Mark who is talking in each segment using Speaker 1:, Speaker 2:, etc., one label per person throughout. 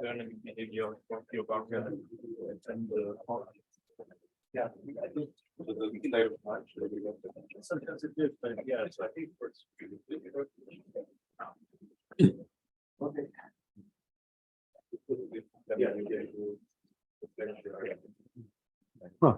Speaker 1: learning behavior of your background and yeah, I think the type of much sometimes it is, but yeah, so I think for okay.
Speaker 2: Huh.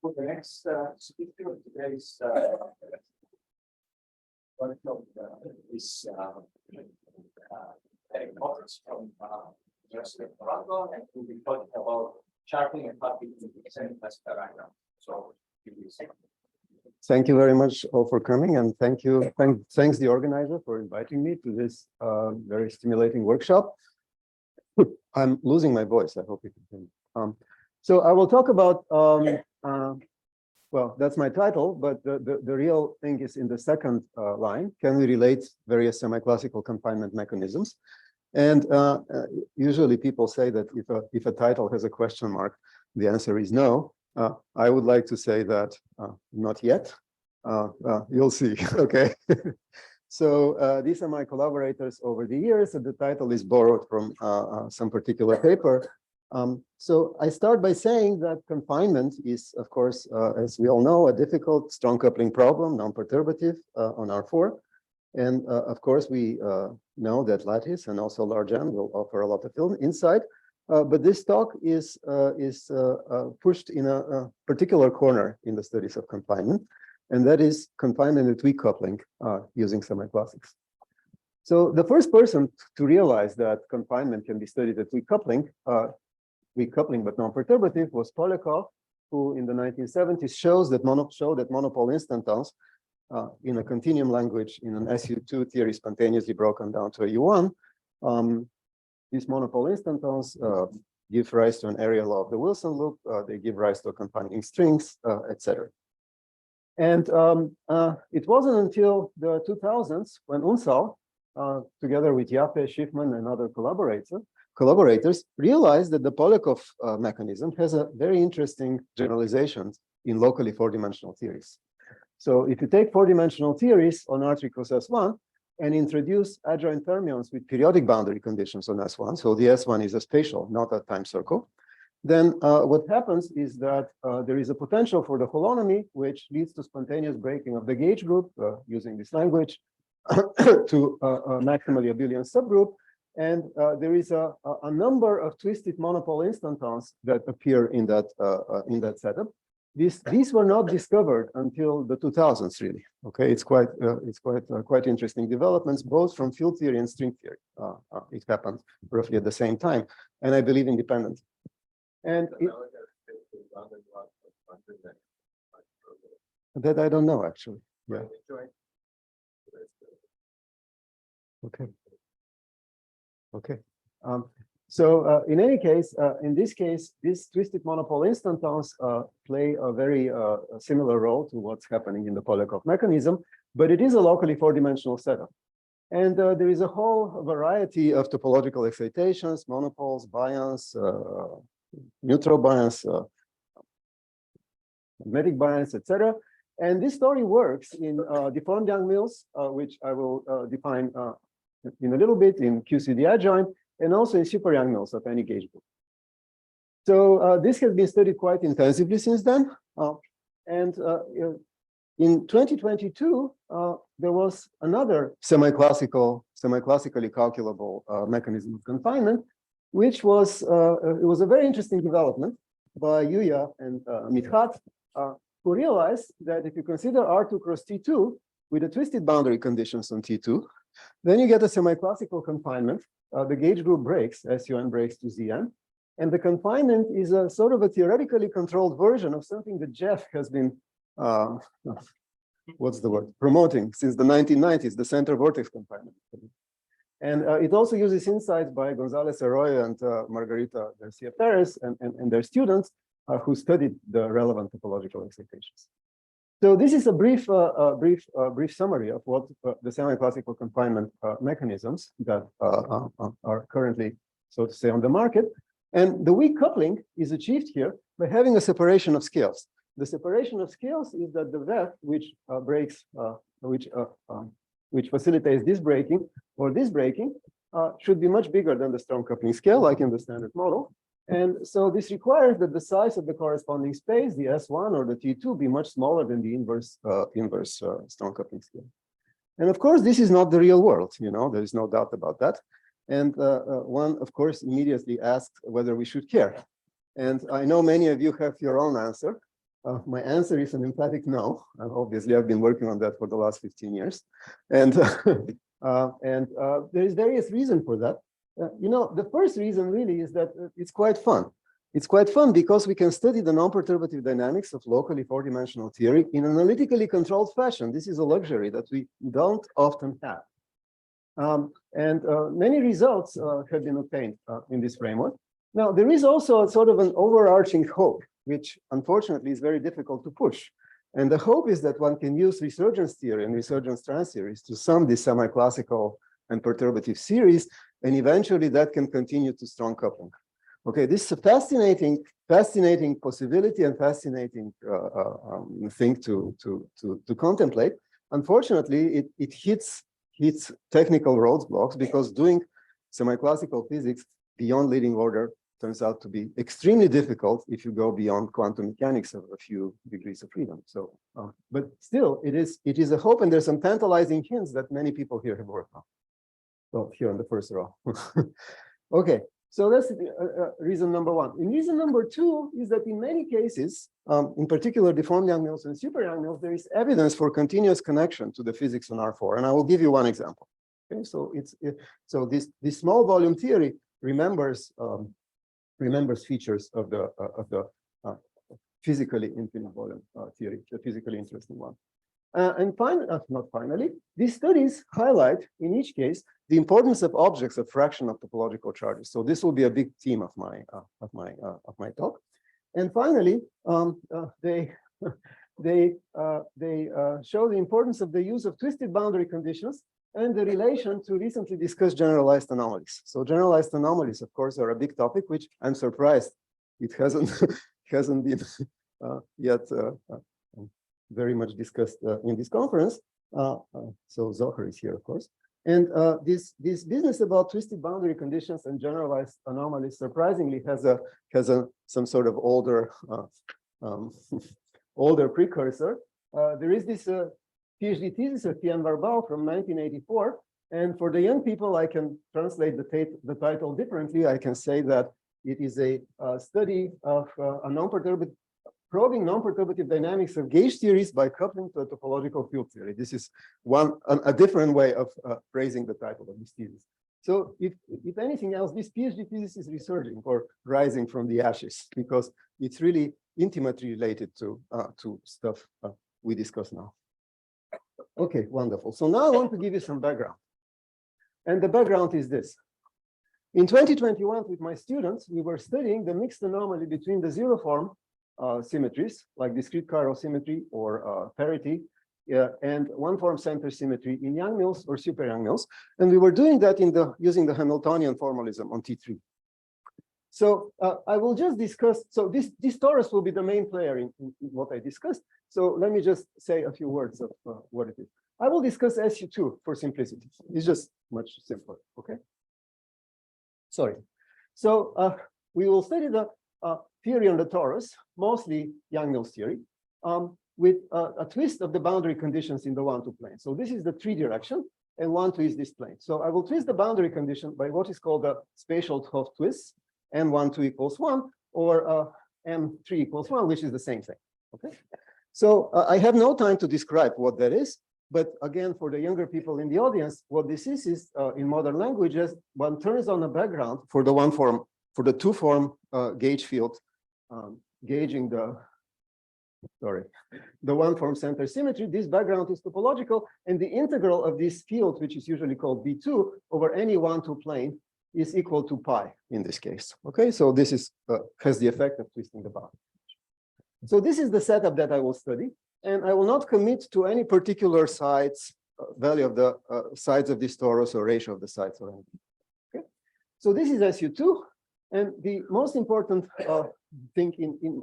Speaker 1: For the next speaker of today's is Erich Poppitz from University of Toronto, and we'll be talking about charting and copying in the semiclassical background. So,
Speaker 2: thank you very much all for coming, and thanks the organizer for inviting me to this very stimulating workshop. I'm losing my voice. I hope you can hear me. So I will talk about well, that's my title, but the real thing is in the second line. Can we relate various semiclassical confinement mechanisms? And usually people say that if a title has a question mark, the answer is no. I would like to say that not yet. You'll see. Okay. So these are my collaborators over the years, and the title is borrowed from some particular paper. So I start by saying that confinement is, of course, as we all know, a difficult strong coupling problem, non-perturbative on R4. And of course, we know that lattice and also large N will offer a lot of insight. But this talk is pushed in a particular corner in the studies of confinement, and that is confinement with weak coupling using semiclassics. So the first person to realize that confinement can be studied at weak coupling but non-perturbative was Polyakov, who in the 1970s showed that monopole instantons in a continuum language in an SU2 theory spontaneously broken down to a U1. These monopole instantons give rise to an area law of the Wilson loop. They give rise to confining strings, etc. And it wasn't until the 2000s when Unsal, together with Jaffe, Schiffman, and other collaborators, realized that the Polyakov mechanism has a very interesting generalization in locally four-dimensional theories. So if you take four-dimensional theories on R3 cross S1 and introduce adjoint fermions with periodic boundary conditions on S1, so the S1 is a spatial, not a time circle, then what happens is that there is a potential for the holonomy, which leads to spontaneous breaking of the gauge group using this language to a maximally abelian subgroup. And there is a number of twisted monopole instantons that appear in that setup. These were not discovered until the 2000s, really. Okay, it's quite interesting developments, both from field theory and string theory. It happened roughly at the same time, and I believe independent. And that I don't know actually. Yeah. Okay. Okay. So in any case, in this case, these twisted monopole instantons play a very similar role to what's happening in the Polyakov mechanism, but it is a locally four-dimensional setup. And there is a whole variety of topological excitations, monopoles, bions, neutral bions, magnetic bions, etc. And this story works in deformed Young mills, which I will define in a little bit in QCD adjoint, and also in super Young mills of any gauge group. So this has been studied quite intensively since then. And in 2022, there was another semi-classically calculable mechanism of confinement, which was it was a very interesting development by Yuya and Mithat, who realized that if you consider R2 cross T2 with the twisted boundary conditions on T2, then you get a semi-classical confinement. The gauge group breaks, SUN breaks to ZN. And the confinement is a sort of a theoretically controlled version of something that Jeff has been, what's the word, promoting since the 1990s, the center vortex confinement. And it also uses insights by González Arroyo and Margarita Garcia Perez and their students who studied the relevant topological excitations. So this is a brief summary of what the semi-classical confinement mechanisms that are currently, so to say, on the market. And the weak coupling is achieved here by having a separation of scales. The separation of scales is that the VEF, which facilitates this breaking or this breaking, should be much bigger than the strong coupling scale, like in the standard model. And so this requires that the size of the corresponding space, the S1 or the T2, be much smaller than the inverse strong coupling scale. And of course, this is not the real world. There is no doubt about that. And one, of course, immediately asked whether we should care. And I know many of you have your own answer. My answer is an emphatic no. And obviously, I've been working on that for the last 15 years. And, there is various reasons for that. The first reason really is that it's quite fun. It's quite fun because we can study the non-perturbative dynamics of locally four-dimensional theory in an analytically controlled fashion. This is a luxury that we don't often have. Many results have been obtained in this framework. Now, there is also a sort of an overarching hope, which unfortunately is very difficult to push. And the hope is that one can use resurgence theory and resurgence transseries to sum this semi-classical and perturbative series, and eventually that can continue to strong coupling. Okay, this is a fascinating possibility and fascinating thing to contemplate. Unfortunately, it hits technical roadblocks because doing semi-classical physics beyond leading order turns out to be extremely difficult if you go beyond quantum mechanics of a few degrees of freedom. So, but still, it is a hope, and there's some tantalizing hints that many people here have worked on. Well, here on the first row. Okay, so that's reason number one. And reason number two is that in many cases, in particular deformed Yang-Mills and super Yang-Mills, there is evidence for continuous connection to the physics on R4. And I will give you one example. Okay, so so this small volume theory remembers features of the physically infinite volume theory, the physically interesting one. And not finally, these studies highlight in each case the importance of objects of fraction of topological charges. So this will be a big theme of my talk. And finally, they show the importance of the use of twisted boundary conditions and the relation to recently discussed generalized anomalies. So generalized anomalies, of course, are a big topic, which I'm surprised it hasn't been yet very much discussed in this conference. So Zohar is here, of course. And this business about twisted boundary conditions and generalized anomalies surprisingly has some sort of older older precursor. There is this PhD thesis of Tian Warbao from 1984. And for the young people, I can translate the title differently. I can say that it is a study of probing non-perturbative dynamics of gauge theories by coupling to a topological field theory. This is a different way of phrasing the title of this thesis. So if anything else, this PhD thesis is resurging or rising from the ashes because it's really intimately related to stuff we discuss now. Okay, wonderful. So now I want to give you some background. And the background is this. In 2021, with my students, we were studying the mixed anomaly between the zero form symmetries, like discrete chiral symmetry or parity, and one form center symmetry in Yang-Mills or super Yang-Mills. And we were doing that using the Hamiltonian formalism on T3. So I will just discuss, so this torus will be the main player in what I discussed. So let me just say a few words of what it is. I will discuss SU2 for simplicity. It's just much simpler, okay? Sorry. So we will study the theory on the torus, mostly Yang-Mills theory. with a twist of the boundary conditions in the 1-2 plane. So this is the 3 direction, and 1-2 is this plane. So I will twist the boundary condition by what is called a spatial 12 twist, M12 equals 1, or M3 equals 1, which is the same thing. Okay. So I have no time to describe what that is. But again, for the younger people in the audience, what this is in modern languages, one turns on a background for the 2-form gauge field, gauging the 1-form center symmetry. This background is topological, and the integral of this field, which is usually called B2 over any 1-2 plane, is equal to pi in this case. Okay, so this is has the effect of twisting the boundary. So this is the setup that I will study. And I will not commit to any particular sides, value of the sides of this torus or ratio of the sides or anything. Okay. So this is SU2. And the most important thing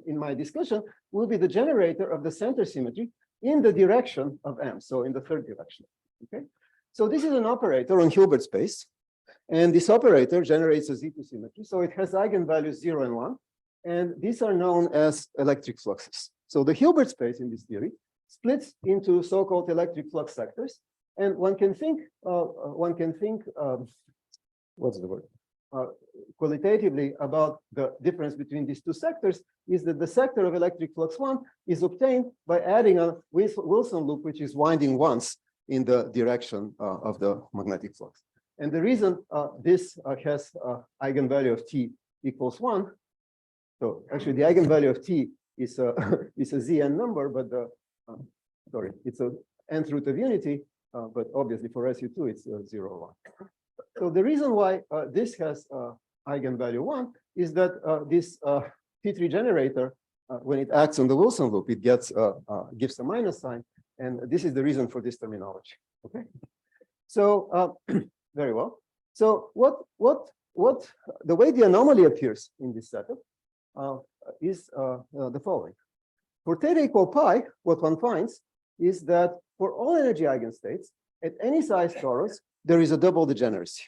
Speaker 2: in my discussion will be the generator of the center symmetry in the direction of M, so in the 3rd direction. Okay. So this is an operator on Hilbert space. And this operator generates a Z2 symmetry. So it has eigenvalues 0 and 1. And these are known as electric fluxes. So the Hilbert space in this theory splits into so-called electric flux sectors, and one can think, what's the word? Qualitatively about the difference between these two sectors is that the sector of electric flux 1 is obtained by adding a Wilson loop, which is winding once in the direction of the magnetic flux. And the reason this has eigenvalue of t equals 1. So actually, the eigenvalue of t is a Zn number, but it's a nth root of unity, but obviously for SU2 it's 0, 1. So the reason why this has eigenvalue 1 is that this T3 generator, when it acts on the Wilson loop, it gives a minus sign, and this is the reason for this terminology. Okay, so very well. So the way the anomaly appears in this setup is the following. For theta equal pi, what one finds is that for all energy eigenstates at any size torus, there is a double degeneracy.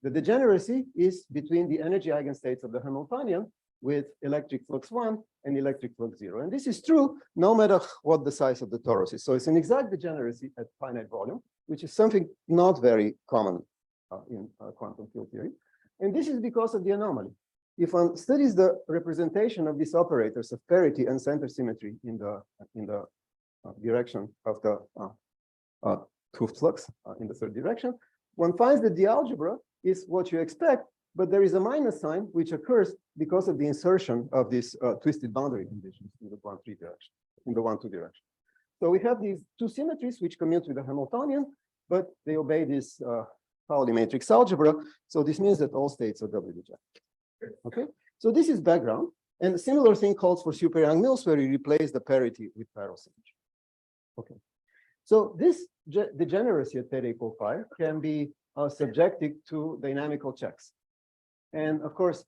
Speaker 2: The degeneracy is between the energy eigenstates of the Hamiltonian with electric flux 1 and electric flux 0. And this is true no matter what the size of the torus is. So it's an exact degeneracy at finite volume, which is something not very common in quantum field theory. And this is because of the anomaly. If one studies the representation of these operators of parity and center symmetry in the direction of the 2th flux in the 3rd direction, one finds that the algebra is what you expect, but there is a minus sign which occurs because of the insertion of these twisted boundary conditions in the 1-3 direction, in the 1-2 direction. So we have these two symmetries which commute with the Hamiltonian, but they obey this Pauli matrix algebra. So this means that all states are doubly degenerate. Okay, so this is background, and a similar thing calls for super-Young-Mills, where you replace the parity with chiral symmetry. Okay, so this degeneracy at theta equal pi can be subjected to dynamical checks. And of course,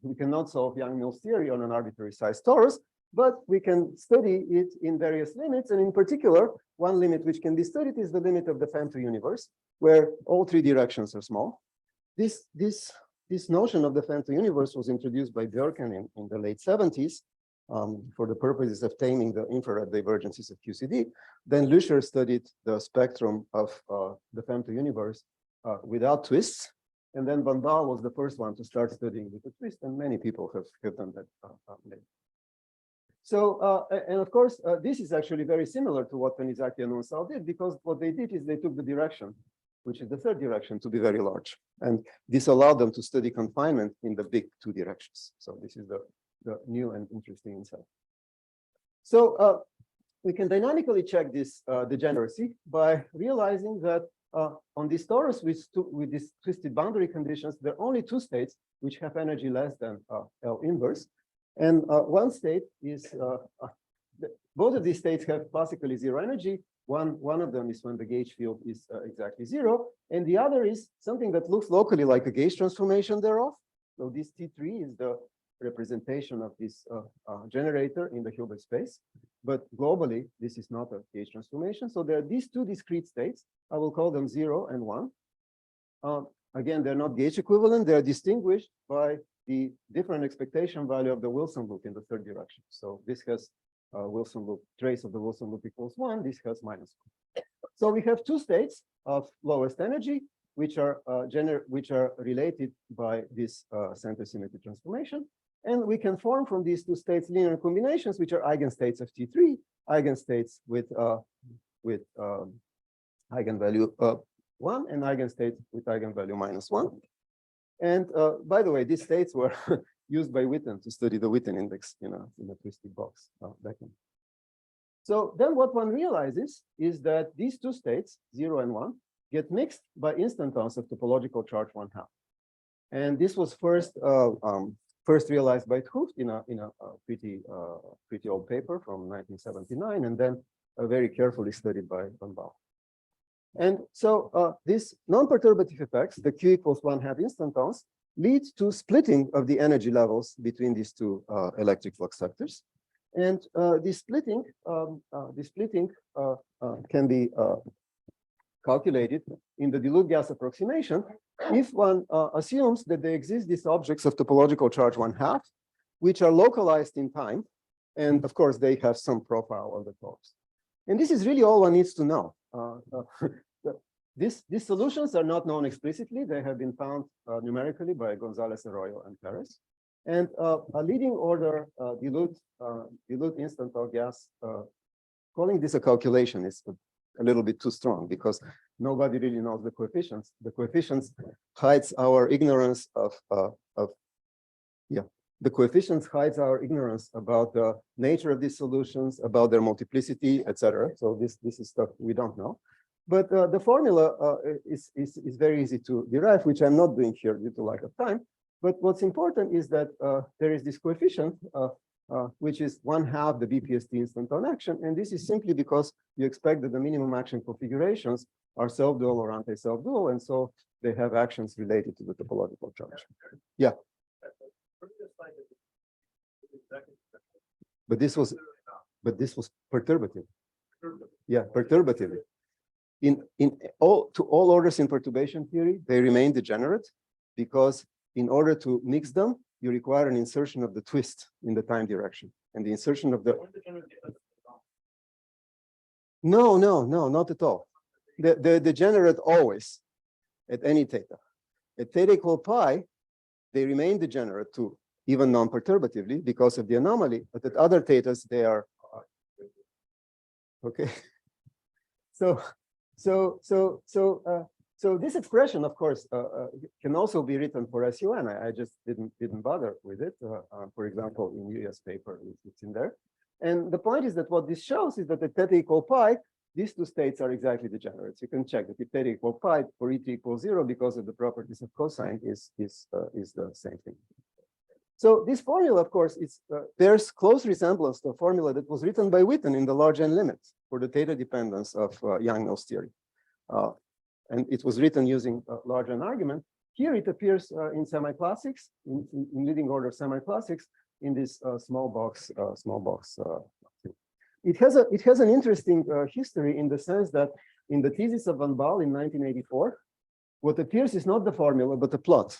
Speaker 2: we cannot solve Young-Mills theory on an arbitrary size torus, but we can study it in various limits. And in particular, one limit which can be studied is the limit of the femto universe, where all 3 directions are small. This notion of the femto universe was introduced by Bjorken in the late 70s for the purposes of taming the infrared divergences of QCD. Then Lüscher studied the spectrum of the femto universe without twists. And then Van Baal was the first one to start studying with a twist, and many people have done that later. So, and of course, this is actually very similar to what Penizaki and Unsal did, because what they did is they took the direction, which is the 3rd direction, to be very large. And this allowed them to study confinement in the big 2 directions. So this is the new and interesting insight. So we can dynamically check this degeneracy by realizing that on this torus with these twisted boundary conditions, there are only 2 states which have energy less than L inverse. And one state is, both of these states have classically 0 energy. One of them is when the gauge field is exactly 0. And the other is something that looks locally like a gauge transformation thereof. So this T3 is the representation of this generator in the Hilbert space. But globally, this is not a gauge transformation. So there are these 2 discrete states. I will call them 0 and 1. Again, they're not gauge equivalent. They're distinguished by the different expectation value of the Wilson loop in the 3rd direction. So this has Wilson loop, trace of the Wilson loop equals 1, this has -1. So we have two states of lowest energy, which are related by this center symmetry transformation. And we can form from these two states linear combinations, which are eigenstates of T3, eigenstates with eigenvalue 1 and eigenstates with eigenvalue -1. And by the way, these states were used by Witten to study the Witten index in a twisted box back then. So then what one realizes is that these two states, 0 and 1, get mixed by instantons of topological charge 1/2. And this was first realized by 't Hooft in a pretty old paper from 1979, and then very carefully studied by von Baal. And so these non-perturbative effects, the Q equals 1/2 instantons, lead to splitting of the energy levels between these two electric flux sectors. And this splitting can be calculated in the dilute gas approximation if one assumes that there exist these objects of topological charge 1/2, which are localized in time. And of course, they have some profile on the torus. And this is really all one needs to know. These solutions are not known explicitly. They have been found numerically by Gonzalez, Arroyo, and Perez. And a leading order dilute instanton gas, calling this a calculation is a little bit too strong because nobody really knows the coefficients. The coefficients hides our ignorance the coefficients hides our ignorance about the nature of these solutions, about their multiplicity, etc. So this is stuff we don't know. But the formula is very easy to derive, which I'm not doing here due to lack of time. But what's important is that there is this coefficient, which is 1/2 the BPST instanton action. And this is simply because you expect that the minimum action configurations are self-dual or anti-self-dual. And so they have actions related to the topological charge. Yeah. But this was perturbative. Yeah, perturbatively. To all orders in perturbation theory, they remain degenerate because in order to mix them, you require an insertion of the twist in the time direction. And the insertion of the... No, not at all. They're degenerate always at any theta. At theta equal pi, they remain degenerate too, even non-perturbatively because of the anomaly, but at other thetas, they are... Okay. So this expression, of course, can also be written for SUN. I just didn't bother with it. For example, in US paper, it's in there. And the point is that what this shows is that at theta equal pi, these two states are exactly degenerate. You can check that if theta equal pi for et equals 0 because of the properties of cosine is the same thing. So this formula, of course, bears close resemblance to a formula that was written by Witten in the large N limit for the theta dependence of Yang-Mills theory. And it was written using a large N argument. Here it appears in semiclassics, in leading order semiclassics, in this small box. It has an interesting history in the sense that in the thesis of von Baal in 1984, what appears is not the formula, but the plot.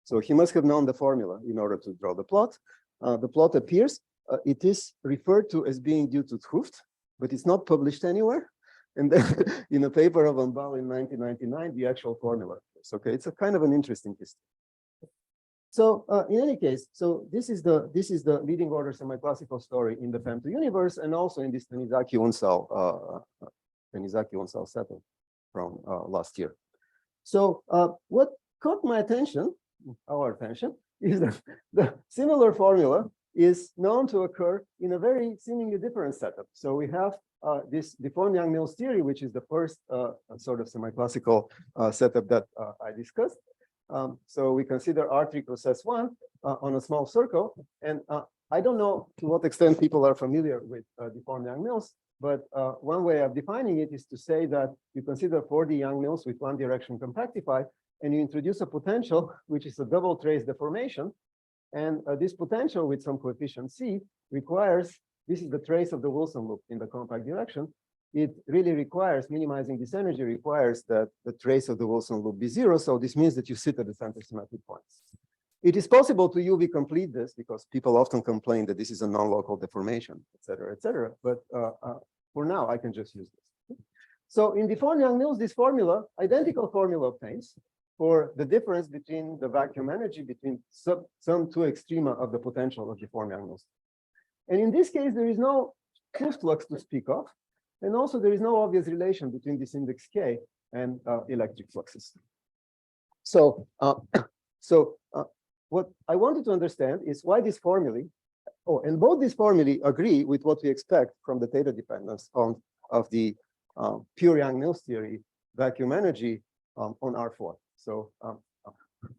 Speaker 2: So he must have known the formula in order to draw the plot. The plot appears. It is referred to as being due to 't Hooft, but it's not published anywhere. And then in a paper of von Baal in 1999, the actual formula appears. Okay, it's a kind of an interesting history. So in any case, so this is the leading order semiclassical story in the femto universe, and also in this Tanizaki-Unsal setup from last year. So what caught my attention, our attention, is that the similar formula is known to occur in a very seemingly different setup. So we have this deformed Yang-Mills theory, which is the first sort of semiclassical setup that I discussed. So we consider R3 equals S1 on a small circle. And I don't know to what extent people are familiar with deformed Yang-Mills, but one way of defining it is to say that you consider 4D Yang-Mills with one direction compactified, and you introduce a potential, which is a double trace deformation. And this potential with some coefficient C requires, this is the trace of the Wilson loop in the compact direction. It really requires, minimizing this energy requires that the trace of the Wilson loop be 0. So this means that you sit at the center symmetric points. It is possible to UV complete this because people often complain that this is a non-local deformation, et cetera, et cetera. But for now, I can just use this. So in Difforn-Yang-Mills, this formula, identical formula obtains for the difference between the vacuum energy between some two extrema of the potential of Difforn-Yang-Mills. And in this case, there is no Hooft flux to speak of. And also, there is no obvious relation between this index K and electric fluxes. So, what I wanted to understand is why this formulae, and both these formulae agree with what we expect from the theta dependence of the pure Yang-Mills theory vacuum energy on R4. So,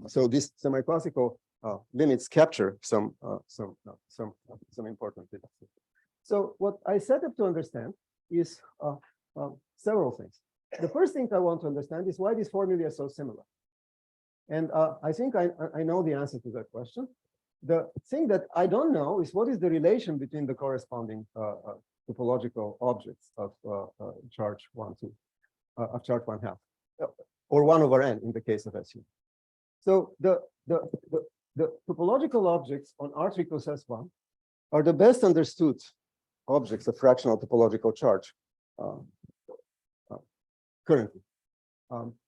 Speaker 2: so these semi-classical limits capture some important limits. So what I set up to understand is several things. The first thing I want to understand is why these formulae are so similar. And I think I know the answer to that question. The thing that I don't know is what is the relation between the corresponding topological objects of charge 1, 2, of charge 1/2, or 1 over n in the case of SU. So the topological objects on R3 plus S1 are the best understood objects of fractional topological charge currently.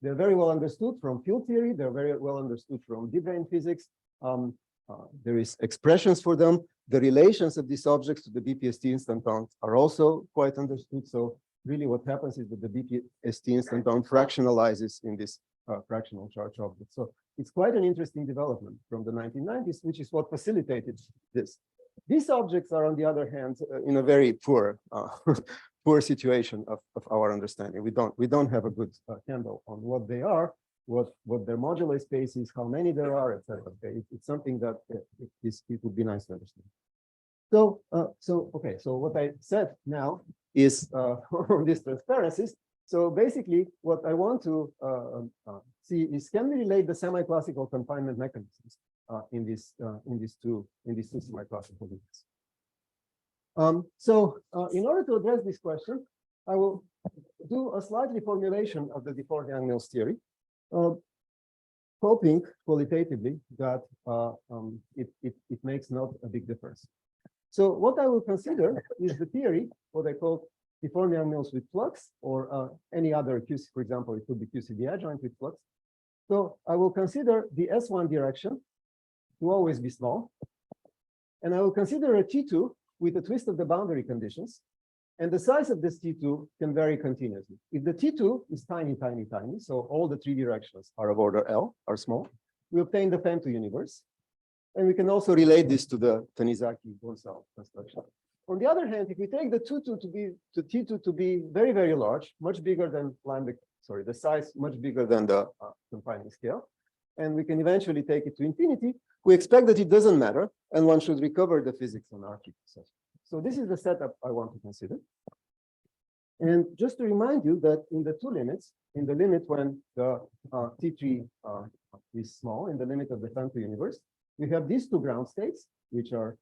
Speaker 2: They're very well understood from field theory. They're very well understood from de Bruijn physics. There is expressions for them. The relations of these objects to the BPST instanton are also quite understood. So really what happens is that the BPST instanton fractionalizes in this fractional charge object. So it's quite an interesting development from the 1990s, which is what facilitated this. These objects are, on the other hand, in a very poor poor situation of our understanding. We don't have a good handle on what they are, what their moduli space is, how many there are, etc. Okay, it's something that it would be nice to understand. So so what I said now is these transparencies. So basically, what I want to see is, can we relate the semi-classical confinement mechanisms in these two semi-classical units? In order to address this question, I will do a slight reformulation of the Difforn-Yang-Mills theory, hoping qualitatively that it makes not a big difference. So what I will consider is the theory, what I call Difforn-Yang-Mills with flux, or any other QC, for example, it could be QCD adjoint with flux. So I will consider the S1 direction to always be small, and I will consider a T2 with a twist of the boundary conditions, and the size of this T2 can vary continuously. If the T2 is tiny, tiny, tiny, so all the three directions are of order L, are small, we obtain the femto universe. And we can also relate this to the Tanizaki-Bonsal construction. On the other hand, if we take the T2 to be very, very large, much bigger than the size much bigger than the confining scale, and we can eventually take it to infinity, we expect that it doesn't matter, and one should recover the physics on R3. So this is the setup I want to consider. And just to remind you that in the two limits, in the limit when the T3 is small, in the limit of the femto universe, we have these two ground states, which are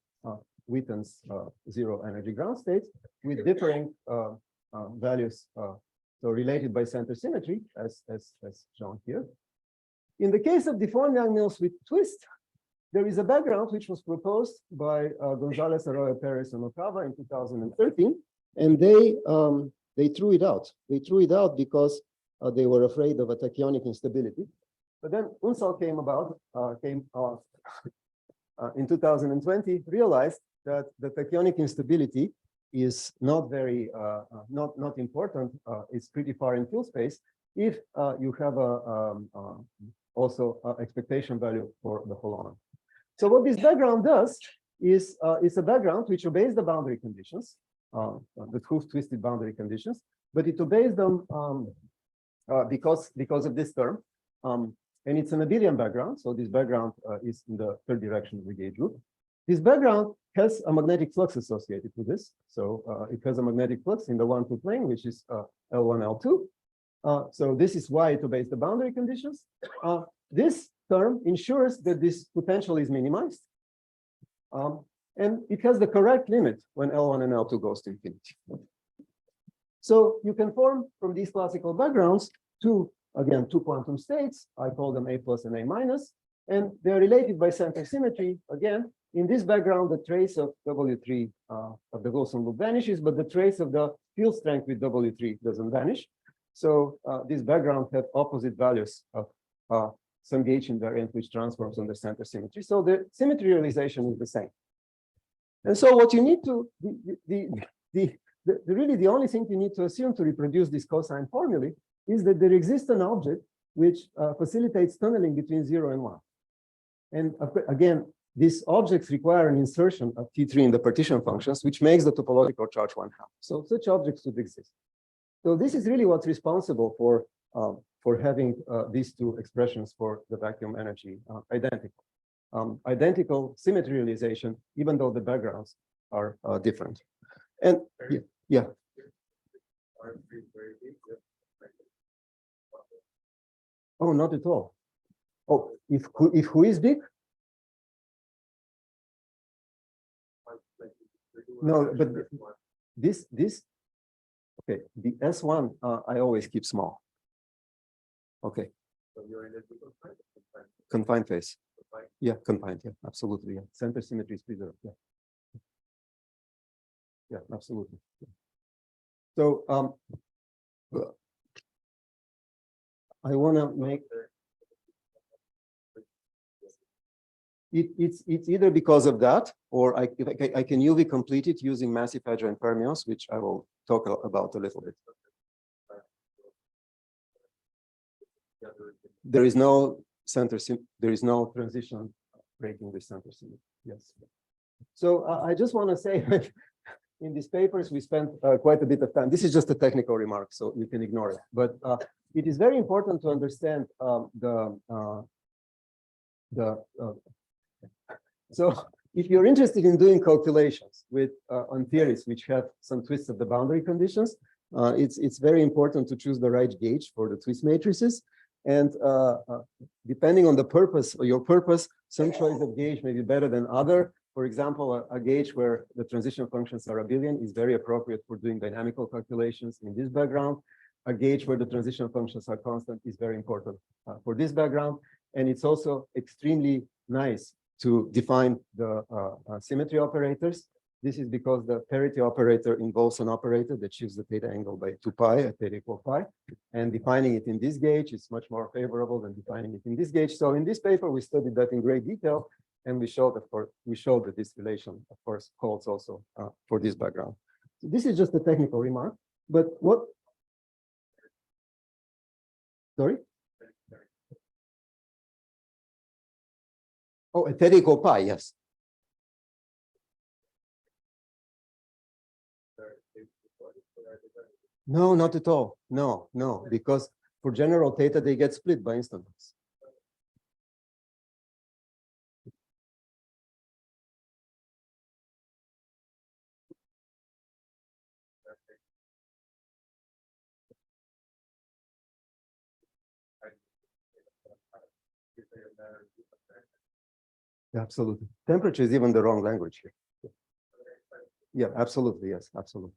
Speaker 2: Witten's zero energy ground states with differing values, so related by center symmetry, as shown here. In the case of Difforn-Yang-Mills with twist, there is a background which was proposed by Gonzalez, Arroyo, Perez, and Ocava in 2013, and they threw it out. They threw it out because they were afraid of a tachyonic instability. But then Unsal came in 2020, realized that the tachyonic instability is not very not important. It's pretty far in field space if you have also expectation value for the holonon. So what this background does is it's a background which obeys the boundary conditions, the Hooft twisted boundary conditions, but it obeys them because of this term. And it's an abelian background. So this background is in the third direction of the gauge group. This background has a magnetic flux associated with this. So it has a magnetic flux in the 1-2 plane, which is L1, L2. So this is why it obeys the boundary conditions. This term ensures that this potential is minimized. And it has the correct limit when L1 and L2 goes to infinity. So you can form from these classical backgrounds two quantum states. I call them A plus and A minus. And they're related by center symmetry. Again, in this background, the trace of W3 of the Wilson loop vanishes, but the trace of the field strength with W3 doesn't vanish. So this background have opposite values of some gauge invariant which transforms under center symmetry. So the symmetry realization is the same. And so what you need to, really the only thing you need to assume to reproduce this cosine formulae is that there exists an object which facilitates tunneling between 0 and 1. And again, these objects require an insertion of T3 in the partition functions, which makes the topological charge 1/2. So such objects would exist. So this is really what's responsible for having these two expressions for the vacuum energy identical. Identical symmetry realization, even though the backgrounds are different. And yeah. Oh, not at all. Oh, if who is big? No, but this okay, the S1 I always keep small. Okay.
Speaker 1: So you're in a
Speaker 2: Confined phase. Yeah, confined. Yeah, absolutely. Yeah, center symmetry is preserved. Yeah. Yeah, absolutely. So I want to make it's either because of that, or I can UV complete it using massive hadron fermions, which I will talk about a little bit. There is no transition breaking the center symmetry. Yes. So I just want to say that in these papers we spent quite a bit of time. This is just a technical remark, so you can ignore it. But it is very important to understand so if you're interested in doing calculations with on theories which have some twists of the boundary conditions, it's very important to choose the right gauge for the twist matrices. And depending on the purpose or your purpose, some choice of gauge may be better than other. For example, a gauge where the transition functions are abelian is very appropriate for doing dynamical calculations in this background. A gauge where the transition functions are constant is very important for this background. And it's also extremely nice to define the symmetry operators. This is because the parity operator involves an operator that shifts the theta angle by 2 pi at theta equal pi. And defining it in this gauge is much more favorable than defining it in this gauge. So in this paper, we studied that in great detail. And we showed, of course, that this relation, of course, holds also for this background. So this is just a technical remark. But what? Sorry? Oh, at theta equal pi, yes. No, not at all. No, because for general theta, they get split by instantons. Absolutely. Temperature is even the wrong language here. Yeah, absolutely. Yes, absolutely.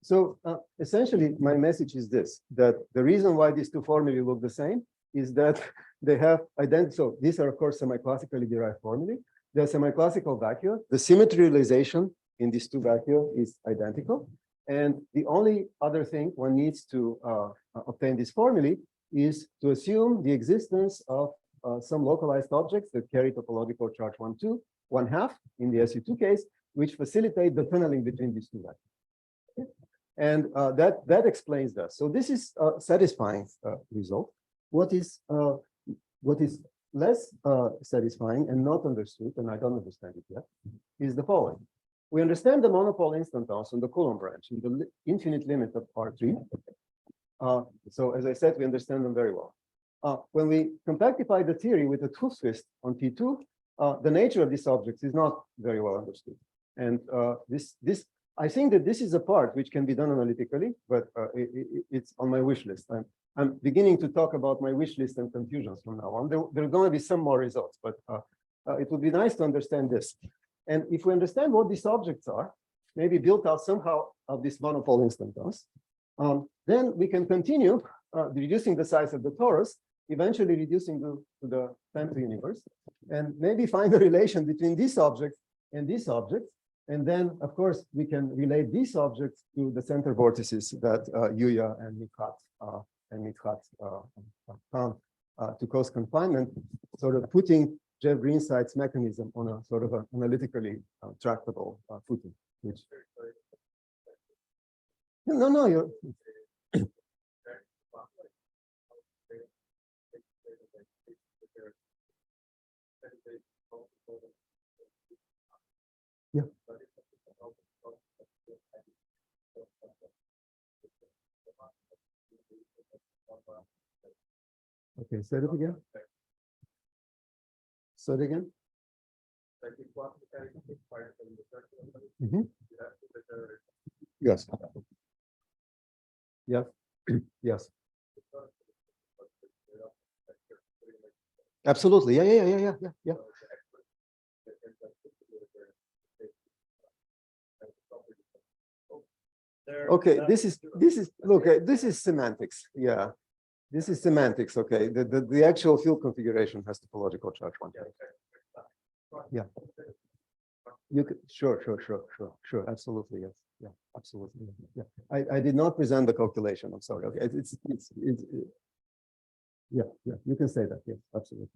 Speaker 2: So essentially, my message is this, that the reason why these two formulae look the same is that they have identical. So these are, of course, semi-classically derived formulae. They're semi-classical vacua. The symmetry realization in these two vacua is identical. And the only other thing one needs to obtain this formulae is to assume the existence of some localized objects that carry topological charge 1/2 in the SU2 case, which facilitate the tunneling between these two vectors. Okay. And that explains that. So this is a satisfying result. What is less satisfying and not understood, and I don't understand it yet, is the following. We understand the monopole instantons on the Coulomb branch in the infinite limit of R3. So as I said, we understand them very well. When we compactify the theory with a tooth twist on T2, the nature of these objects is not very well understood. And I think that this is a part which can be done analytically, but it's on my wish list. I'm beginning to talk about my wish list and confusions from now on. There are going to be some more results, but it would be nice to understand this. And if we understand what these objects are, maybe built out somehow of this monopole instantons, then we can continue reducing the size of the torus eventually reducing to the time to universe, and maybe find a relation between this object and this object. And then, of course, we can relate these objects to the center vortices that Yuya and Mithat found to cause confinement, sort of putting Jeff Greenside's mechanism on a sort of an analytically tractable footing. Which no, you're. Yeah. Okay, say it again. Say it again. Mm-hmm. Yes. Yeah. Yes. Absolutely. Yeah. Okay, this is look, this is semantics. Yeah, this is semantics. Okay, the actual field configuration has topological charge one. Yeah, you could sure, absolutely, yes, yeah, absolutely, yeah. I did not present the calculation. I'm sorry. Okay, it's yeah, you can say that. Yes, absolutely.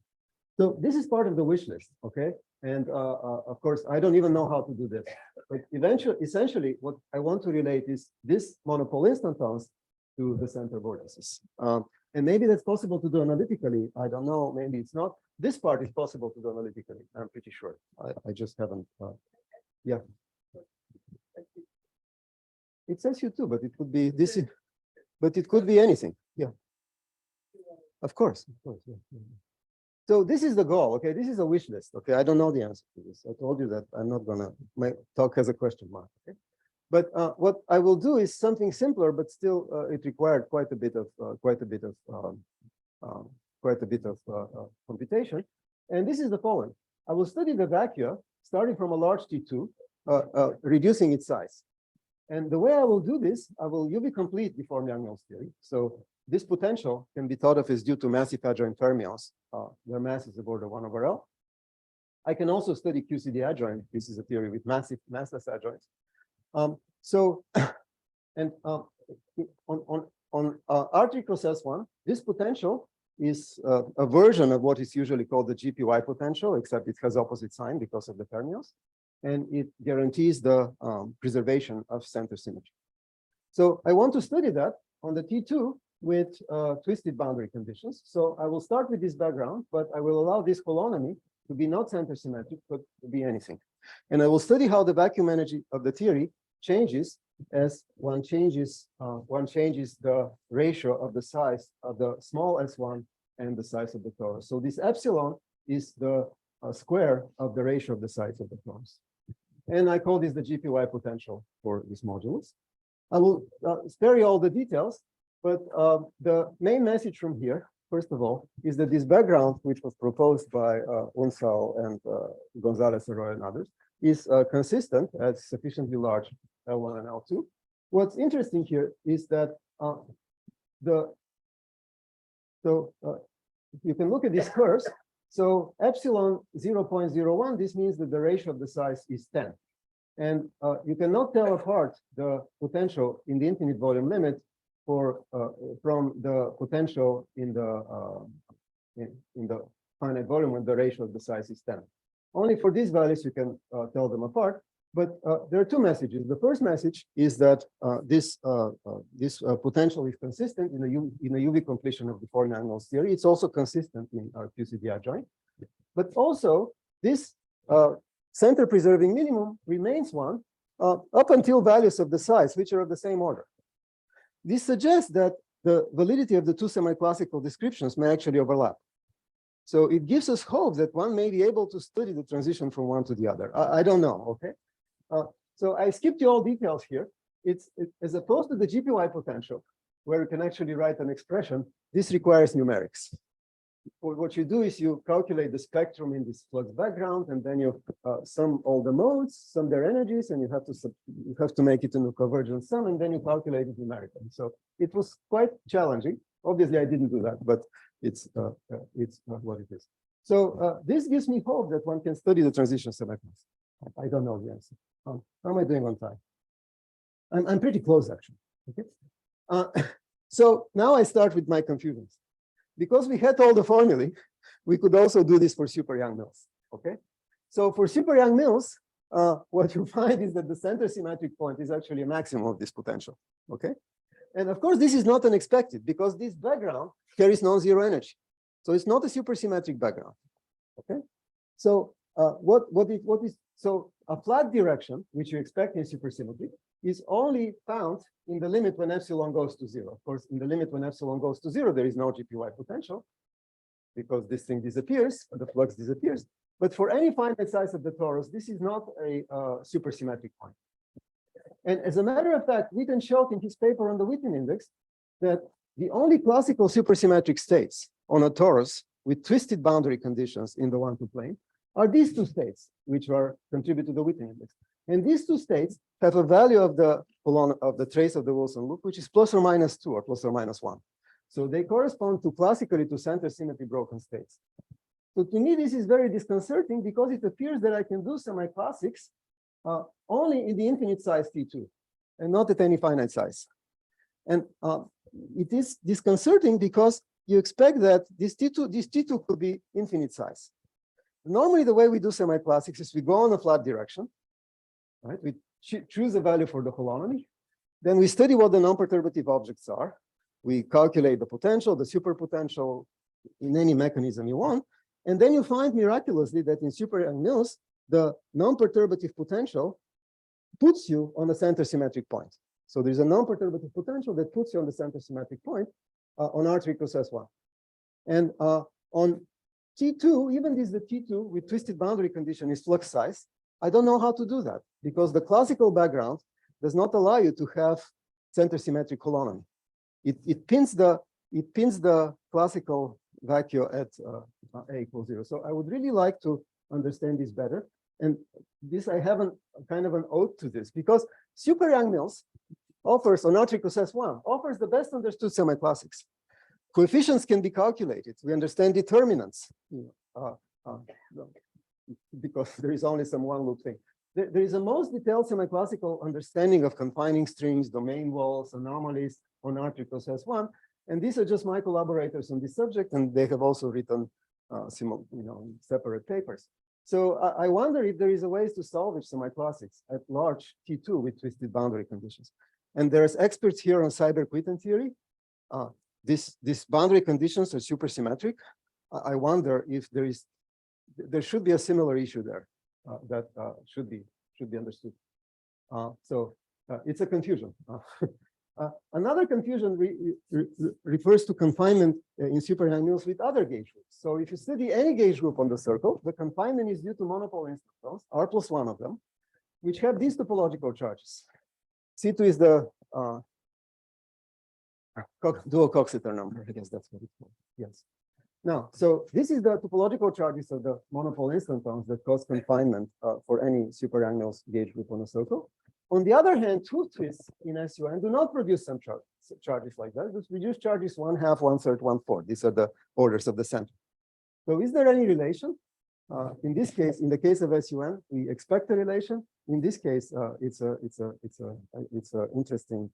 Speaker 2: So this is part of the wish list, okay? And of course, I don't even know how to do this. But essentially, what I want to relate is this monopole instantons to the center vortices. And maybe that's possible to do analytically. I don't know, maybe it's not. This part is possible to do analytically, I'm pretty sure. I just haven't, yeah. It says you too, but it could be this, but it could be anything, yeah. Of course, yeah. So this is the goal, okay? This is a wish list, okay? I don't know the answer to this. I told you that I'm not gonna, my talk has a question mark, okay? But what I will do is something simpler, but still it required quite a bit of computation. And this is the following. I will study the vacua starting from a large T2, reducing its size. And the way I will do this, I will UV complete deformed Yang-Mills theory. So this potential can be thought of as due to massive adjoint fermions. Their mass is the order 1/L. I can also study QCD adjoint. This is a theory with massive massless adjoints. And on R3 cross S1, this potential is a version of what is usually called the GPY potential, except it has opposite sign because of the fermions. And it guarantees the preservation of center symmetry. So I want to study that on the T2 with twisted boundary conditions. So I will start with this background, but I will allow this holonomy to be not center symmetric, but to be anything. And I will study how the vacuum energy of the theory changes as one changes the ratio of the size of the small s1 and the size of the torus. So this epsilon is the square of the ratio of the size of the torus. And I call this the GPY potential for this modulus. I will spare you all the details, but the main message from here, first of all, is that this background, which was proposed by Unsal and Gonzalez, Arroyo, and others, is consistent at sufficiently large L1 and L2. What's interesting here is that you can look at these curves. So epsilon 0.01, this means that the ratio of the size is 10. And you cannot tell apart the potential in the infinite volume limit from the potential in the finite volume when the ratio of the size is 10. Only for these values you can tell them apart. But there are two messages. The first message is that this potential is consistent in a UV completion of the deformed Yang-Mills theory. It's also consistent in our QCD adjoint. But also, this center preserving minimum remains one up until values of the size, which are of the same order. This suggests that the validity of the two semi-classical descriptions may actually overlap. So it gives us hope that one may be able to study the transition from one to the other. I don't know, okay? So I skipped you all details here. It's as opposed to the GPY potential, where you can actually write an expression, this requires numerics. What you do is you calculate the spectrum in this flux background, and then you sum all the modes, sum their energies, and you have to make it into convergent sum, and then you calculate it numerically. So it was quite challenging. Obviously, I didn't do that, but what it is. So this gives me hope that one can study the transition semi-class. I don't know the answer. How am I doing on time? I'm pretty close, actually. Okay. So now I start with my confusions. Because we had all the formulae, we could also do this for super young Mills. Okay. So for super young Mills, what you find is that the center symmetric point is actually a maximum of this potential. Okay. And of course, this is not unexpected because this background carries non-zero energy. So it's not a supersymmetric background. Okay. So so a flat direction, which you expect in supersymmetry, is only found in the limit when epsilon goes to 0. Of course, in the limit when epsilon goes to 0, there is no GPY potential because this thing disappears, the flux disappears. But for any finite size of the torus, this is not a supersymmetric point. And as a matter of fact, Witten showed in his paper on the Witten index that the only classical supersymmetric states on a torus with twisted boundary conditions in the 1-2 plane are these two states, which are contribute to the Witten index. And these two states have a value of the trace of the Wilson loop, which is ±2 or ±1. So they correspond to classically to center symmetry broken states. So to me, this is very disconcerting because it appears that I can do semi-classics only in the infinite size T2 and not at any finite size. And it is disconcerting because you expect that this T2 could be infinite size. Normally, the way we do semi-classics is we go on a flat direction, right? We choose a value for the holonomy. Then we study what the non-perturbative objects are. We calculate the potential, the superpotential in any mechanism you want. And then you find miraculously that in super young Mills, the non-perturbative potential puts you on the center symmetric point. So there's a non-perturbative potential that puts you on the center symmetric point on R3 equals S1. And on T2, even this the T2 with twisted boundary condition is flux size. I don't know how to do that because the classical background does not allow you to have center symmetric holonomy. It pins the classical vacuum at A equals 0. So I would really like to understand this better. And this I have kind of an ode to this because super young Mills offers on R3 equals S1 offers the best understood semi-classics. Coefficients can be calculated. We understand determinants because there is only some one loop thing. There is a most detailed semi-classical understanding of confining strings, domain walls, anomalies on R3 equals S1. And these are just my collaborators on this subject, and they have also written separate papers. So I wonder if there is a ways to salvage semi-classics at large T2 with twisted boundary conditions. And there's experts here on cyber-Quitten theory. These boundary conditions are supersymmetric. I wonder if there should be a similar issue there that should be understood. So it's a confusion. Another confusion refers to confinement in super young Mills with other gauge groups. So if you study any gauge group on the circle, the confinement is due to monopole instantons, R+1 of them, which have these topological charges. C2 is the dual Coxeter number. I guess that's what it's called. Yes. Now, so this is the topological charges of the monopole instantons that cause confinement for any super young Mills gauge group on a circle. On the other hand, two twists in SUN do not produce some charges like that. Just reduce charges 1/2, 1/3, 1/4. These are the orders of the center. So is there any relation? In this case, in the case of SUN, we expect a relation. In this case, it's an interesting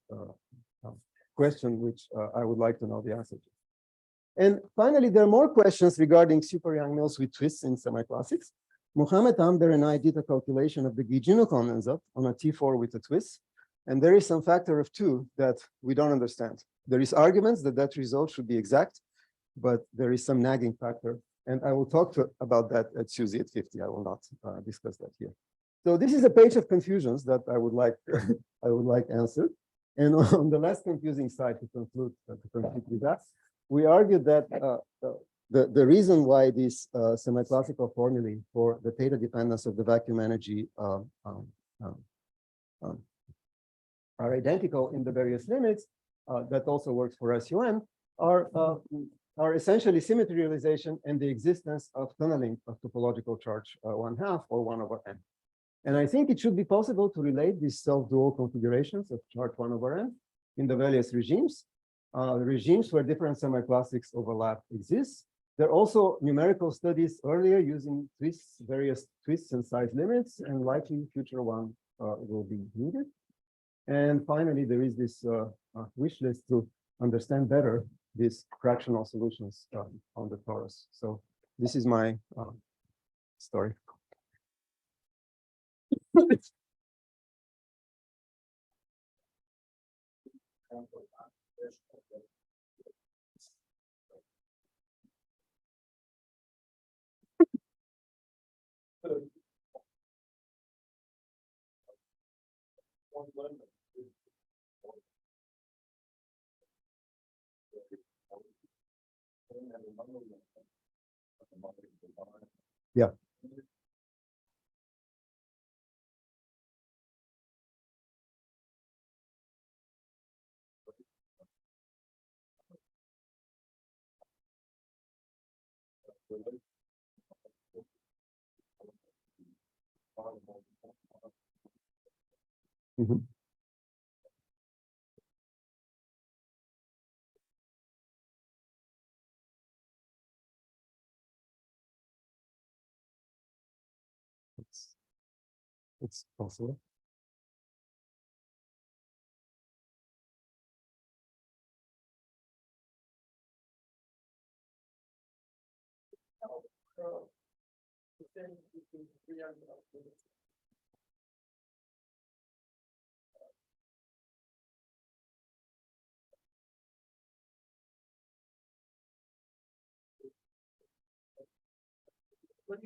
Speaker 2: question, which I would like to know the answer to. And finally, there are more questions regarding super young Mills with twists in semi-classics. Mohammed Amber and I did a calculation of the Guigino condensate on a T4 with a twist. And there is some factor of 2 that we don't understand. There is arguments that result should be exact, but there is some nagging factor. And I will talk about that at Suzy at 50. I will not discuss that here. So this is a page of confusions that I would like answered. And on the less confusing side, to conclude with that, we argued that the reason why these semi-classical formulae for the theta dependence of the vacuum energy are identical in the various limits, that also works for SUN, are essentially symmetry realization and the existence of tunneling of topological charge 1/2 or 1/n. And I think it should be possible to relate these self-dual configurations of charge 1/n in the various regimes regimes where different semiclassics overlap exist. There are also numerical studies earlier using twists, various twists and size limits, and likely future one will be needed. And finally, there is this wish list to understand better these fractional solutions on the torus. So this is my story. Yeah. Mm-hmm. It's possible.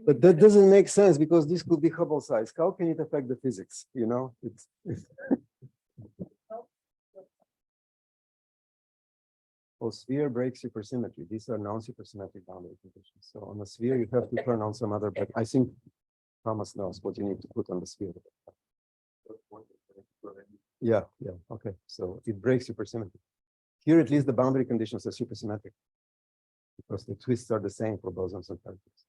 Speaker 2: But that doesn't make sense because this could be Hubble size. How can it affect the physics? You know, it's well, sphere breaks supersymmetry. These are non-supersymmetric boundary conditions. So on the sphere, you have to turn on some other, but I think Thomas knows what you need to put on the sphere. Yeah, yeah, okay. So it breaks supersymmetry. Here, at least the boundary conditions are supersymmetric because the twists are the same for bosons and particles.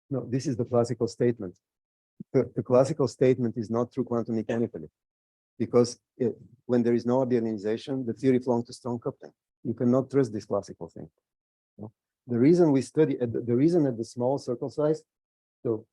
Speaker 2: No, this is the classical statement. The classical statement is not true quantum mechanically because when there is no abelianization, the theory belongs to strong coupling. You cannot trust this classical thing. No? The reason we study, the reason at the small circle size, so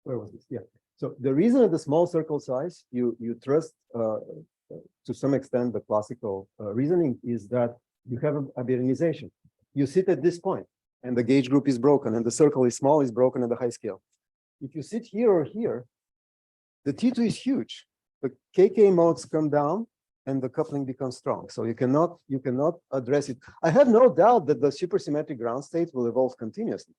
Speaker 2: where was this? Yeah. So the reason at the small circle size, you trust to some extent the classical reasoning is that you have abelianization. You sit at this point and the gauge group is broken and the circle is small, is broken at the high scale. If you sit here or here, the T2 is huge. The KK modes come down and the coupling becomes strong. So you cannot address it. I have no doubt that the supersymmetric ground state will evolve continuously.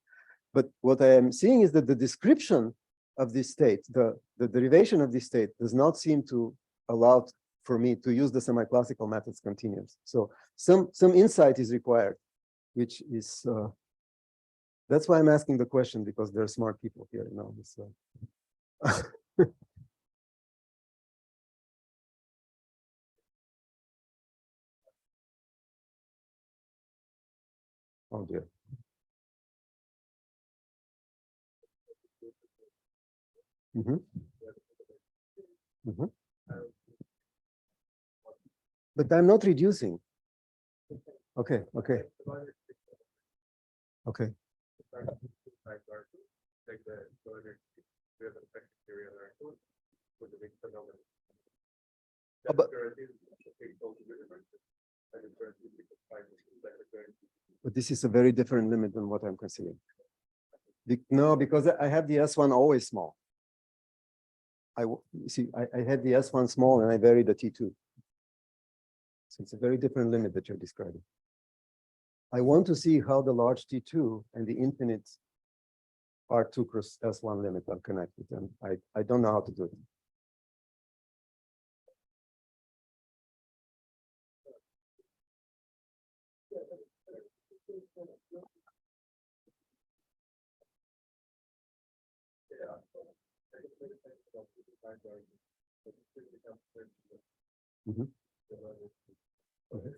Speaker 2: But what I am seeing is that the description of this state, the derivation of this state does not seem to allow for me to use the semi-classical methods continuous. So some insight is required, which is, that's why I'm asking the question, because there are smart people here, you know. So. Oh dear. Mm-hmm. Mm-hmm. But I'm not reducing. Okay, okay. Okay. But this is a very different limit than what I'm considering. No, because I have the S1 always small. I had the S1 small and I varied the T2. So it's a very different limit that you're describing. I want to see how the large T2 and the infinite R2 cross S1 limit are connected, and I don't know how to do it. Mm-hmm. Okay.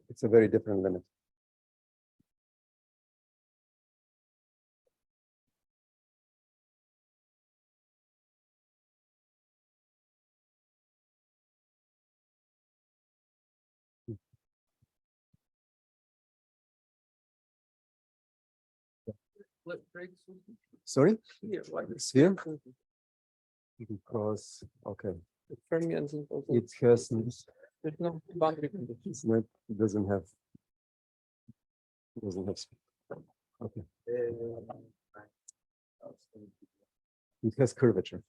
Speaker 2: It's a very different limit. Sorry? Sphere? Because, okay. It has,
Speaker 3: There's no boundary condition.
Speaker 2: it's not, it doesn't have. Okay. It has curvature.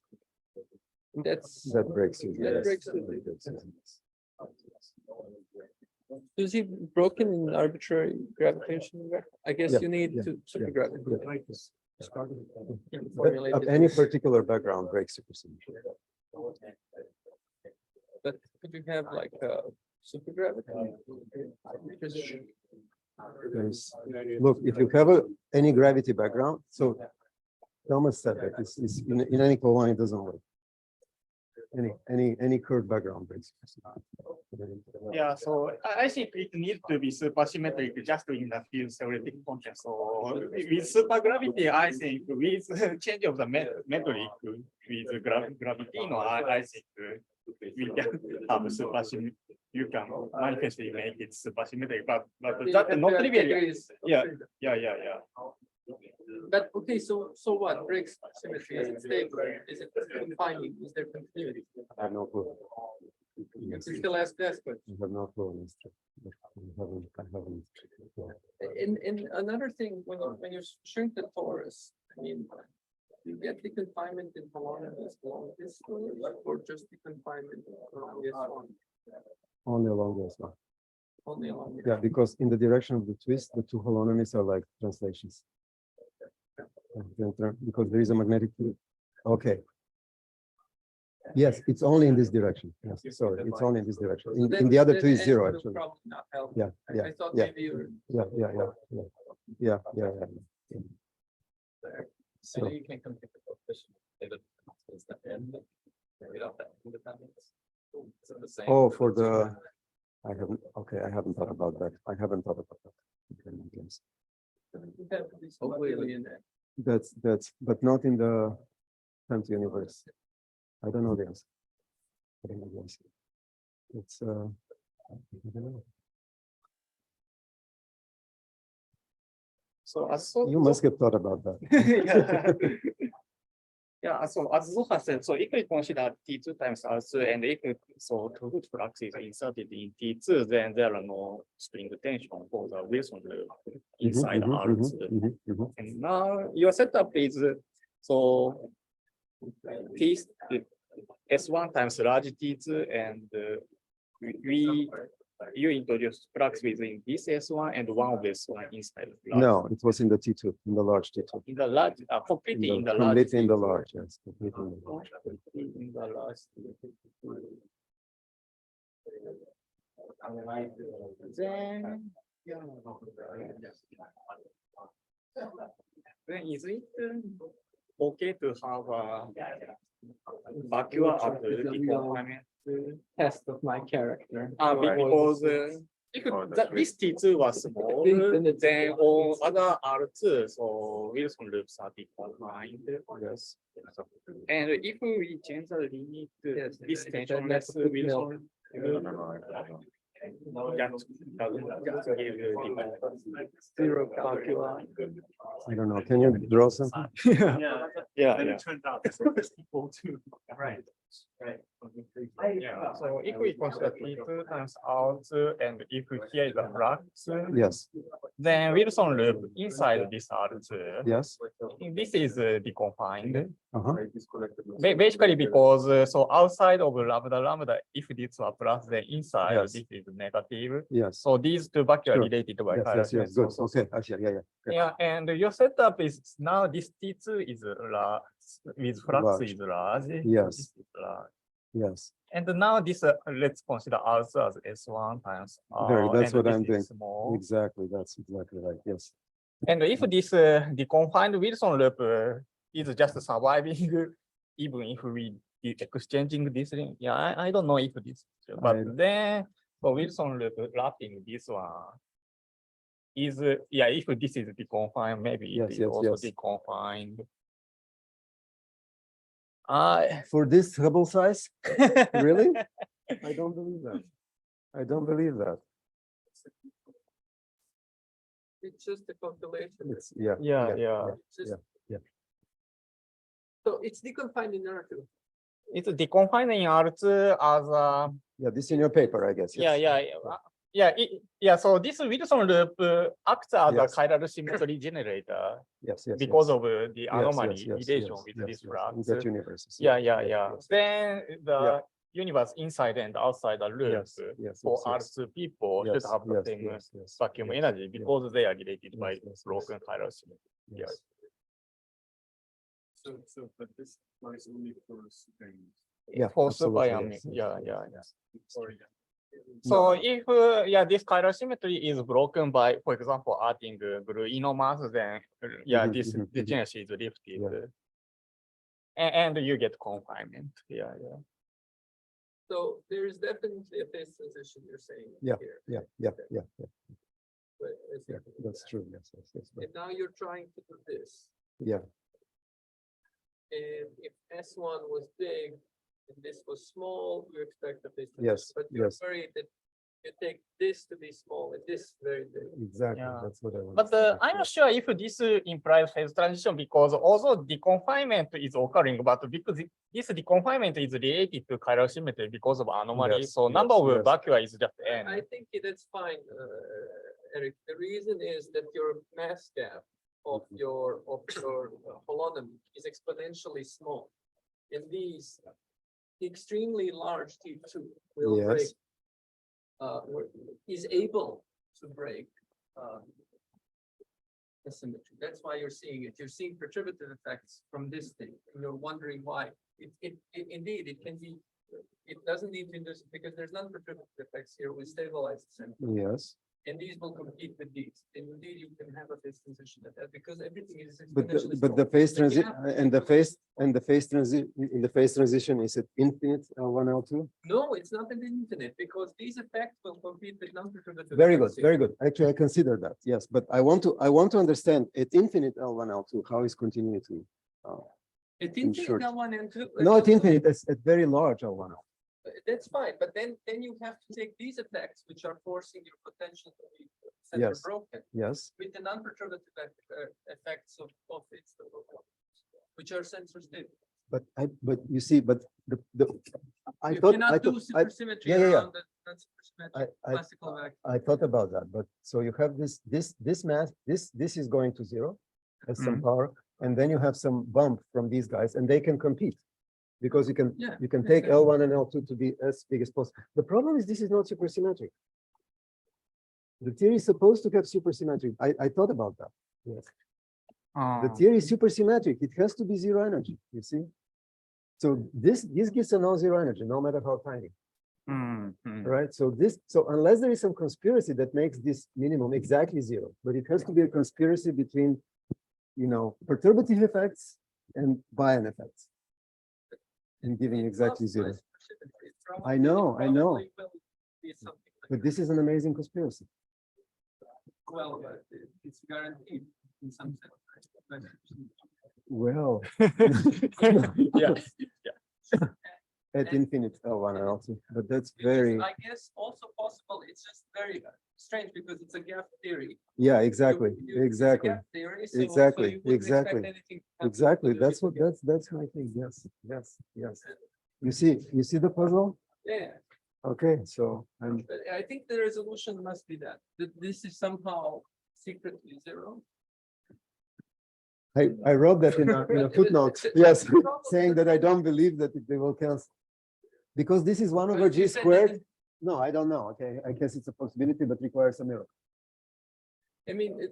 Speaker 2: That breaks you.
Speaker 3: That
Speaker 2: yes.
Speaker 3: breaks it.
Speaker 2: That breaks you.
Speaker 3: Is he broken in arbitrary gravitation? I guess
Speaker 2: Yeah,
Speaker 3: you need
Speaker 2: yeah,
Speaker 3: to
Speaker 2: yeah.
Speaker 3: supergravitate.
Speaker 2: But of any particular background breaks supersymmetry.
Speaker 3: But could you have like a supergravity?
Speaker 2: Look, if you have any gravity background, so Thomas said that is in any colon it doesn't work. Any curved background breaks.
Speaker 4: Yeah, so I think it needs to be supersymmetric just in the field theoretic context. So with supergravity, I think with change of the metric with gravity, I think we can have supersymmetric. You can manifestly make it supersymmetric, but that's not trivial. Yeah.
Speaker 3: But okay, so what breaks symmetry? Is it stable? Is it confining? Is there continuity?
Speaker 2: I have no clue. Yes.
Speaker 3: You still ask that question.
Speaker 2: I have no clue on this. I haven't.
Speaker 3: In another thing, when you shrink the torus, I mean, you get the confinement in holomorphic along this torus, or just the confinement along this one?
Speaker 2: Only along this one.
Speaker 3: Only along.
Speaker 2: Yeah, because in the direction of the twist, the two holonomies are like translations. Because there is a magnetic field. Okay. Yes, it's only in this direction. Yes, sorry, it's only in this direction. In the other two is zero, actually.
Speaker 3: Probably not help.
Speaker 2: Yeah, yeah,
Speaker 3: I thought
Speaker 2: yeah.
Speaker 3: maybe you're.
Speaker 2: Yeah.
Speaker 3: So
Speaker 2: So,
Speaker 3: you can come to the coefficient. Is the end of that independence? Is it the same?
Speaker 2: oh, for the, I haven't thought about that. I haven't thought about that. Okay, yes.
Speaker 3: You have to be completely in there.
Speaker 2: That's, but not in the empty universe. I don't know the answer. I don't know the answer. It's, I don't know.
Speaker 4: So
Speaker 2: You must have thought about that.
Speaker 4: Yeah, so as Zohar said, so if we consider T2 times R2, and if so two good flux is inserted in T2, then there are no spring tension for the Wilson loop inside R2. And now your setup is so T S1 times large T2, and you introduce flux within this S1 and one of this one inside.
Speaker 2: No, it was in the T2, in the large T2.
Speaker 4: In the large, completely in the large.
Speaker 2: Completely in the large, yes. Completely in the large.
Speaker 4: In the large. Then is it okay to have a vacuum at the confinement?
Speaker 3: Test of my character.
Speaker 4: Because if this T2 was small, then on other R2, so Wilson loops are defined.
Speaker 2: Yes.
Speaker 4: And if we change the limit, this tensionless Wilson.
Speaker 3: Zero calculi.
Speaker 2: I don't know. Can you draw something?
Speaker 4: Yeah.
Speaker 1: And it turned out it's equal to. Right.
Speaker 4: Yeah, so if we consider T2 times R2, and if here is the flux,
Speaker 2: Yes.
Speaker 4: then Wilson loop inside this R2.
Speaker 2: Yes.
Speaker 4: This is deconfined.
Speaker 2: Uh-huh.
Speaker 4: Basically because so outside of lambda, if this are plus, then inside
Speaker 2: Yes.
Speaker 4: this is negative.
Speaker 2: Yes.
Speaker 4: So these two vacuum are
Speaker 2: Sure.
Speaker 4: related by
Speaker 2: Yes. Good. Okay. I see. Yeah.
Speaker 4: Yeah, and your setup is now this T2 is large with flux
Speaker 2: Large.
Speaker 4: is large.
Speaker 2: Yes.
Speaker 5: Right.
Speaker 2: Yes,
Speaker 5: And now this, let's consider also as S1 times
Speaker 2: very,
Speaker 5: R.
Speaker 2: that's
Speaker 5: and
Speaker 2: what
Speaker 5: this
Speaker 2: I'm
Speaker 5: is
Speaker 2: doing.
Speaker 5: Small.
Speaker 2: Exactly, that's exactly right, yes.
Speaker 5: And if this deconfined Wilson loop is just surviving, even if we exchanging this ring, yeah, I don't know if this, but then for Wilson loop wrapping this one is, yeah, if this is deconfined, maybe
Speaker 2: Yes,
Speaker 5: it is
Speaker 2: yes,
Speaker 5: also
Speaker 2: yes.
Speaker 5: deconfined.
Speaker 2: For this Hubble size, really? I don't believe that. I don't believe that.
Speaker 3: It's just a calculation.
Speaker 2: It's, yeah.
Speaker 5: Yeah.
Speaker 3: It's just-
Speaker 2: yeah.
Speaker 3: So it's deconfined in R2.
Speaker 5: It's deconfined in R2 as a,
Speaker 2: Yeah, this in your paper, I guess.
Speaker 5: yeah,
Speaker 2: yes.
Speaker 5: so this Wilson loop acts as a
Speaker 2: Yes.
Speaker 5: chiral symmetry generator
Speaker 2: Yes, yes.
Speaker 5: because
Speaker 2: yes.
Speaker 5: of the
Speaker 2: Yes,
Speaker 5: anomaly
Speaker 2: yes, yes,
Speaker 5: relation
Speaker 2: yes,
Speaker 5: with
Speaker 2: yes,
Speaker 5: this
Speaker 2: yes.
Speaker 5: flux.
Speaker 2: We get universes.
Speaker 5: Yeah.
Speaker 2: yes.
Speaker 5: Then the
Speaker 2: Yeah.
Speaker 5: universe inside and outside the loop
Speaker 2: Yes, yes,
Speaker 5: for
Speaker 2: yes,
Speaker 5: R2 people
Speaker 2: yes,
Speaker 5: should have the
Speaker 2: yes,
Speaker 5: same
Speaker 2: yes,
Speaker 5: vacuum
Speaker 2: yes,
Speaker 5: energy
Speaker 2: yes,
Speaker 5: because they are related by
Speaker 2: yes,
Speaker 5: broken chiral symmetry.
Speaker 2: yes.
Speaker 1: So, but this applies only for strings.
Speaker 2: Yeah,
Speaker 5: For
Speaker 2: absolutely,
Speaker 5: super
Speaker 2: yes,
Speaker 5: yeah.
Speaker 1: Sorry.
Speaker 5: So if this chiral symmetry is broken by, for example, adding blue inomas, then this degeneracy is lifted.
Speaker 2: Yeah.
Speaker 5: And you get confinement. Yeah.
Speaker 3: So there is definitely a phase transition you're saying.
Speaker 2: Yeah,
Speaker 3: here.
Speaker 2: Yeah,
Speaker 3: But it's-
Speaker 2: yeah, that's true, yes, yes.
Speaker 3: And now you're trying to do this.
Speaker 2: Yeah,
Speaker 3: And if S1 was big and this was small, you expect a phase
Speaker 2: Yes,
Speaker 3: transition. But you're
Speaker 2: yes.
Speaker 3: worried that you take this to be small and this very big.
Speaker 2: exactly,
Speaker 5: Yeah.
Speaker 2: that's what I want.
Speaker 5: But I'm not sure if this implies phase transition because also deconfinement is occurring, but because this deconfinement is related to chiral symmetry because of anomaly.
Speaker 2: Yes,
Speaker 5: So number
Speaker 2: yes,
Speaker 5: of
Speaker 2: yes.
Speaker 5: vacua is just
Speaker 3: I
Speaker 5: n.
Speaker 3: think that's fine, Eric. The reason is that your mass gap of your holonomy is exponentially small. And these extremely large T2 will
Speaker 2: Yes.
Speaker 3: break, is able to break the symmetry. That's why you're seeing it. You're seeing perturbative effects from this thing. And you're wondering why. Indeed, it can be, it doesn't need to induce because there's non-perturbative effects here. We stabilize the center.
Speaker 2: Yes,
Speaker 3: And these will compete with these. And indeed, you can have a phase transition at that because everything is
Speaker 2: but
Speaker 3: exponentially
Speaker 2: the
Speaker 3: small.
Speaker 2: phase
Speaker 3: The
Speaker 2: transition
Speaker 3: gap-
Speaker 2: and the phase transition is it infinite L1 L2?
Speaker 3: No, it's not an infinite because these effects will compete with non-perturbative.
Speaker 2: Very good,
Speaker 3: effects here.
Speaker 2: very good. Actually, I consider that, yes, but I want to understand at infinite L1 L2 how is continuity.
Speaker 3: It's
Speaker 2: in
Speaker 3: infinite
Speaker 2: short.
Speaker 3: L1 and 2.
Speaker 2: Not infinite, it's at very large L1.
Speaker 3: That's fine, but then you have to take these effects, which are forcing your potential to be center
Speaker 2: Yes.
Speaker 3: broken,
Speaker 2: Yes,
Speaker 3: with the non-perturbative effects of its, which are sensor stable.
Speaker 2: but you see, but the I
Speaker 3: You
Speaker 2: thought
Speaker 3: cannot do supersymmetry
Speaker 2: yeah.
Speaker 3: around the non-supersymmetric
Speaker 2: I-
Speaker 3: classical vacuum.
Speaker 2: I thought about that, but so you have this mass, this is going to zero as some power, and then you have some bump from these guys, and they can compete. Because you can
Speaker 3: Yeah,
Speaker 2: take
Speaker 3: makes sense.
Speaker 2: L1 and L2 to be as big as possible. The problem is this is not supersymmetric. The theory is supposed to have supersymmetry. I thought about that. Yes. The theory is supersymmetric. It has to be zero energy, you see? So this gives a non-zero energy, no matter how tiny. Right? So unless there is some conspiracy that makes this minimum exactly zero, but it has to be a conspiracy between, perturbative effects and Bayesian effects. And giving
Speaker 3: It's
Speaker 2: exactly
Speaker 3: not
Speaker 2: zero.
Speaker 3: supersymmetry. It's
Speaker 2: I know,
Speaker 3: probably will be something like
Speaker 2: But this is an amazing conspiracy.
Speaker 3: well, but it's guaranteed in some sense. Right?
Speaker 2: Well,
Speaker 5: Yes.
Speaker 2: at infinite L1 and L2, but that's
Speaker 3: Which is,
Speaker 2: very,
Speaker 3: I guess, also possible. It's just very strange because it's a gap theory.
Speaker 2: yeah, exactly,
Speaker 3: It's a
Speaker 2: exactly,
Speaker 3: gap theory, so
Speaker 2: exactly,
Speaker 3: you wouldn't expect
Speaker 2: exactly.
Speaker 3: anything to happen
Speaker 2: exactly.
Speaker 3: to
Speaker 2: That's
Speaker 3: the
Speaker 2: what,
Speaker 3: gap.
Speaker 2: that's my thing. Yes. You see the puzzle?
Speaker 3: Yeah,
Speaker 2: Okay, so I'm,
Speaker 3: but I think the resolution must be that this is somehow secretly zero.
Speaker 2: I wrote that in a footnote, yes, saying that I don't believe that they will cancel. Because this is 1 over
Speaker 3: But
Speaker 2: G
Speaker 3: you said that
Speaker 2: squared.
Speaker 3: it-
Speaker 2: No, I don't know. Okay, I guess it's a possibility, but requires a miracle.
Speaker 3: I mean,
Speaker 1: I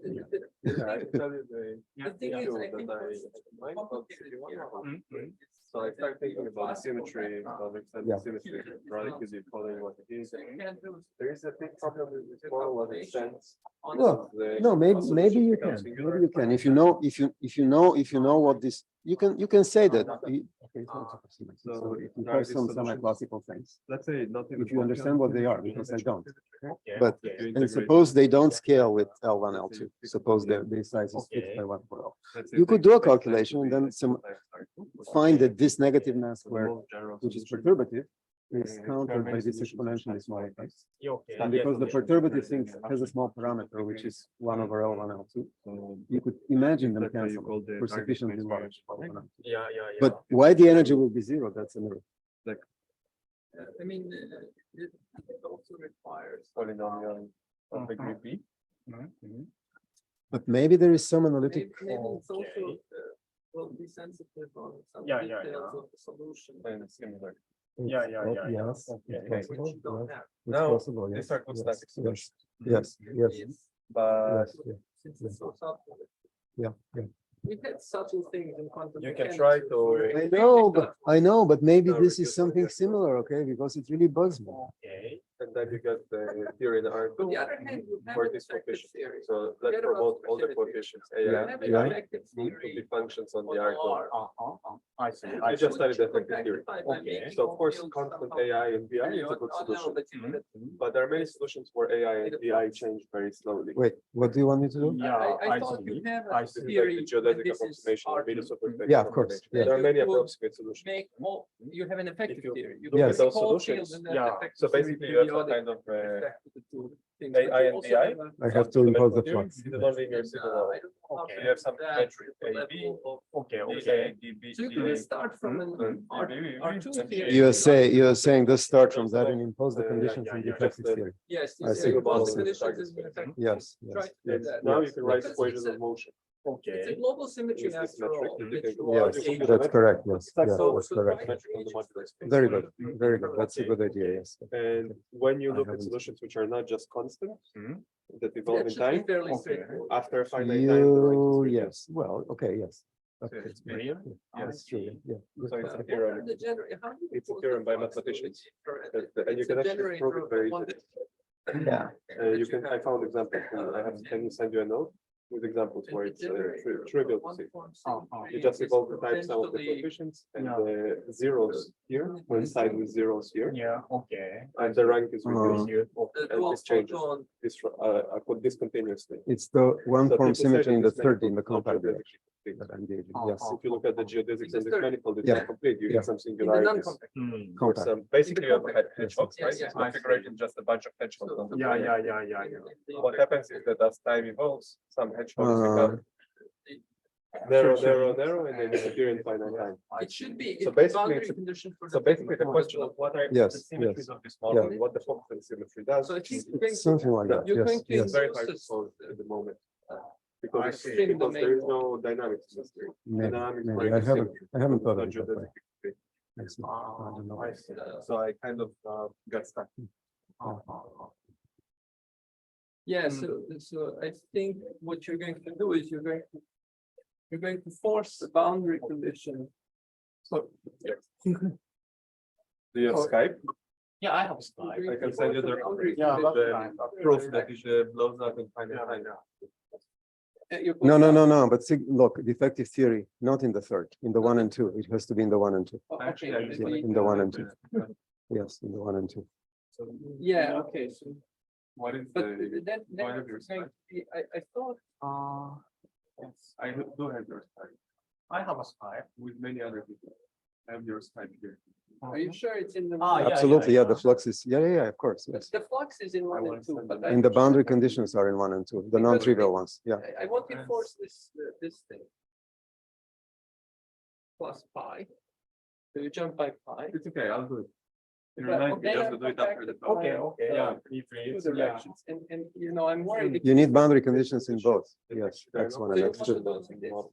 Speaker 1: tell you the
Speaker 3: the thing is, I think
Speaker 1: issue that
Speaker 3: what's
Speaker 1: I might
Speaker 3: complicated
Speaker 1: consider
Speaker 3: here
Speaker 1: one of
Speaker 3: is
Speaker 1: So I start thinking about the symmetry,
Speaker 2: Yeah.
Speaker 1: symmetry, rather because you're calling what it is.
Speaker 3: So you can't do
Speaker 1: There is a big problem with this model of extents.
Speaker 3: on
Speaker 2: Well,
Speaker 1: The
Speaker 2: No, maybe
Speaker 1: solution
Speaker 2: you
Speaker 1: becomes
Speaker 2: can.
Speaker 1: singular.
Speaker 2: Maybe you can. If you know what this, you can say that. Okay, it's not supersymmetry.
Speaker 1: So
Speaker 2: So
Speaker 1: if
Speaker 2: you
Speaker 1: now
Speaker 2: have
Speaker 1: this
Speaker 2: some
Speaker 1: solution-
Speaker 2: semi-classical things.
Speaker 1: Let's say not
Speaker 2: If you understand what they are, because I don't.
Speaker 5: Okay,
Speaker 2: But
Speaker 5: okay.
Speaker 1: You
Speaker 2: and
Speaker 1: integrate-
Speaker 2: suppose they don't scale with L1, L2. Suppose their size is fixed
Speaker 5: Okay.
Speaker 2: by 1 for L.
Speaker 1: let's say
Speaker 2: You could
Speaker 1: they-
Speaker 2: do a
Speaker 1: they
Speaker 2: calculation and then find that this negative mass
Speaker 1: the
Speaker 2: square,
Speaker 1: most general
Speaker 2: which is
Speaker 1: solution.
Speaker 2: perturbative, is
Speaker 1: Yeah,
Speaker 2: countered by
Speaker 1: experiment
Speaker 2: this
Speaker 1: solution
Speaker 2: exponentially
Speaker 1: is
Speaker 2: smaller
Speaker 1: like
Speaker 2: things.
Speaker 5: Okay.
Speaker 2: And because the perturbative thing has a small parameter, which is 1 over L1, L2,
Speaker 1: So
Speaker 2: you could imagine them
Speaker 1: let's say you
Speaker 2: cancel
Speaker 1: call the
Speaker 2: for
Speaker 1: target
Speaker 2: sufficiently
Speaker 1: space
Speaker 2: large.
Speaker 1: variable.
Speaker 2: L1, L2.
Speaker 5: Yeah, yeah, yeah.
Speaker 2: But why the energy will be zero, that's another.
Speaker 3: I mean, it also requires.
Speaker 1: Polynomial of degree B.
Speaker 2: But maybe there is some analytic.
Speaker 3: Maybe it's also,
Speaker 5: Okay.
Speaker 3: will be sensitive on some
Speaker 5: Yeah, yeah,
Speaker 3: details
Speaker 5: yeah.
Speaker 3: of the solution.
Speaker 1: And it's similar.
Speaker 5: Yeah, yeah, yeah, yeah.
Speaker 2: Yes,
Speaker 5: Okay.
Speaker 2: it's
Speaker 3: Which
Speaker 2: possible,
Speaker 3: you don't
Speaker 2: yes,
Speaker 3: have.
Speaker 2: it's
Speaker 1: Now,
Speaker 2: possible,
Speaker 1: these
Speaker 2: yes,
Speaker 1: are good
Speaker 2: yes,
Speaker 1: static
Speaker 2: yes,
Speaker 1: solutions.
Speaker 2: yes, yes,
Speaker 3: Yes,
Speaker 1: But
Speaker 2: yes,
Speaker 3: since it's so subtle.
Speaker 2: yeah, yeah.
Speaker 3: We had subtle things in quantum
Speaker 1: You can
Speaker 3: mechanics
Speaker 1: try
Speaker 3: which
Speaker 1: to-
Speaker 3: were
Speaker 2: I know, but maybe
Speaker 1: No,
Speaker 2: this is
Speaker 1: reduce
Speaker 2: something
Speaker 1: variance.
Speaker 2: similar, okay, because it really bugs me.
Speaker 5: Okay.
Speaker 1: and then you get the theory in R2.
Speaker 3: On the other hand, you have
Speaker 1: for
Speaker 3: an
Speaker 1: this
Speaker 3: effective
Speaker 1: coefficient.
Speaker 3: theory.
Speaker 1: So let's
Speaker 3: Forget about
Speaker 1: promote all the
Speaker 3: specificity.
Speaker 1: coefficients, A
Speaker 3: You
Speaker 1: and
Speaker 3: have
Speaker 1: B,
Speaker 3: an
Speaker 2: Yeah.
Speaker 3: effective
Speaker 1: need to be
Speaker 3: theory
Speaker 1: functions on the
Speaker 3: on
Speaker 1: R2.
Speaker 3: R.
Speaker 5: I see.
Speaker 1: I
Speaker 5: I
Speaker 1: just
Speaker 5: see.
Speaker 1: studied the
Speaker 3: Which you
Speaker 1: effective theory.
Speaker 3: compactify by
Speaker 5: Okay.
Speaker 3: making
Speaker 1: So of
Speaker 3: all
Speaker 1: course,
Speaker 3: fields
Speaker 1: constant
Speaker 3: somehow
Speaker 1: AI and BI is a
Speaker 3: period
Speaker 1: good
Speaker 3: unknown
Speaker 1: solution.
Speaker 3: that you get.
Speaker 1: But there are many solutions where AI and BI change very slowly.
Speaker 2: Wait, what do you want me to do?
Speaker 5: Yeah,
Speaker 3: I thought you
Speaker 5: see.
Speaker 3: have
Speaker 5: I
Speaker 3: a
Speaker 5: see.
Speaker 1: This is like
Speaker 3: theory
Speaker 1: the
Speaker 3: when
Speaker 1: geodesic
Speaker 3: this is
Speaker 1: approximation or
Speaker 3: R2.
Speaker 1: Venus superfect
Speaker 2: Yeah, of course,
Speaker 1: approximation.
Speaker 2: yeah.
Speaker 1: There are many
Speaker 3: You could
Speaker 1: approximate solutions.
Speaker 3: Make all, you have an effective
Speaker 1: If you
Speaker 3: theory. You
Speaker 1: look
Speaker 2: at
Speaker 3: can
Speaker 2: those
Speaker 3: make all
Speaker 1: solutions,
Speaker 3: fields and that
Speaker 5: yeah.
Speaker 3: effective
Speaker 1: So
Speaker 3: theory
Speaker 1: basically you have some
Speaker 3: periodic
Speaker 1: kind of
Speaker 3: effect to the two things, but
Speaker 1: AI
Speaker 3: you
Speaker 1: and
Speaker 3: also
Speaker 1: BI.
Speaker 3: have a-
Speaker 2: I have to impose the
Speaker 1: theory,
Speaker 2: flux.
Speaker 1: the nonlinear signal model.
Speaker 3: I don't know how
Speaker 5: Okay.
Speaker 3: to
Speaker 1: You have some
Speaker 3: that
Speaker 1: entry
Speaker 3: to the
Speaker 1: A, B,
Speaker 3: level of-
Speaker 5: Okay,
Speaker 1: DA,
Speaker 5: okay.
Speaker 1: DB,
Speaker 3: So you can start from an R2 theory.
Speaker 2: You're saying this start from that and impose the
Speaker 1: Yeah,
Speaker 2: conditions
Speaker 5: yeah,
Speaker 2: in the
Speaker 5: yeah,
Speaker 2: effective
Speaker 1: just
Speaker 2: theory.
Speaker 3: Yes.
Speaker 2: I see,
Speaker 3: Impose
Speaker 2: I
Speaker 3: the
Speaker 2: see.
Speaker 3: conditions is an effective.
Speaker 2: Yes,
Speaker 3: Try
Speaker 2: yes,
Speaker 3: to do
Speaker 2: yes,
Speaker 3: that.
Speaker 1: Now
Speaker 2: yes,
Speaker 1: you can write
Speaker 3: Because
Speaker 1: equations
Speaker 3: it's
Speaker 1: of motion.
Speaker 3: It's a
Speaker 5: Okay.
Speaker 3: global symmetry
Speaker 1: Is this
Speaker 3: after all.
Speaker 1: metric?
Speaker 3: which
Speaker 1: Yes,
Speaker 3: was
Speaker 2: Yes,
Speaker 3: a-
Speaker 2: that's correct, yes,
Speaker 1: It's like
Speaker 2: yes,
Speaker 1: so-
Speaker 2: that's
Speaker 3: so
Speaker 2: correct.
Speaker 3: try-
Speaker 1: Metric on the modular space.
Speaker 2: Very good, very good, that's a
Speaker 5: Okay,
Speaker 2: good idea,
Speaker 5: okay.
Speaker 2: yes.
Speaker 1: And when you
Speaker 2: I
Speaker 1: look at
Speaker 2: haven't-
Speaker 1: solutions which are not just constant,
Speaker 5: Mhm.
Speaker 1: that evolve
Speaker 3: That
Speaker 1: in
Speaker 3: should be
Speaker 1: time,
Speaker 3: fairly
Speaker 5: Okay.
Speaker 3: straightforward.
Speaker 1: after a finite time, the rank is
Speaker 2: You,
Speaker 1: reduced.
Speaker 2: yes, well, okay, yes.
Speaker 1: So
Speaker 2: Okay,
Speaker 1: it's
Speaker 2: yeah,
Speaker 5: clear?
Speaker 2: yeah,
Speaker 1: Yes.
Speaker 2: that's true, yeah.
Speaker 1: So it's a
Speaker 3: What
Speaker 1: theorem.
Speaker 3: are the how do you
Speaker 1: It's a
Speaker 3: pose
Speaker 1: theorem
Speaker 3: the
Speaker 1: by
Speaker 3: flux
Speaker 1: mathematicians.
Speaker 3: field?
Speaker 1: And you
Speaker 3: It's
Speaker 1: can
Speaker 3: a
Speaker 1: actually
Speaker 3: generator
Speaker 1: prove it
Speaker 3: of
Speaker 1: very
Speaker 3: one-
Speaker 1: easily.
Speaker 2: Yeah.
Speaker 1: You can, I found examples, can you send you a note with examples where it's trivial to see. You just evolve the type sum of the coefficients and
Speaker 5: Yeah.
Speaker 1: the zeros here coincide with zeros here,
Speaker 5: Yeah, okay.
Speaker 1: and the rank is reduced here.
Speaker 3: The
Speaker 1: And
Speaker 3: dual
Speaker 1: this changes.
Speaker 3: photon,
Speaker 1: This, I put discontinuously.
Speaker 2: It's the one
Speaker 1: So
Speaker 2: form
Speaker 1: people say
Speaker 2: symmetry
Speaker 1: that
Speaker 2: in the
Speaker 1: this
Speaker 2: third in
Speaker 1: manifold
Speaker 2: the
Speaker 1: is not
Speaker 2: compact
Speaker 1: geodesic.
Speaker 2: direction that I'm engaging,
Speaker 5: Oh,
Speaker 2: yes.
Speaker 1: If you look at the geodesics in this
Speaker 3: third.
Speaker 1: manifold, it's
Speaker 2: Yeah.
Speaker 1: not complete. You
Speaker 2: Yeah.
Speaker 1: get some
Speaker 3: in the
Speaker 1: singularities.
Speaker 3: non-compact.
Speaker 5: Hmm.
Speaker 1: Or
Speaker 2: Compact.
Speaker 1: some, basically you have
Speaker 3: compact.
Speaker 1: hedgehogs,
Speaker 3: Yeah,
Speaker 1: right?
Speaker 3: yeah.
Speaker 1: It's configuration just a bunch of hedgehogs. on the
Speaker 5: Yeah,
Speaker 1: planet.
Speaker 5: yeah.
Speaker 1: What happens is that as time evolves, some hedgehogs
Speaker 2: Uh,
Speaker 1: become narrow,
Speaker 5: Sure, sure.
Speaker 1: narrow, and they disappear in finite time.
Speaker 3: It should be.
Speaker 1: So
Speaker 3: it's
Speaker 1: basically
Speaker 3: boundary
Speaker 1: it's a-
Speaker 3: condition for
Speaker 1: So basically the question of what are
Speaker 2: Yes,
Speaker 1: the symmetries
Speaker 2: yes.
Speaker 1: of this model, and what the Poppitz symmetry does.
Speaker 3: So I think
Speaker 1: is
Speaker 3: you're going to-
Speaker 2: Something like that,
Speaker 3: You're
Speaker 2: yes,
Speaker 3: going to
Speaker 2: yes.
Speaker 1: It's very hard to
Speaker 3: induce
Speaker 1: solve at the moment.
Speaker 5: I
Speaker 1: Because,
Speaker 5: see.
Speaker 1: because there is no dynamics in this theory.
Speaker 2: Maybe,
Speaker 1: Dynamics
Speaker 2: maybe.
Speaker 1: break
Speaker 2: I
Speaker 1: the
Speaker 2: haven't,
Speaker 1: symmetry.
Speaker 2: I haven't thought of
Speaker 1: Not
Speaker 2: it that way.
Speaker 1: geodesic.
Speaker 2: I see. I don't know.
Speaker 5: I see.
Speaker 1: So I kind of got stuck.
Speaker 3: Yeah, so I think what you're going to do is you're going to force the boundary condition. So.
Speaker 1: Do you have Skype?
Speaker 5: Yeah, I have Skype.
Speaker 1: I can send you the
Speaker 5: Yeah, that's
Speaker 1: the
Speaker 5: fine.
Speaker 1: proof that it blows up in finite time.
Speaker 2: No, but see, look, defective theory, not in the third, in the 1 and 2. It has to be in the 1 and 2.
Speaker 1: Actually, I just
Speaker 2: Yeah,
Speaker 1: like
Speaker 2: in the 1 and 2.
Speaker 1: uh,
Speaker 2: Yes, in the 1 and 2.
Speaker 3: Yeah, okay, so,
Speaker 1: What is
Speaker 3: but
Speaker 1: the,
Speaker 3: that,
Speaker 1: point of your
Speaker 3: going to be- I thought,
Speaker 5: Yes,
Speaker 1: I do have your Skype
Speaker 5: I have a Skype.
Speaker 1: with many other people. I have your Skype here.
Speaker 3: are you sure it's in the?
Speaker 5: Yeah,
Speaker 2: Absolutely, yeah, the
Speaker 5: yeah.
Speaker 2: flux is, yeah, of course, yes.
Speaker 3: The flux is in one
Speaker 1: want
Speaker 3: and
Speaker 1: to
Speaker 3: two,
Speaker 1: send
Speaker 3: but
Speaker 1: them.
Speaker 2: In the boundary conditions are in 1 and 2, the
Speaker 3: Because
Speaker 2: non-trivial ones, yeah.
Speaker 3: I want to force this thing. Plus pi. So you jump by pi.
Speaker 1: It's okay, I'll do it. You
Speaker 3: But
Speaker 1: remind me
Speaker 3: then
Speaker 1: just
Speaker 3: I
Speaker 1: to do it
Speaker 3: come
Speaker 1: after the
Speaker 3: back
Speaker 1: talk.
Speaker 5: Okay,
Speaker 1: Yeah.
Speaker 3: Two directions, and you know, I'm worried.
Speaker 2: You need boundary conditions in both, yes,
Speaker 1: There are
Speaker 2: X1
Speaker 1: no
Speaker 2: and
Speaker 3: So
Speaker 2: X2,
Speaker 3: you want to do this.
Speaker 2: both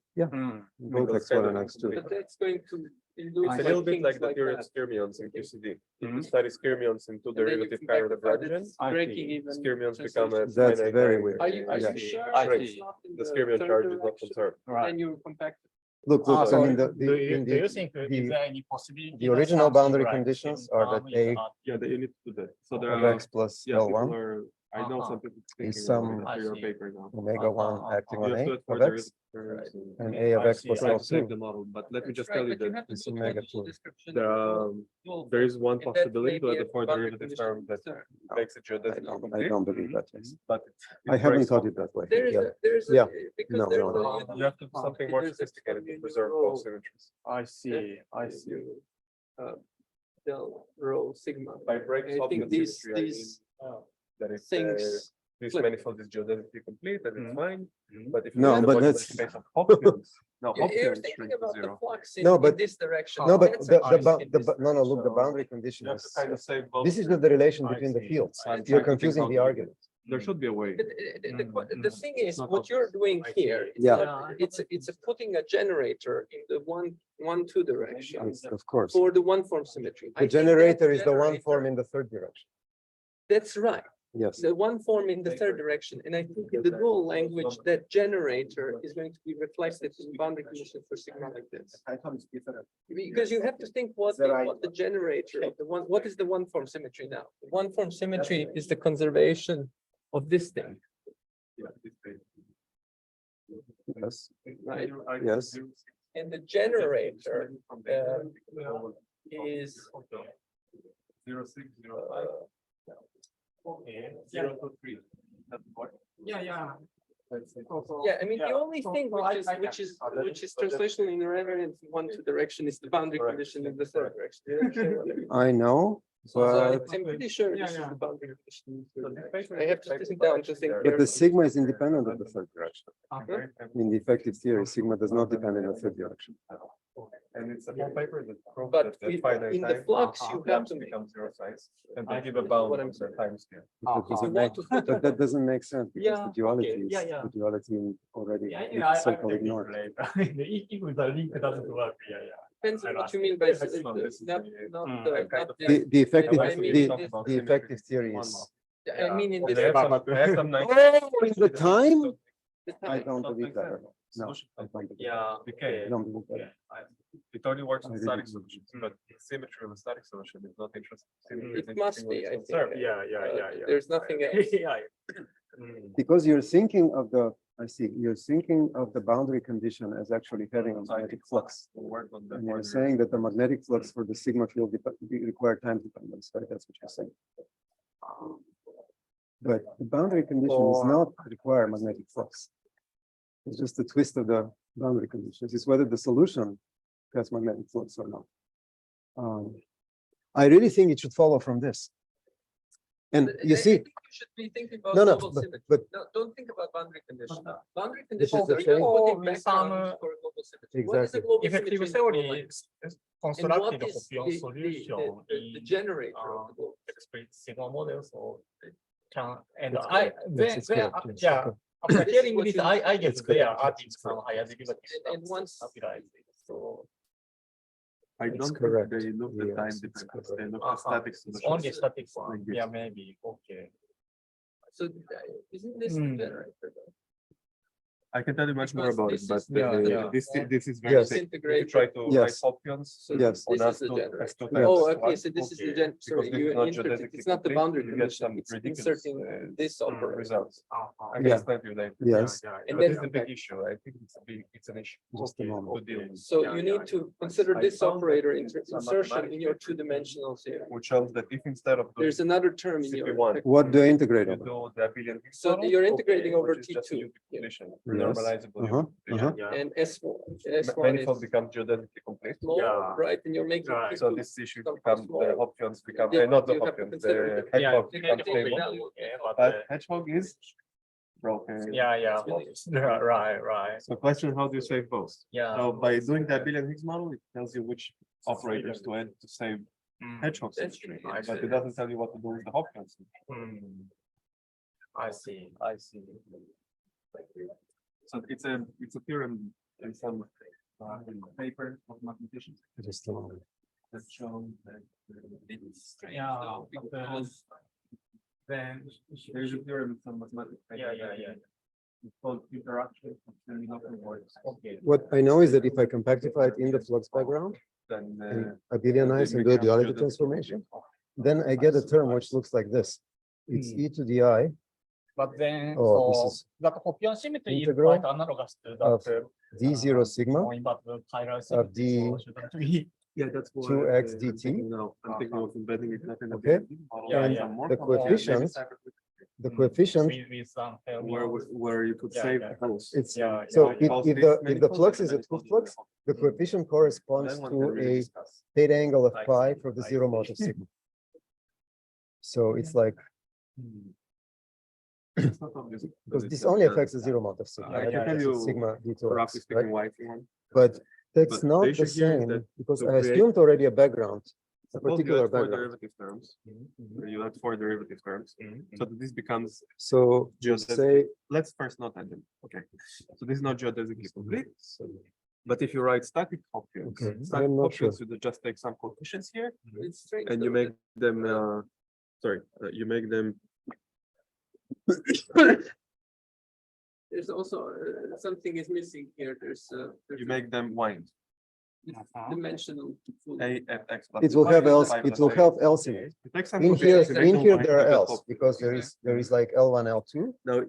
Speaker 1: Because
Speaker 2: X1 and
Speaker 1: kind of-
Speaker 2: X2.
Speaker 3: But that's going to induce.
Speaker 1: It's a little bit
Speaker 3: things
Speaker 1: like the theory of
Speaker 3: that.
Speaker 1: skyrmions in QCD. If you
Speaker 5: Mhm.
Speaker 1: study skyrmions in two
Speaker 3: And then you
Speaker 1: derivative
Speaker 3: come
Speaker 1: kind
Speaker 3: back
Speaker 1: of
Speaker 3: to find that
Speaker 1: Lagrangian,
Speaker 3: it's breaking even.
Speaker 1: skyrmions become a
Speaker 3: translation.
Speaker 2: That's
Speaker 1: finite
Speaker 2: very
Speaker 1: time,
Speaker 2: weird.
Speaker 3: Are you
Speaker 2: Yeah.
Speaker 3: sure?
Speaker 5: I
Speaker 3: it's
Speaker 5: see.
Speaker 3: not in
Speaker 1: The skyrmion
Speaker 3: third
Speaker 1: charge is not
Speaker 3: direction?
Speaker 1: conserved.
Speaker 5: Right.
Speaker 3: And you compact.
Speaker 2: Look, I
Speaker 5: So
Speaker 2: mean,
Speaker 5: do you,
Speaker 2: in
Speaker 5: do you think is
Speaker 2: the,
Speaker 5: there any possibility?
Speaker 2: the
Speaker 5: that
Speaker 2: original
Speaker 5: something
Speaker 2: boundary
Speaker 5: like
Speaker 2: conditions
Speaker 5: same
Speaker 2: are that
Speaker 5: term is
Speaker 2: A
Speaker 5: not-
Speaker 1: Yeah, you need to do that. So there
Speaker 2: of
Speaker 1: are,
Speaker 2: x plus
Speaker 1: yeah, people
Speaker 2: L1
Speaker 1: are, I know some people thinking
Speaker 2: some-
Speaker 1: about it for your
Speaker 5: I see.
Speaker 1: paper now.
Speaker 2: omega 1 acting
Speaker 1: You
Speaker 2: on
Speaker 1: have to
Speaker 2: A
Speaker 1: add for
Speaker 2: of
Speaker 1: the
Speaker 2: x
Speaker 1: terms
Speaker 2: and
Speaker 1: and
Speaker 2: A of
Speaker 5: I
Speaker 2: x
Speaker 5: see,
Speaker 2: plus
Speaker 1: try to save
Speaker 2: L2.
Speaker 1: the model, but let me
Speaker 3: That's
Speaker 1: just
Speaker 3: right,
Speaker 1: tell you
Speaker 3: but you
Speaker 1: that
Speaker 3: have to
Speaker 2: it's
Speaker 3: put
Speaker 2: omega
Speaker 3: the full
Speaker 2: 2.
Speaker 3: description
Speaker 1: there
Speaker 3: of
Speaker 1: are,
Speaker 3: dual
Speaker 1: there is one
Speaker 3: and that
Speaker 1: possibility
Speaker 3: may
Speaker 1: to
Speaker 3: be
Speaker 1: add
Speaker 3: a
Speaker 1: the fourth
Speaker 3: boundary
Speaker 1: derivative
Speaker 3: condition
Speaker 1: term that
Speaker 3: concern.
Speaker 1: makes it geodesically
Speaker 2: I
Speaker 1: complete,
Speaker 2: don't believe that. Yes.
Speaker 1: but
Speaker 2: I haven't thought it that way.
Speaker 3: There is
Speaker 2: Yeah.
Speaker 3: a, there's
Speaker 2: Yeah.
Speaker 3: a, because
Speaker 2: No,
Speaker 3: there's
Speaker 2: no, no.
Speaker 3: a.
Speaker 1: you have to do something more
Speaker 3: there's a
Speaker 1: sophisticated to
Speaker 3: union
Speaker 1: preserve
Speaker 3: rho,
Speaker 1: both symmetries.
Speaker 4: I see, I see.
Speaker 3: Del rho sigma.
Speaker 1: By breaks
Speaker 3: I
Speaker 1: up
Speaker 3: think
Speaker 1: the
Speaker 3: these,
Speaker 1: symmetry, I
Speaker 3: these
Speaker 1: That if
Speaker 3: things.
Speaker 1: this
Speaker 3: flip.
Speaker 1: manifold is geodesically complete, then it's
Speaker 4: Mhm.
Speaker 1: fine.
Speaker 4: Mhm.
Speaker 1: But if
Speaker 2: No,
Speaker 1: you have
Speaker 2: but
Speaker 1: the modular
Speaker 2: that's-
Speaker 1: space of Hopkins, now
Speaker 3: You're
Speaker 1: Hopkins
Speaker 3: thinking
Speaker 1: shrink to
Speaker 3: about the
Speaker 1: zero.
Speaker 3: flux
Speaker 2: No,
Speaker 3: in
Speaker 2: but-
Speaker 3: this direction.
Speaker 2: No, but
Speaker 3: That's
Speaker 2: the,
Speaker 3: actually
Speaker 2: the,
Speaker 3: in
Speaker 2: the,
Speaker 3: this
Speaker 2: no, no, look, the
Speaker 1: So,
Speaker 2: boundary condition
Speaker 1: You have to
Speaker 2: is,
Speaker 1: kind of save both.
Speaker 2: this is just the relation
Speaker 4: I
Speaker 2: between the
Speaker 4: see.
Speaker 2: fields.
Speaker 1: I'm
Speaker 2: You're
Speaker 1: trying to think
Speaker 2: confusing
Speaker 1: how
Speaker 2: the
Speaker 1: to do
Speaker 2: argument.
Speaker 1: it. There should be a way.
Speaker 3: The thing is,
Speaker 1: not
Speaker 3: what you're doing here, it's
Speaker 2: Yeah.
Speaker 3: not- it's a putting a generator in the two direction
Speaker 2: Yes, of course.
Speaker 3: for the one form symmetry. I
Speaker 2: The
Speaker 3: think that
Speaker 2: generator is the one
Speaker 3: generator-
Speaker 2: form in the third direction.
Speaker 3: That's right.
Speaker 2: Yes.
Speaker 3: The one form in the third direction, and I think in the dual language, that generator is going to be reflected in boundary conditions for sigma like this. Because you have to think what the generator of the one, what is the one form symmetry now? The one form symmetry is the conservation of this thing,
Speaker 2: Yes.
Speaker 3: right?
Speaker 2: Yes.
Speaker 3: And the generator is
Speaker 1: 0.605. 0.3.
Speaker 5: Yeah, yeah.
Speaker 3: yeah, I mean, the only thing which is translational invariant in one direction is the boundary condition in the third direction.
Speaker 2: I know,
Speaker 3: So
Speaker 2: but,
Speaker 3: I'm pretty sure this is
Speaker 5: Yeah,
Speaker 3: the boundary condition. I have to sit down to think.
Speaker 2: but the
Speaker 3: carefully.
Speaker 2: sigma is independent of the third direction.
Speaker 5: Okay.
Speaker 2: In the effective theory, sigma does not depend on the third direction.
Speaker 1: And it's a whole paper that proves
Speaker 3: But
Speaker 1: that the
Speaker 3: if-
Speaker 1: finite
Speaker 3: in the
Speaker 1: time
Speaker 3: flux, you have
Speaker 1: gaps
Speaker 3: to make.
Speaker 1: become zero size. And they give a bound
Speaker 3: What
Speaker 1: on
Speaker 3: I'm
Speaker 1: the
Speaker 3: saying.
Speaker 1: time scale.
Speaker 2: That doesn't
Speaker 3: You
Speaker 2: make,
Speaker 3: want to put
Speaker 2: but that doesn't make sense because
Speaker 5: Yeah,
Speaker 2: the duality
Speaker 5: okay.
Speaker 2: is,
Speaker 5: Yeah, yeah.
Speaker 2: the duality already
Speaker 5: Yeah, yeah,
Speaker 2: is so-called
Speaker 5: I
Speaker 2: ignored.
Speaker 5: If the link doesn't work, yeah, yeah.
Speaker 3: Depends on what you mean by not not
Speaker 2: The,
Speaker 3: this.
Speaker 2: the effective,
Speaker 3: I mean,
Speaker 2: the effective theory is,
Speaker 3: I mean, in this.
Speaker 1: I have some nice.
Speaker 2: oh, in the time?
Speaker 3: the
Speaker 2: I
Speaker 3: time.
Speaker 2: don't believe that. No, I don't believe that.
Speaker 5: Yeah.
Speaker 1: Okay.
Speaker 2: I don't believe that.
Speaker 1: It only works
Speaker 2: I
Speaker 1: on
Speaker 2: really
Speaker 1: static
Speaker 2: do.
Speaker 1: solutions, but symmetry of a static solution is not interesting.
Speaker 3: It must be, I think.
Speaker 5: Yeah.
Speaker 3: There's nothing else.
Speaker 5: Yeah.
Speaker 2: Because you're thinking of the, I see, you're thinking of the boundary condition as actually having a magnetic flux.
Speaker 1: Will work on the.
Speaker 2: And you're saying that the magnetic flux for the sigma field require time dependence, right? That's what you're saying. But the boundary condition does not require magnetic flux. It's just a twist of the boundary conditions. It's whether the solution has magnetic flux or not. I really think it should follow from this. And you
Speaker 3: I
Speaker 2: see,
Speaker 3: think you should be thinking about
Speaker 2: no,
Speaker 3: global
Speaker 2: but,
Speaker 3: symmetry.
Speaker 2: but
Speaker 3: No, don't think about boundary condition. Boundary
Speaker 2: This is
Speaker 3: conditions
Speaker 2: the
Speaker 3: are
Speaker 2: thing.
Speaker 3: putting
Speaker 5: With
Speaker 3: background
Speaker 5: some,
Speaker 3: for global symmetry. What is a
Speaker 2: Exactly.
Speaker 3: global
Speaker 5: Effective
Speaker 3: symmetry in the
Speaker 5: theory
Speaker 3: global
Speaker 5: is
Speaker 3: And
Speaker 5: constructed
Speaker 3: what is
Speaker 5: Hoppian solution
Speaker 3: the
Speaker 5: in
Speaker 3: generator of the global?
Speaker 5: explicit sigma model, so can, and
Speaker 2: That's
Speaker 5: I,
Speaker 2: correct.
Speaker 5: then,
Speaker 2: That's
Speaker 5: then,
Speaker 2: correct, yes.
Speaker 5: yeah,
Speaker 2: Okay.
Speaker 5: after
Speaker 3: This is
Speaker 5: hearing
Speaker 3: what
Speaker 5: this,
Speaker 3: you-
Speaker 5: I guess
Speaker 2: That's
Speaker 5: there
Speaker 2: correct.
Speaker 5: are things some higher derivatives.
Speaker 3: And once-
Speaker 5: stabilize it. So,
Speaker 1: I
Speaker 2: That's
Speaker 1: don't
Speaker 2: correct.
Speaker 1: think they look the
Speaker 2: Yes,
Speaker 1: time
Speaker 2: it's
Speaker 1: dependence,
Speaker 2: correct.
Speaker 1: they look the static
Speaker 5: it's
Speaker 1: solution.
Speaker 5: only static one,
Speaker 1: Like this.
Speaker 5: yeah, maybe, okay.
Speaker 3: So isn't this the generator though?
Speaker 1: I can tell you much more
Speaker 3: Because
Speaker 1: about
Speaker 3: this
Speaker 1: it, but
Speaker 3: is the-
Speaker 1: this is very
Speaker 2: Yes.
Speaker 1: thick. If you
Speaker 3: Integrate.
Speaker 1: try to write
Speaker 2: Yes.
Speaker 1: Hopkins.
Speaker 3: So
Speaker 2: Yes.
Speaker 3: this
Speaker 1: on
Speaker 3: is the
Speaker 1: S2
Speaker 3: generator.
Speaker 1: S2
Speaker 2: Yes.
Speaker 3: Oh,
Speaker 1: times
Speaker 3: okay,
Speaker 1: one,
Speaker 3: so this is the
Speaker 1: okay,
Speaker 3: gen, sorry,
Speaker 1: because this
Speaker 3: you
Speaker 1: is not
Speaker 3: inserted,
Speaker 1: geodetically
Speaker 3: it's not the
Speaker 1: complete,
Speaker 3: boundary
Speaker 1: you get
Speaker 3: condition,
Speaker 1: some
Speaker 3: it's
Speaker 1: ridiculous,
Speaker 3: inserting this operator.
Speaker 1: results. I
Speaker 5: Uh-huh.
Speaker 1: can
Speaker 2: Yeah.
Speaker 1: explain to you later.
Speaker 2: Yes,
Speaker 3: And
Speaker 1: But
Speaker 3: then-
Speaker 1: this is a big issue. I think it's an issue.
Speaker 2: just a moment.
Speaker 1: To deal with.
Speaker 3: So you need to consider
Speaker 1: I
Speaker 3: this
Speaker 1: found
Speaker 3: operator
Speaker 1: that some
Speaker 3: insertion in your
Speaker 1: mathematics
Speaker 3: two-dimensional theory.
Speaker 1: Which shows that if instead of doing
Speaker 3: There's another term in your.
Speaker 1: CP1,
Speaker 2: What do I integrate
Speaker 1: you
Speaker 2: over?
Speaker 1: do the abelian Higgs
Speaker 3: So
Speaker 1: model,
Speaker 3: you're integrating over
Speaker 1: which is just a
Speaker 3: T2,
Speaker 1: Euclid
Speaker 3: yeah.
Speaker 1: condition,
Speaker 2: Yes.
Speaker 1: normalizable
Speaker 2: Uh-huh,
Speaker 1: Euclid condition.
Speaker 5: Yeah.
Speaker 3: And S1, S1
Speaker 1: Manifold
Speaker 3: is
Speaker 1: becomes geodetically complete.
Speaker 3: small,
Speaker 5: Yeah.
Speaker 3: right? And you're making.
Speaker 5: Right.
Speaker 1: So
Speaker 3: T2
Speaker 1: this issue
Speaker 3: become
Speaker 1: becomes the
Speaker 3: small.
Speaker 1: Hopkins become
Speaker 3: Yeah,
Speaker 1: not the
Speaker 3: you have to
Speaker 1: Hopkins,
Speaker 3: consider
Speaker 1: the
Speaker 3: the-
Speaker 1: hedgehog
Speaker 3: Yeah,
Speaker 1: becomes
Speaker 3: yeah,
Speaker 1: stable.
Speaker 3: value.
Speaker 5: Yeah,
Speaker 1: But
Speaker 5: but,
Speaker 1: hedgehog is broken.
Speaker 5: yeah, right.
Speaker 1: So question, how do you save both?
Speaker 5: Yeah.
Speaker 1: So by doing the abelian Higgs model, it tells you which operators to add to save
Speaker 5: Mm,
Speaker 1: hedgehog
Speaker 3: That's
Speaker 1: symmetry,
Speaker 3: true.
Speaker 1: but it doesn't tell you what to do with the Hopkins.
Speaker 5: mm. I see.
Speaker 1: So it's a theorem in some paper of mathematicians
Speaker 2: Just a moment.
Speaker 1: that show that
Speaker 3: It's strange
Speaker 5: Yeah,
Speaker 3: though,
Speaker 5: but,
Speaker 3: because
Speaker 5: Then,
Speaker 1: there is a theorem in some mathematics. paper
Speaker 5: yeah.
Speaker 1: that It's called interaction. Okay.
Speaker 2: What I know is that if I compactify it in the flux background
Speaker 1: Then
Speaker 2: and abelianize and do a duality transformation, then I get a term which looks like this. It's e to the I
Speaker 5: But then,
Speaker 2: Oh, this
Speaker 5: so
Speaker 2: is
Speaker 5: that Hoppian symmetry is
Speaker 2: integral
Speaker 5: quite analogous to
Speaker 2: of
Speaker 5: that
Speaker 2: d0 sigma
Speaker 5: point, but the chiral
Speaker 2: of
Speaker 5: symmetry, so
Speaker 2: d
Speaker 5: shouldn't we?
Speaker 1: Yeah, that's what
Speaker 2: 2x
Speaker 1: I'm
Speaker 2: dt.
Speaker 1: thinking now. I'm thinking of embedding it not in a
Speaker 2: Okay.
Speaker 1: model,
Speaker 5: Yeah,
Speaker 2: And
Speaker 5: yeah.
Speaker 1: some more
Speaker 2: the
Speaker 1: complex,
Speaker 2: coefficient,
Speaker 1: maybe
Speaker 2: the coefficient,
Speaker 5: With some
Speaker 1: where you could
Speaker 5: Yeah,
Speaker 1: save
Speaker 5: yeah.
Speaker 1: those.
Speaker 2: it's
Speaker 5: Yeah,
Speaker 2: so
Speaker 5: yeah,
Speaker 1: False
Speaker 2: if
Speaker 1: case
Speaker 2: the
Speaker 1: manifold
Speaker 2: flux
Speaker 1: and
Speaker 2: is a
Speaker 1: manifold
Speaker 2: two flux, the coefficient corresponds
Speaker 1: Then one
Speaker 2: to
Speaker 1: can really
Speaker 2: a
Speaker 1: discuss.
Speaker 2: theta angle of pi for the zero mode of sigma. So it's like,
Speaker 1: It's not obvious, but
Speaker 2: because
Speaker 1: it's
Speaker 2: this
Speaker 1: just,
Speaker 2: only
Speaker 1: yeah.
Speaker 2: affects the zero mode of sigma.
Speaker 1: I
Speaker 2: right?
Speaker 1: can tell
Speaker 2: This is
Speaker 1: you
Speaker 2: sigma d2x,
Speaker 1: roughly
Speaker 2: right?
Speaker 1: speaking why if you want.
Speaker 2: But that's
Speaker 1: But
Speaker 2: not
Speaker 1: the
Speaker 2: the
Speaker 1: issue here is
Speaker 2: same,
Speaker 1: that
Speaker 2: because
Speaker 1: to
Speaker 2: I
Speaker 1: create-
Speaker 2: assumed already a background, a
Speaker 1: Suppose you
Speaker 2: particular
Speaker 1: had four
Speaker 2: background.
Speaker 1: derivative terms. You had four derivative terms. So that this becomes,
Speaker 2: So you
Speaker 1: Geodesic.
Speaker 2: say,
Speaker 1: let's first not add them. Okay. So this is not geodesically complete. But if you write static Hoppians,
Speaker 2: Okay,
Speaker 1: static
Speaker 2: I'm not
Speaker 1: Hoppians, you just take some coefficients here
Speaker 3: It's strange.
Speaker 1: and you
Speaker 3: though,
Speaker 1: make them, you make them,
Speaker 3: There's also something is missing here. There's
Speaker 1: you make them wind.
Speaker 3: dimensional.
Speaker 1: A f x plus
Speaker 2: it will
Speaker 1: five
Speaker 2: have
Speaker 1: plus
Speaker 2: else,
Speaker 1: five
Speaker 2: it
Speaker 1: plus
Speaker 2: will
Speaker 1: a.
Speaker 2: have else in it.
Speaker 1: You take some
Speaker 2: In here,
Speaker 1: coefficients,
Speaker 2: in
Speaker 1: you
Speaker 2: here
Speaker 1: make
Speaker 2: there are
Speaker 1: them
Speaker 2: else,
Speaker 1: Hoppians.
Speaker 2: because there is like L1, L2,
Speaker 1: Now,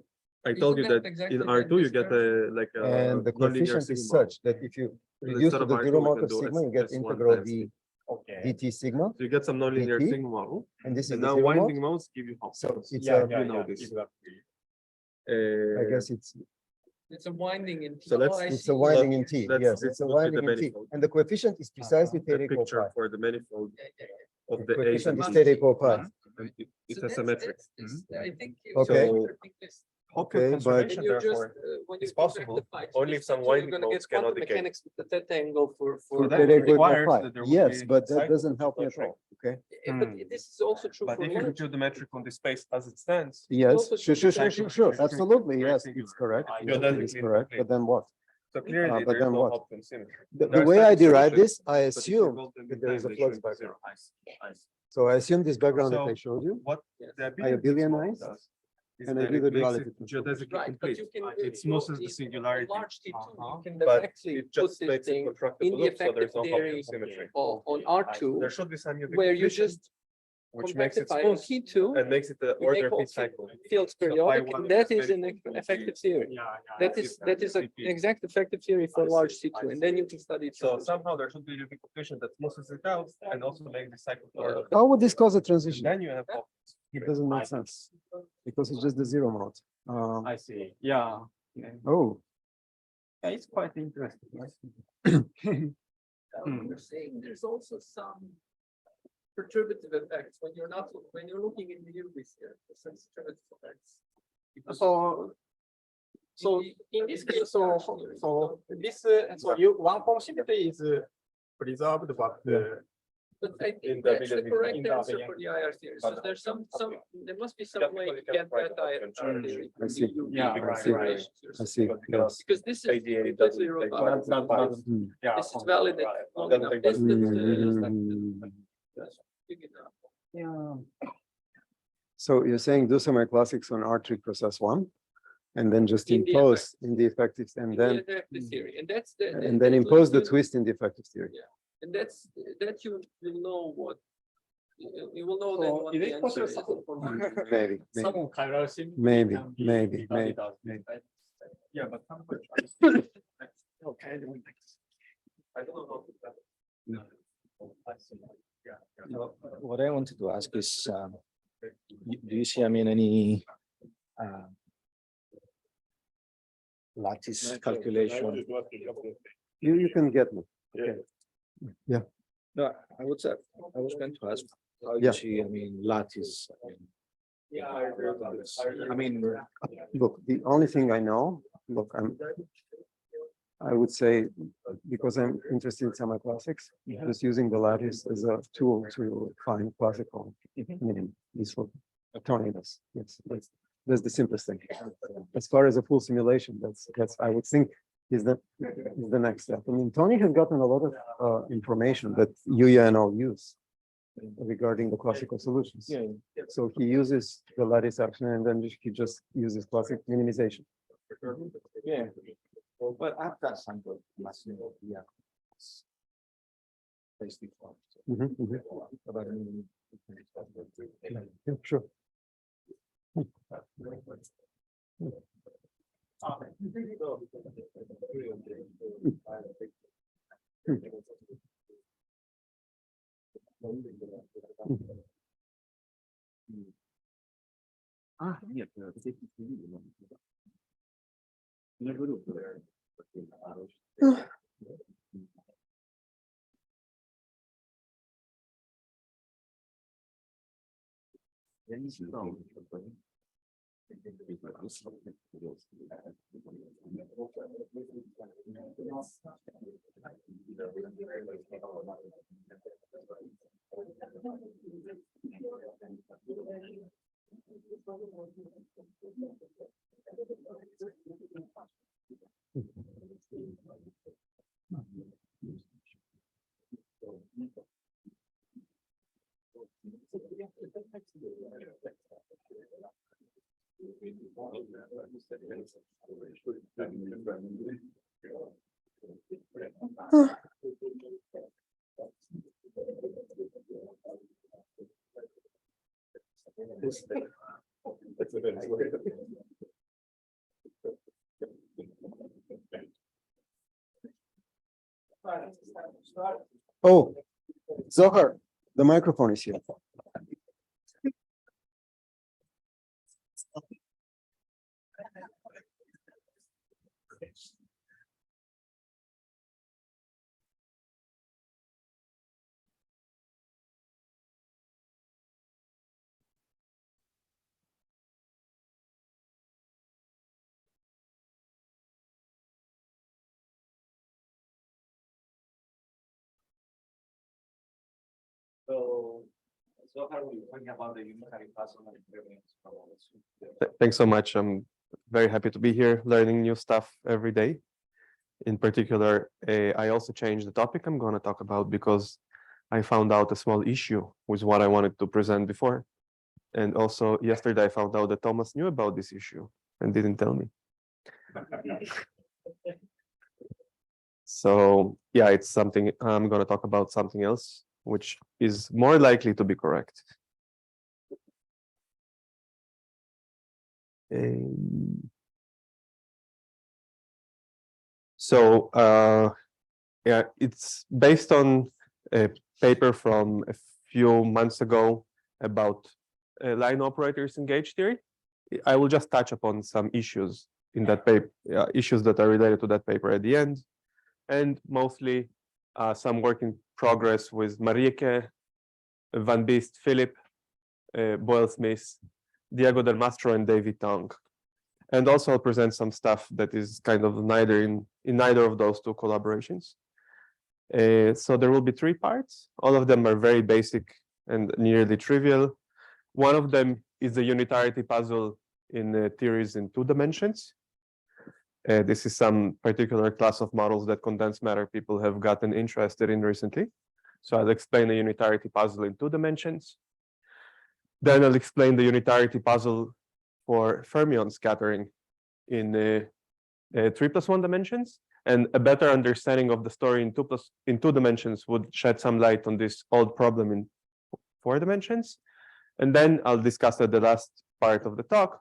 Speaker 1: I
Speaker 3: Isn't
Speaker 1: told you
Speaker 3: that
Speaker 1: that
Speaker 3: exactly
Speaker 1: in
Speaker 3: like
Speaker 1: R2, you
Speaker 3: this
Speaker 1: get a, like a.
Speaker 2: and the
Speaker 1: nonlinear
Speaker 2: coefficient is
Speaker 1: sigma.
Speaker 2: such that if you reduce
Speaker 1: instead
Speaker 2: to
Speaker 1: of
Speaker 2: the
Speaker 1: R2,
Speaker 2: zero
Speaker 1: we
Speaker 2: mode
Speaker 1: can
Speaker 2: of
Speaker 1: do
Speaker 2: sigma, you
Speaker 1: S-
Speaker 2: get
Speaker 1: S1
Speaker 2: integral
Speaker 1: times
Speaker 2: d
Speaker 5: Okay.
Speaker 2: dt sigma,
Speaker 1: So you get some nonlinear
Speaker 2: dt,
Speaker 1: sigma model,
Speaker 2: and this is
Speaker 1: and
Speaker 2: the
Speaker 1: now
Speaker 2: zero
Speaker 1: winding
Speaker 2: mode.
Speaker 1: modes give you Hoppians.
Speaker 2: So it's
Speaker 5: Yeah,
Speaker 2: a,
Speaker 5: yeah,
Speaker 1: you know
Speaker 5: yeah,
Speaker 1: this.
Speaker 5: exactly.
Speaker 2: I guess it's
Speaker 3: It's a winding in.
Speaker 1: So let's-
Speaker 3: I
Speaker 2: it's
Speaker 3: see.
Speaker 2: a winding in T,
Speaker 1: let's-
Speaker 2: yes,
Speaker 1: let's
Speaker 2: it's a
Speaker 1: look at the
Speaker 2: winding in T.
Speaker 1: manifold.
Speaker 2: And the coefficient is precisely
Speaker 1: The
Speaker 2: theta equal
Speaker 1: picture
Speaker 2: pi.
Speaker 1: for the manifold of
Speaker 2: The
Speaker 1: the A.
Speaker 2: coefficient is
Speaker 3: must
Speaker 2: theta
Speaker 3: be
Speaker 2: equal pi.
Speaker 1: and it's
Speaker 3: So
Speaker 1: a symmetric.
Speaker 3: I think.
Speaker 2: Okay.
Speaker 3: I think this-
Speaker 1: Hoppian
Speaker 2: Okay,
Speaker 1: conservation,
Speaker 3: And you just,
Speaker 1: therefore,
Speaker 3: when
Speaker 1: is
Speaker 3: you correct
Speaker 1: possible
Speaker 3: the phi,
Speaker 1: only if some
Speaker 3: you're
Speaker 1: winding
Speaker 3: gonna get
Speaker 1: modes cannot
Speaker 3: quantum
Speaker 1: decay.
Speaker 3: mechanics with the theta angle for.
Speaker 1: So that
Speaker 2: Theta equal
Speaker 1: requires
Speaker 2: pi.
Speaker 1: that there would
Speaker 2: Yes,
Speaker 1: be
Speaker 2: but that
Speaker 1: cycles
Speaker 2: doesn't help me at
Speaker 1: fluctuate.
Speaker 2: all, okay?
Speaker 3: But this is also true
Speaker 1: But
Speaker 3: for
Speaker 1: if you
Speaker 3: large.
Speaker 1: compute the metric on the space as it stands,
Speaker 2: Yes,
Speaker 3: also
Speaker 2: sure,
Speaker 3: should
Speaker 2: sure,
Speaker 3: be
Speaker 2: sure,
Speaker 3: very-
Speaker 2: sure,
Speaker 1: very
Speaker 2: absolutely,
Speaker 1: singular.
Speaker 2: yes, it's correct.
Speaker 1: You're
Speaker 2: It is
Speaker 1: definitely
Speaker 2: correct,
Speaker 1: complete.
Speaker 2: but then what?
Speaker 1: so clearly
Speaker 2: but
Speaker 1: there is
Speaker 2: then
Speaker 1: no
Speaker 2: what?
Speaker 1: Hoppian symmetry.
Speaker 2: The
Speaker 1: There are
Speaker 2: way I
Speaker 1: static
Speaker 2: derive
Speaker 1: solutions,
Speaker 2: this, I
Speaker 1: but if you
Speaker 2: assume
Speaker 1: build them in
Speaker 2: that there is
Speaker 1: time,
Speaker 2: a
Speaker 1: they
Speaker 2: flux
Speaker 1: shrink to zero.
Speaker 2: background. So I assume this background that I
Speaker 1: So
Speaker 2: showed you,
Speaker 1: what
Speaker 3: Yes.
Speaker 1: the
Speaker 2: I abelianize,
Speaker 1: does is
Speaker 2: and I
Speaker 1: that
Speaker 2: do
Speaker 1: it
Speaker 2: the
Speaker 1: makes
Speaker 2: duality
Speaker 1: it
Speaker 2: transformation.
Speaker 1: geodesically
Speaker 3: Right, but
Speaker 1: complete.
Speaker 3: you can.
Speaker 1: It smoothes the
Speaker 3: on
Speaker 1: singularity,
Speaker 3: large T2, you can
Speaker 1: but
Speaker 3: directly
Speaker 1: it
Speaker 3: put
Speaker 1: just
Speaker 3: this
Speaker 1: makes it
Speaker 3: thing
Speaker 1: contractible
Speaker 3: in the
Speaker 1: loop, so there's
Speaker 3: effective
Speaker 1: no
Speaker 3: theory
Speaker 1: Hoppian symmetry.
Speaker 3: on
Speaker 1: There
Speaker 3: R2,
Speaker 1: should be some unique
Speaker 3: where you
Speaker 1: coefficient,
Speaker 3: just
Speaker 1: which makes it
Speaker 3: compactify on
Speaker 1: smooth
Speaker 3: T2.
Speaker 1: and makes it the
Speaker 3: You
Speaker 1: order
Speaker 3: make all
Speaker 1: p cycle.
Speaker 3: fields
Speaker 1: So
Speaker 3: periodic,
Speaker 1: phi
Speaker 3: and
Speaker 1: one
Speaker 3: that
Speaker 1: is
Speaker 3: is an
Speaker 1: manifold will be-
Speaker 3: effective theory. That is an exact effective theory for large C2, and then you can study it.
Speaker 1: So somehow there should be a unique coefficient that smoothes it out and also make the cycle order.
Speaker 2: How would this cause a transition?
Speaker 1: Then you have Hoppians.
Speaker 2: It doesn't make sense, because it's just the zero mode.
Speaker 5: I see. Yeah.
Speaker 2: Oh,
Speaker 5: Yeah, it's quite interesting.
Speaker 3: You're saying there's also some perturbative effects when you're not, when you're looking in the UV here, the sensitivity effects. Because
Speaker 5: So in this case, so you one form symmetry is preserved, but
Speaker 3: But I
Speaker 1: In
Speaker 3: think
Speaker 1: the
Speaker 3: that's the
Speaker 1: abelian
Speaker 3: correct
Speaker 5: in the
Speaker 3: answer
Speaker 5: abelian.
Speaker 3: for the IR theory. So
Speaker 1: But-
Speaker 3: there's there must be some
Speaker 1: Yeah,
Speaker 3: way
Speaker 1: because
Speaker 3: to
Speaker 1: you can
Speaker 3: get
Speaker 1: write
Speaker 3: that
Speaker 1: Hoppian
Speaker 3: IR theory.
Speaker 2: I
Speaker 3: from
Speaker 2: see.
Speaker 3: the UV
Speaker 5: Yeah, right,
Speaker 3: relations.
Speaker 2: I see, yes.
Speaker 3: Because this is
Speaker 1: ADA
Speaker 3: completely
Speaker 1: doesn't take
Speaker 3: robust.
Speaker 2: Hmm.
Speaker 5: yeah.
Speaker 3: This is valid at long
Speaker 1: Doesn't
Speaker 3: enough
Speaker 1: take that
Speaker 3: distance.
Speaker 2: Hmm.
Speaker 3: Big enough.
Speaker 5: Yeah.
Speaker 2: So you're saying do some classics on R3 cross S1, and then just
Speaker 3: In the
Speaker 2: impose in the effective, and
Speaker 3: In
Speaker 2: then,
Speaker 3: the effective theory, and that's the.
Speaker 2: and then impose the
Speaker 3: you-
Speaker 2: twist in the effective theory.
Speaker 3: And that's, that you will know what, you will know then
Speaker 5: So
Speaker 3: what
Speaker 5: is
Speaker 3: the
Speaker 5: it
Speaker 3: answer
Speaker 5: possible
Speaker 3: is.
Speaker 5: for
Speaker 2: Maybe, maybe.
Speaker 5: some chiral symmetry
Speaker 2: Maybe,
Speaker 5: can be
Speaker 2: maybe,
Speaker 5: regarded
Speaker 2: maybe,
Speaker 5: as-
Speaker 1: Yeah, but some
Speaker 5: Okay.
Speaker 1: I don't know how to. I see. Yeah.
Speaker 6: No, what I wanted to ask is, do you see, I mean, any lattice calculation?
Speaker 2: You can get me.
Speaker 6: No, I was going to ask, how
Speaker 2: Yeah.
Speaker 6: you see, I mean, lattice. I mean,
Speaker 2: Look, the only thing I know, look, I would say, because I'm interested in semiclassics, just using the lattice as a tool to find classical minimum, useful tornadoes. Yes, that's the simplest thing. As far as a full simulation, that's I would think is the next step. I mean, Tony has gotten a lot of information that Yuya and all use regarding the classical solutions. So he uses the lattice action, and then he just uses classic minimization.
Speaker 6: Yeah. But I've got some good machine. Yeah. Basically.
Speaker 2: Mhm, mhm.
Speaker 6: About
Speaker 2: Yeah, sure.
Speaker 1: Ah, нет, я говорю, я не знал.
Speaker 2: Oh, Zohar, the microphone is here.
Speaker 1: So how are we talking about the unitary puzzle and variance problems?
Speaker 7: Thanks so much. I'm very happy to be here learning new stuff every day. In particular, I also changed the topic I'm going to talk about because I found out a small issue with what I wanted to present before. And also yesterday I found out that Thomas knew about this issue and didn't tell me. So yeah, it's something I'm going to talk about something else, which is more likely to be correct. So yeah, it's based on a paper from a few months ago about line operators in gauge theory. I will just touch upon some issues in that paper, issues that are related to that paper at the end, and mostly some work in progress with Marieke, Van Beest, Philip, Boyle Smith, Diego Del Mastro, and David Tong. And also I'll present some stuff that is kind of neither in neither of those two collaborations. So there will be 3 parts. All of them are very basic and nearly trivial. One of them is the unitarity puzzle in theories in 2 dimensions. This is some particular class of models that condensed matter people have gotten interested in recently. So I'll explain the unitarity puzzle in 2 dimensions. Then I'll explain the unitarity puzzle for fermion scattering in 3+1 dimensions. And a better understanding of the story in 2 dimensions would shed some light on this old problem in 4 dimensions. And then I'll discuss at the last part of the talk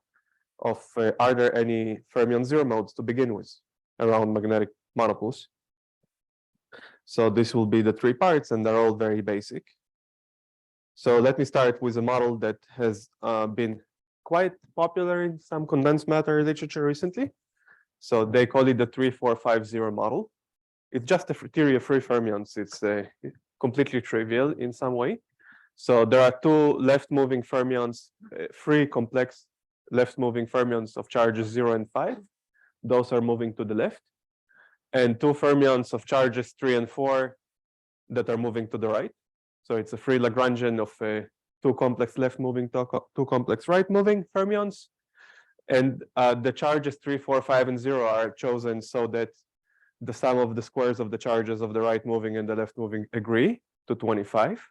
Speaker 7: of are there any fermion zero modes to begin with around magnetic monopoles. So this will be the 3 parts, and they're all very basic. So let me start with a model that has been quite popular in some condensed matter literature recently. So they call it the 3450 model. It's just a theory of free fermions. It's completely trivial in some way. So there are 2 left-moving fermions, free complex left-moving fermions of charges 0 and 5. Those are moving to the left. And 2 fermions of charges 3 and 4 that are moving to the right. So it's a free Lagrangian of 2 complex left-moving, 2 complex right-moving fermions. And the charges 3, 4, 5, and 0 are chosen so that the sum of the squares of the charges of the right-moving and the left-moving agree to 25.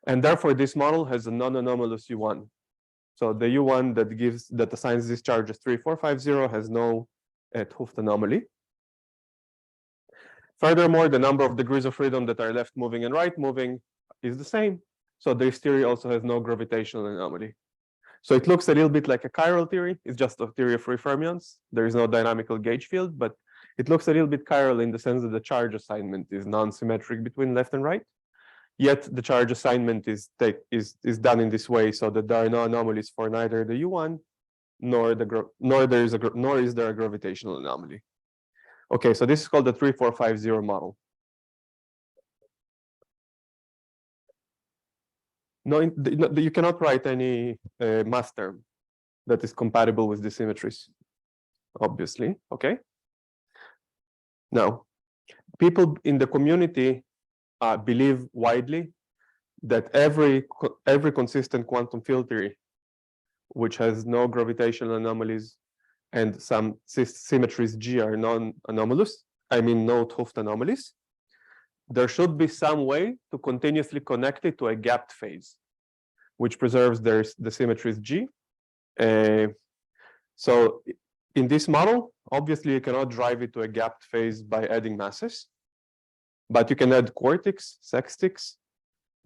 Speaker 7: And therefore, this model has a non-anomalous U1. So the U1 that assigns this charge as 3450 has no 't Hooft anomaly. Furthermore, the number of degrees of freedom that are left moving and right moving is the same. So this theory also has no gravitational anomaly. So it looks a little bit like a chiral theory. It's just a theory of free fermions. There is no dynamical gauge field, but it looks a little bit chiral in the sense that the charge assignment is non-symmetric between left and right. Yet the charge assignment is done in this way so that there are no anomalies for neither the U1 nor is there a gravitational anomaly. Okay, so this is called the 3450 model. No, you cannot write any mass term that is compatible with the symmetries, obviously. Okay. Now, people in the community believe widely that every consistent quantum field theory, which has no gravitational anomalies and some symmetries G are non-anomalous, I mean no 't Hooft anomalies, there should be some way to continuously connect it to a gapped phase, which preserves the symmetries G. So in this model, obviously you cannot drive it to a gapped phase by adding masses, but you can add quartics, sextics,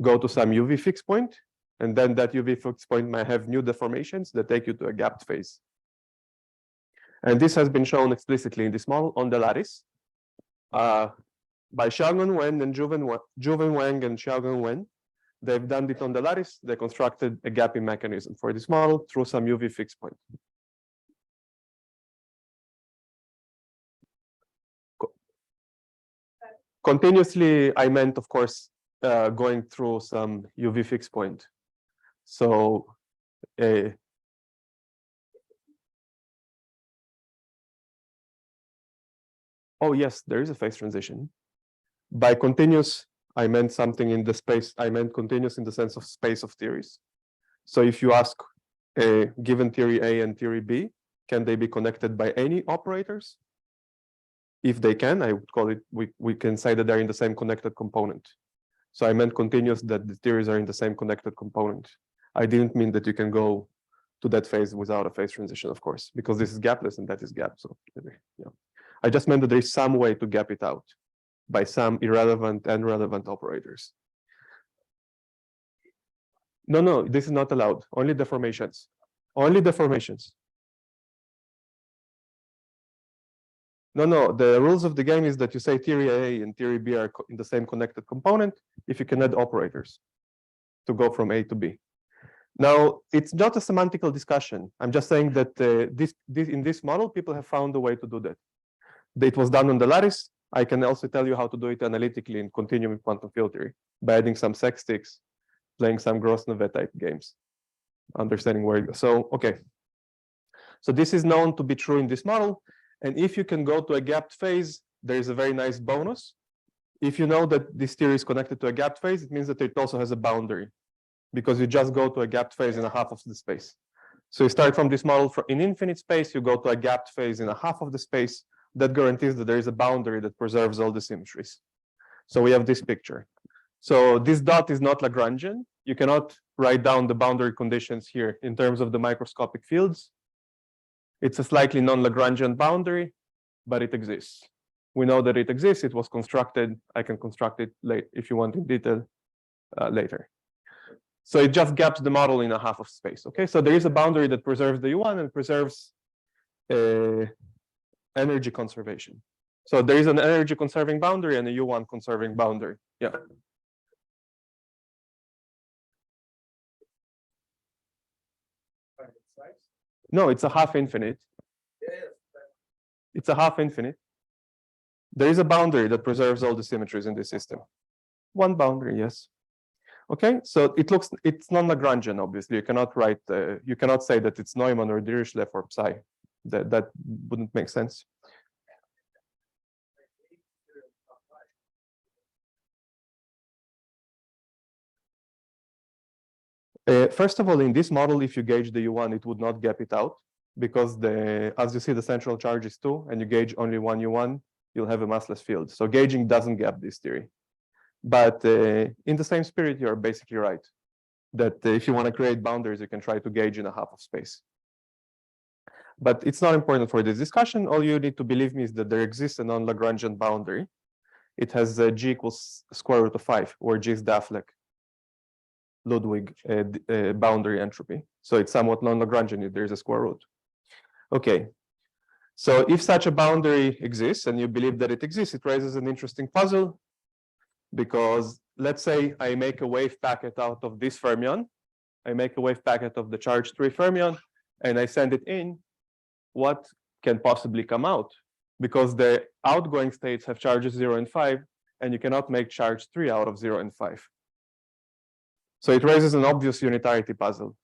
Speaker 7: go to some UV fixed point, and then that UV fixed point might have new deformations that take you to a gapped phase. And this has been shown explicitly in this model on the lattice by Xiaogan Wen and Juven Wang and Xiaogan Wen. They've done it on the lattice. They constructed a gapping mechanism for this model through some UV fixed point. Continuously, I meant, of course, going through some UV fixed point. So oh yes, there is a phase transition. By continuous, I meant something in the space. I meant continuous in the sense of space of theories. So if you ask a given theory A and theory B, can they be connected by any operators? If they can, I would call it, we can say that they're in the same connected component. So I meant continuous, that the theories are in the same connected component. I didn't mean that you can go to that phase without a phase transition, of course, because this is gapless and that is gap. So yeah, I just meant that there is some way to gap it out by some irrelevant and relevant operators. No, this is not allowed. Only deformations. Only deformations. No, the rules of the game is that you say theory A and theory B are in the same connected component if you can add operators to go from A to B. Now, it's not a semantical discussion. I'm just saying that in this model, people have found a way to do that. It was done on the lattice. I can also tell you how to do it analytically in continuum quantum field theory by adding some sextics, playing some Grosvenor type games, understanding where it goes. So, okay. So this is known to be true in this model. And if you can go to a gapped phase, there is a very nice bonus. If you know that this theory is connected to a gapped phase, it means that it also has a boundary, because you just go to a gapped phase in a half of the space. So you start from this model in infinite space, you go to a gapped phase in a half of the space. That guarantees that there is a boundary that preserves all the symmetries. So we have this picture. So this dot is not Lagrangian. You cannot write down the boundary conditions here in terms of the microscopic fields. It's a slightly non-Lagrangian boundary, but it exists. We know that it exists. It was constructed. I can construct it late if you want in detail later. So it just gaps the model in a half of space. Okay, so there is a boundary that preserves the U1 and preserves energy conservation. So there is an energy conserving boundary and a U1 conserving boundary. Yeah. No, it's a half infinite. It's a half infinite. There is a boundary that preserves all the symmetries in this system. One boundary, yes. Okay, so it's non-Lagrangian, obviously. You cannot write, you cannot say that it's Neumann or Dirichlet or psi. That wouldn't make sense. First of all, in this model, if you gauge the U1, it would not gap it out, because as you see, the central charge is 2, and you gauge only one U1, you'll have a massless field. So gauging doesn't gap this theory. But in the same spirit, you're basically right. that if you want to create boundaries, you can try to gauge in a half of space. But it's not important for this discussion. All you need to believe me is that there exists a non-Lagrangian boundary. It has G equals square root of 5, where G is Dafleck Ludwig boundary entropy. So it's somewhat non-Lagrangian if there's a square root. Okay. So if such a boundary exists and you believe that it exists, it raises an interesting puzzle, because let's say I make a wave packet out of this fermion. I make a wave packet of the charge 3 fermion and I send it in. What can possibly come out? Because the outgoing states have charges 0 and 5, and you cannot make charge 3 out of 0 and 5. So it raises an obvious unitarity puzzle.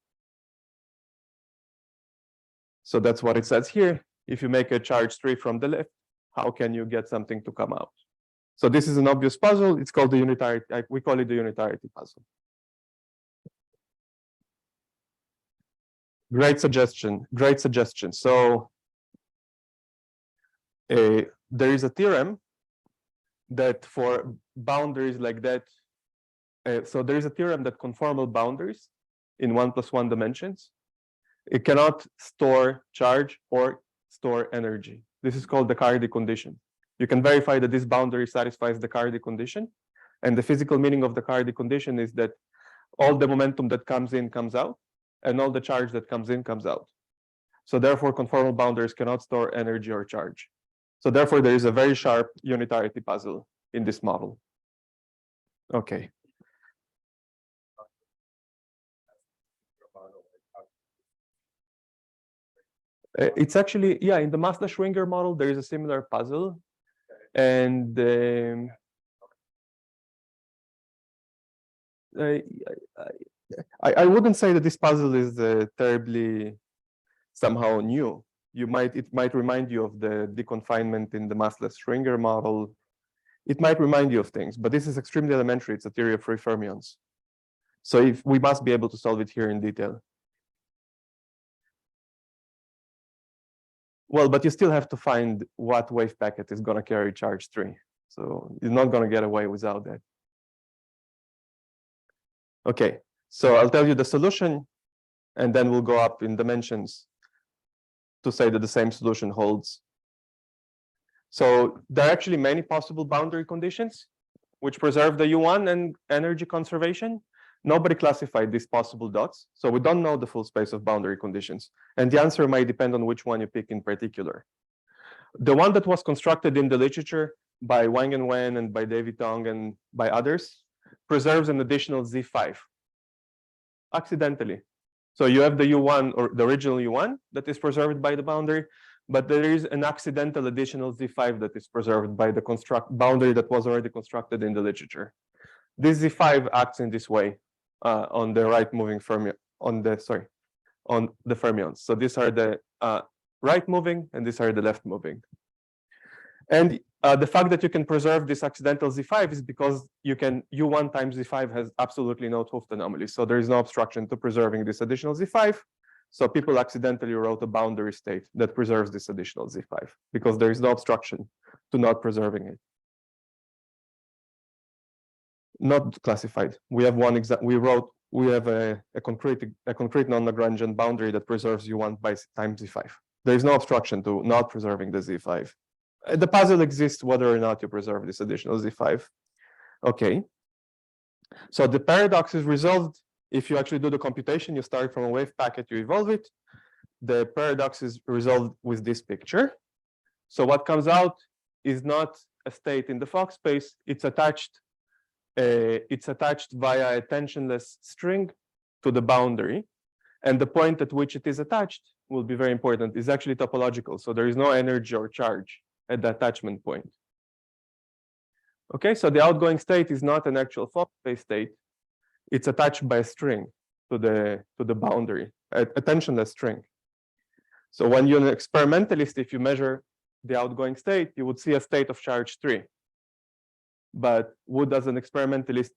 Speaker 7: So that's what it says here. If you make a charge 3 from the left, how can you get something to come out? So this is an obvious puzzle. It's called the unitarity. We call it the unitarity puzzle. Great suggestion. Great suggestion. So there is a theorem that for boundaries like that, so there is a theorem that conformal boundaries in 1+1 dimensions, it cannot store charge or store energy. This is called the Cardy condition. You can verify that this boundary satisfies the Cardy condition. And the physical meaning of the Cardy condition is that all the momentum that comes in comes out, and all the charge that comes in comes out. So therefore, conformal boundaries cannot store energy or charge. So therefore, there is a very sharp unitarity puzzle in this model. Okay. It's actually, yeah, in the Mazda-Schwinger model, there is a similar puzzle. And I wouldn't say that this puzzle is terribly somehow new. It might remind you of the deconfinement in the Mazda-Schwinger model. It might remind you of things, but this is extremely elementary. It's a theory of free fermions. So if we must be able to solve it here in detail. Well, but you still have to find what wave packet is going to carry charge 3. So you're not going to get away without that. Okay, so I'll tell you the solution, and then we'll go up in dimensions to say that the same solution holds. So there are actually many possible boundary conditions which preserve the U1 and energy conservation. Nobody classified these possible dots, so we don't know the full space of boundary conditions. And the answer might depend on which one you pick in particular. The one that was constructed in the literature by Wang and Wen and by David Tong and by others preserves an additional Z5 accidentally. So you have the U1 or the original U1 that is preserved by the boundary, but there is an accidental additional Z5 that is preserved by the boundary that was already constructed in the literature. This Z5 acts in this way on the right moving fermion, on the fermions. So these are the right moving and these are the left moving. And the fact that you can preserve this accidental Z5 is because you can U1 times Z5 has absolutely no 't Hooft anomaly. So there is no obstruction to preserving this additional Z5. So people accidentally wrote a boundary state that preserves this additional Z5 because there is no obstruction to not preserving it. Not classified. We have one example. We have a concrete non-Lagrangian boundary that preserves U1 by times Z5. There is no obstruction to not preserving the Z5. The puzzle exists whether or not you preserve this additional Z5. Okay. So the paradox is resolved if you actually do the computation. You start from a wave packet, you evolve it. The paradox is resolved with this picture. So what comes out is not a state in the Fock space. It's attached via a tensionless string to the boundary. And the point at which it is attached will be very important. Is actually topological. So there is no energy or charge at the attachment point. Okay, so the outgoing state is not an actual Fock space state. It's attached by a string to the boundary, a tensionless string. So when you're an experimentalist, if you measure the outgoing state, you would see a state of charge 3. But would you as an experimentalist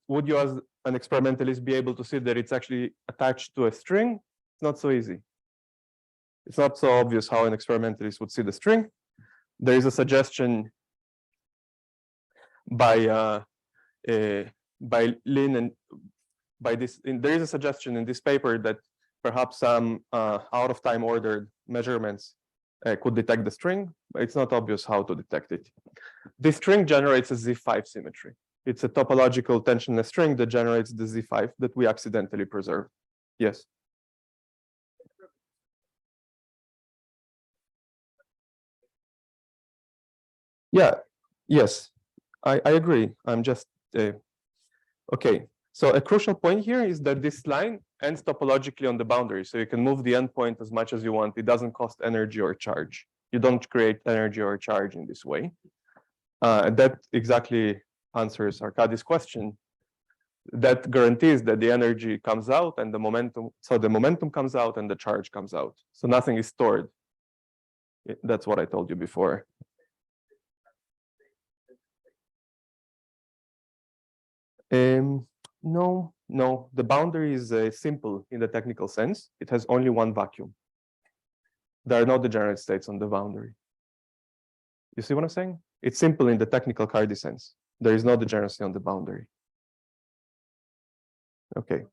Speaker 7: be able to see that it's actually attached to a string? It's not so easy. It's not so obvious how an experimentalist would see the string. There is a suggestion by Lin and by this. There is a suggestion in this paper that perhaps some out of time ordered measurements could detect the string, but it's not obvious how to detect it. This string generates a Z5 symmetry. It's a topological tensionless string that generates the Z5 that we accidentally preserved. Yes. Yeah, yes, I agree. I'm just, okay. So a crucial point here is that this line ends topologically on the boundary. So you can move the endpoint as much as you want. It doesn't cost energy or charge. You don't create energy or charge in this way. And that exactly answers Arkadi's question. That guarantees that the energy comes out and the momentum, so the momentum comes out and the charge comes out. So nothing is stored. That's what I told you before. No, the boundary is simple in the technical sense. It has only one vacuum. There are no degenerate states on the boundary. You see what I'm saying? It's simple in the technical Cardy sense. There is no degeneracy on the boundary. Okay.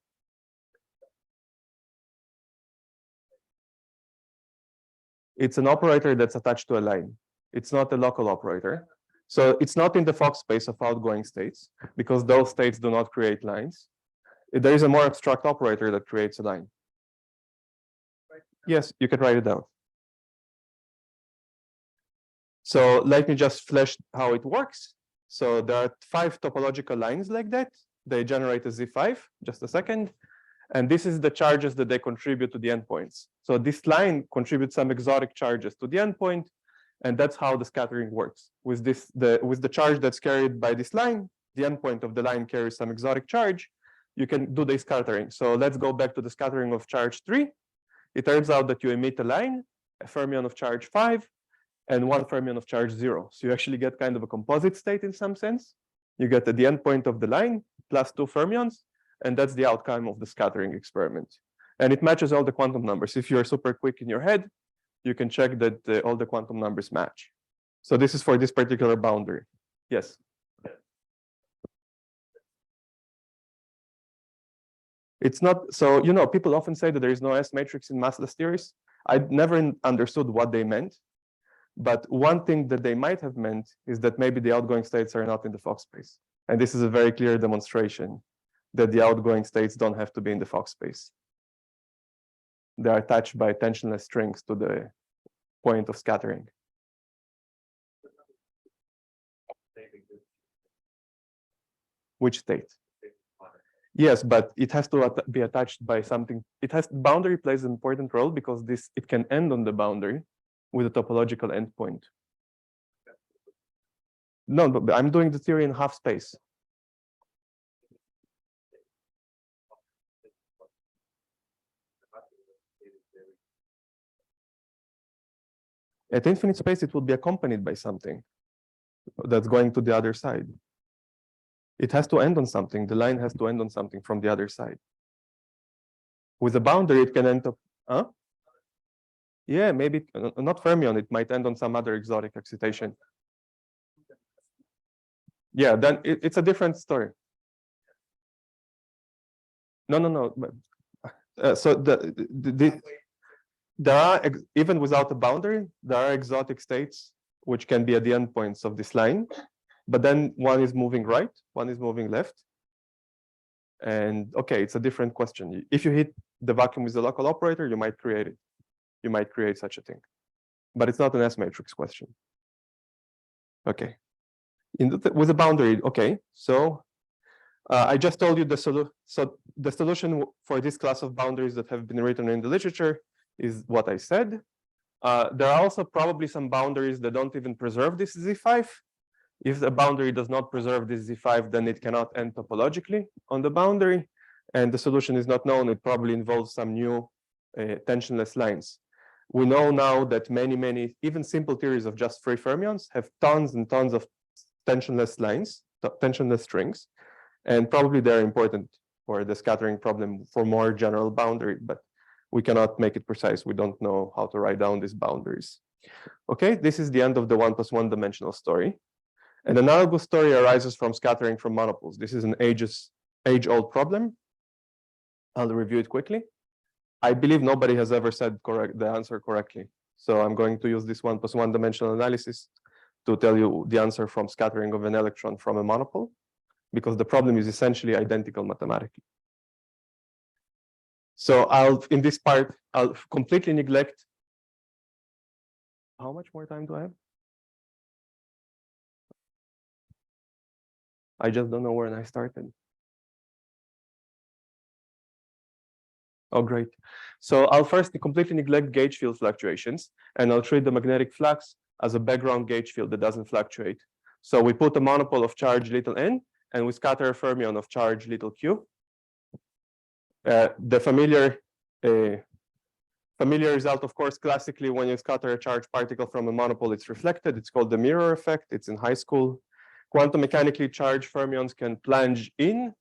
Speaker 7: It's an operator that's attached to a line. It's not a local operator. So it's not in the Fock space of outgoing states, because those states do not create lines. There is a more abstract operator that creates a line. Yes, you can write it down. So let me just flesh how it works. So there are 5 topological lines like that. They generate a Z5, just a second. And this is the charges that they contribute to the endpoints. So this line contributes some exotic charges to the endpoint. And that's how the scattering works. With the charge that's carried by this line, the endpoint of the line carries some exotic charge. You can do the scattering. So let's go back to the scattering of charge 3. It turns out that you emit a line, a fermion of charge 5, and 1 fermion of charge 0. So you actually get kind of a composite state in some sense. You get at the endpoint of the line plus 2 fermions, and that's the outcome of the scattering experiment. And it matches all the quantum numbers. If you're super quick in your head, you can check that all the quantum numbers match. So this is for this particular boundary. Yes. It's not, so, people often say that there is no S matrix in massless theories. I never understood what they meant. But one thing that they might have meant is that maybe the outgoing states are not in the Fock space. And this is a very clear demonstration that the outgoing states don't have to be in the Fock space. They are attached by tensionless strings to the point of scattering. Which state? Yes, but it has to be attached by something. Boundary plays an important role because it can end on the boundary with a topological endpoint. No, but I'm doing the theory in half space. At infinite space, it will be accompanied by something that's going to the other side. It has to end on something. The line has to end on something from the other side. With a boundary, it can end up, huh? Yeah, maybe not fermion. It might end on some other exotic excitation. Yeah, then it's a different story. No. So there are, even without a boundary, there are exotic states which can be at the endpoints of this line, but then one is moving right, one is moving left. And okay, it's a different question. If you hit the vacuum with the local operator, you might create it. You might create such a thing, but it's not an S matrix question. Okay, with a boundary. Okay, so I just told you the solution for this class of boundaries that have been written in the literature is what I said. There are also probably some boundaries that don't even preserve this Z5. If the boundary does not preserve this Z5, then it cannot end topologically on the boundary, and the solution is not known. It probably involves some new tensionless lines. We know now that many, even simple theories of just free fermions have tons and tons of tensionless lines, tensionless strings, and probably they're important for the scattering problem for more general boundary, but we cannot make it precise. We don't know how to write down these boundaries. Okay, this is the end of the 1 + 1 dimensional story. An analogous story arises from scattering from monopoles. This is an age-old problem. I'll review it quickly. I believe nobody has ever said the answer correctly. So I'm going to use this 1+1 dimensional analysis to tell you the answer from scattering of an electron from a monopole, because the problem is essentially identical mathematically. So in this part, I'll completely neglect. How much more time do I have? I just don't know when I started. Oh, great. So I'll first completely neglect gauge field fluctuations, and I'll treat the magnetic flux as a background gauge field that doesn't fluctuate. So we put a monopole of charge little n, and we scatter a fermion of charge little q. The familiar result, of course, classically, when you scatter a charged particle from a monopole, it's reflected. It's called the mirror effect. It's in high school. Quantum mechanically charged fermions can plunge in.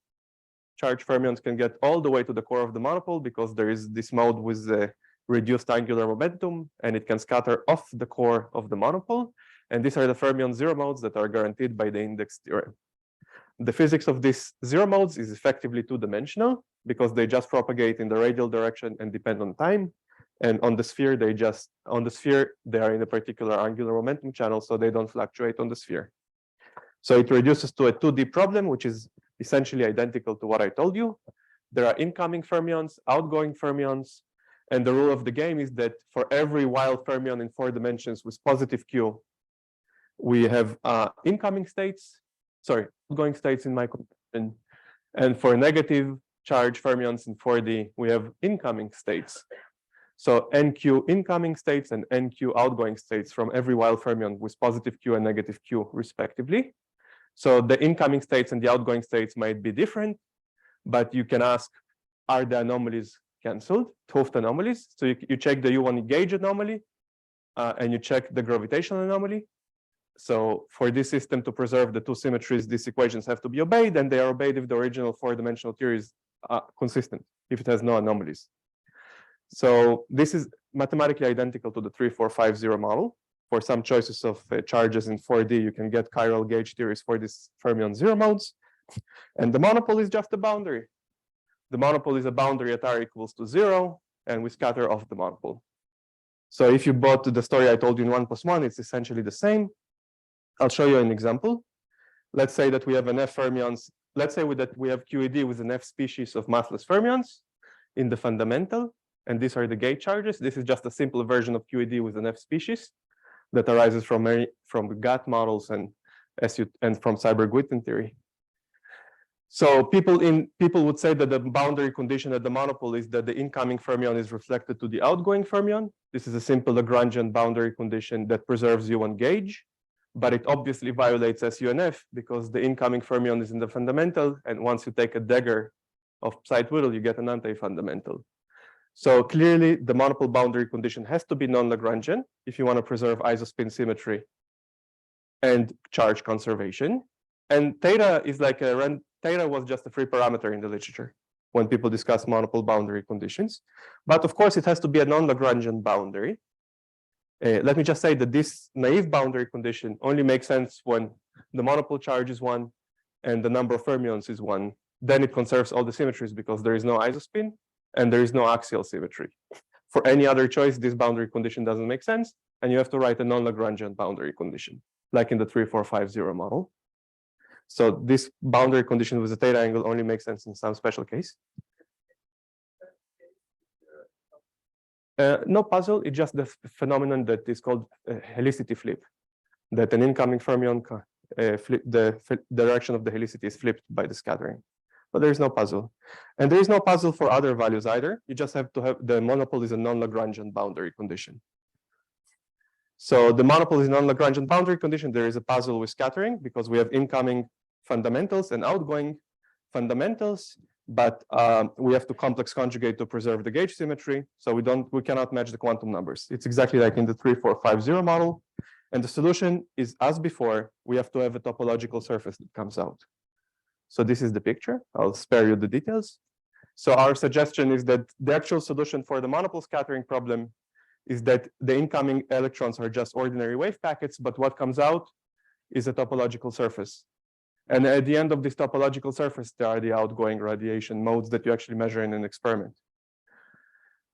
Speaker 7: Charged fermions can get all the way to the core of the monopole because there is this mode with the reduced angular momentum, and it can scatter off the core of the monopole. And these are the fermion zero modes that are guaranteed by the index theorem. The physics of these zero modes is effectively two-dimensional because they just propagate in the radial direction and depend on time. And on the sphere, they are in a particular angular momentum channel, so they don't fluctuate on the sphere. So it reduces to a 2D problem, which is essentially identical to what I told you. There are incoming fermions, outgoing fermions, and the rule of the game is that for every wild fermion in 4 dimensions with positive Q, we have outgoing states in my convention, and for negative charge fermions in 4D, we have incoming states. So NQ incoming states and NQ outgoing states from every wild fermion with positive Q and negative Q, respectively. So the incoming states and the outgoing states might be different, but you can ask, are the anomalies canceled, 't Hooft anomalies? So you check the U1 gauge anomaly, and you check the gravitational anomaly. So for this system to preserve the two symmetries, these equations have to be obeyed, and they are obeyed if the original 4-dimensional theory is consistent, if it has no anomalies. So this is mathematically identical to the 3450 model. For some choices of charges in 4D, you can get chiral gauge theories for these fermion zero modes. And the monopole is just a boundary. The monopole is a boundary at r equals to 0, and we scatter off the monopole. So if you bought the story I told you in 1+1, it's essentially the same. I'll show you an example. Let's say that we have an F fermions. Let's say that we have QED with an F species of massless fermions in the fundamental, and these are the gauge charges. This is just a simple version of QED with an F species that arises from GATT models and from Seiberg-Witten theory. So people would say that the boundary condition at the monopole is that the incoming fermion is reflected to the outgoing fermion. This is a simple Lagrangian boundary condition that preserves U1 gauge, but it obviously violates SUNF because the incoming fermion is in the fundamental, and once you take a dagger of Psi-Twiddle, you get an anti-fundamental. So clearly, the monopole boundary condition has to be non-Lagrangian if you want to preserve isospin symmetry and charge conservation. And theta is like theta was just a free parameter in the literature when people discuss monopole boundary conditions. But of course, it has to be a non-Lagrangian boundary. Let me just say that this naive boundary condition only makes sense when the monopole charge is 1 and the number of fermions is 1. Then it conserves all the symmetries because there is no isospin and there is no axial symmetry. For any other choice, this boundary condition doesn't make sense, and you have to write a non-Lagrangian boundary condition, like in the 3450 model. So this boundary condition with the theta angle only makes sense in some special case. No puzzle, it's just the phenomenon that is called helicity flip, that an incoming fermion, the direction of the helicity is flipped by the scattering. But there is no puzzle. And there is no puzzle for other values either. You just have to have the monopole is a non-Lagrangian boundary condition. So the monopole is a non-Lagrangian boundary condition. There is a puzzle with scattering because we have incoming fundamentals and outgoing fundamentals, but we have to complex conjugate to preserve the gauge symmetry. So we cannot match the quantum numbers. It's exactly like in the 3450 model. And the solution is, as before, we have to have a topological surface that comes out. So this is the picture. I'll spare you the details. So our suggestion is that the actual solution for the monopole scattering problem is that the incoming electrons are just ordinary wave packets, but what comes out is a topological surface. And at the end of this topological surface, there are the outgoing radiation modes that you actually measure in an experiment.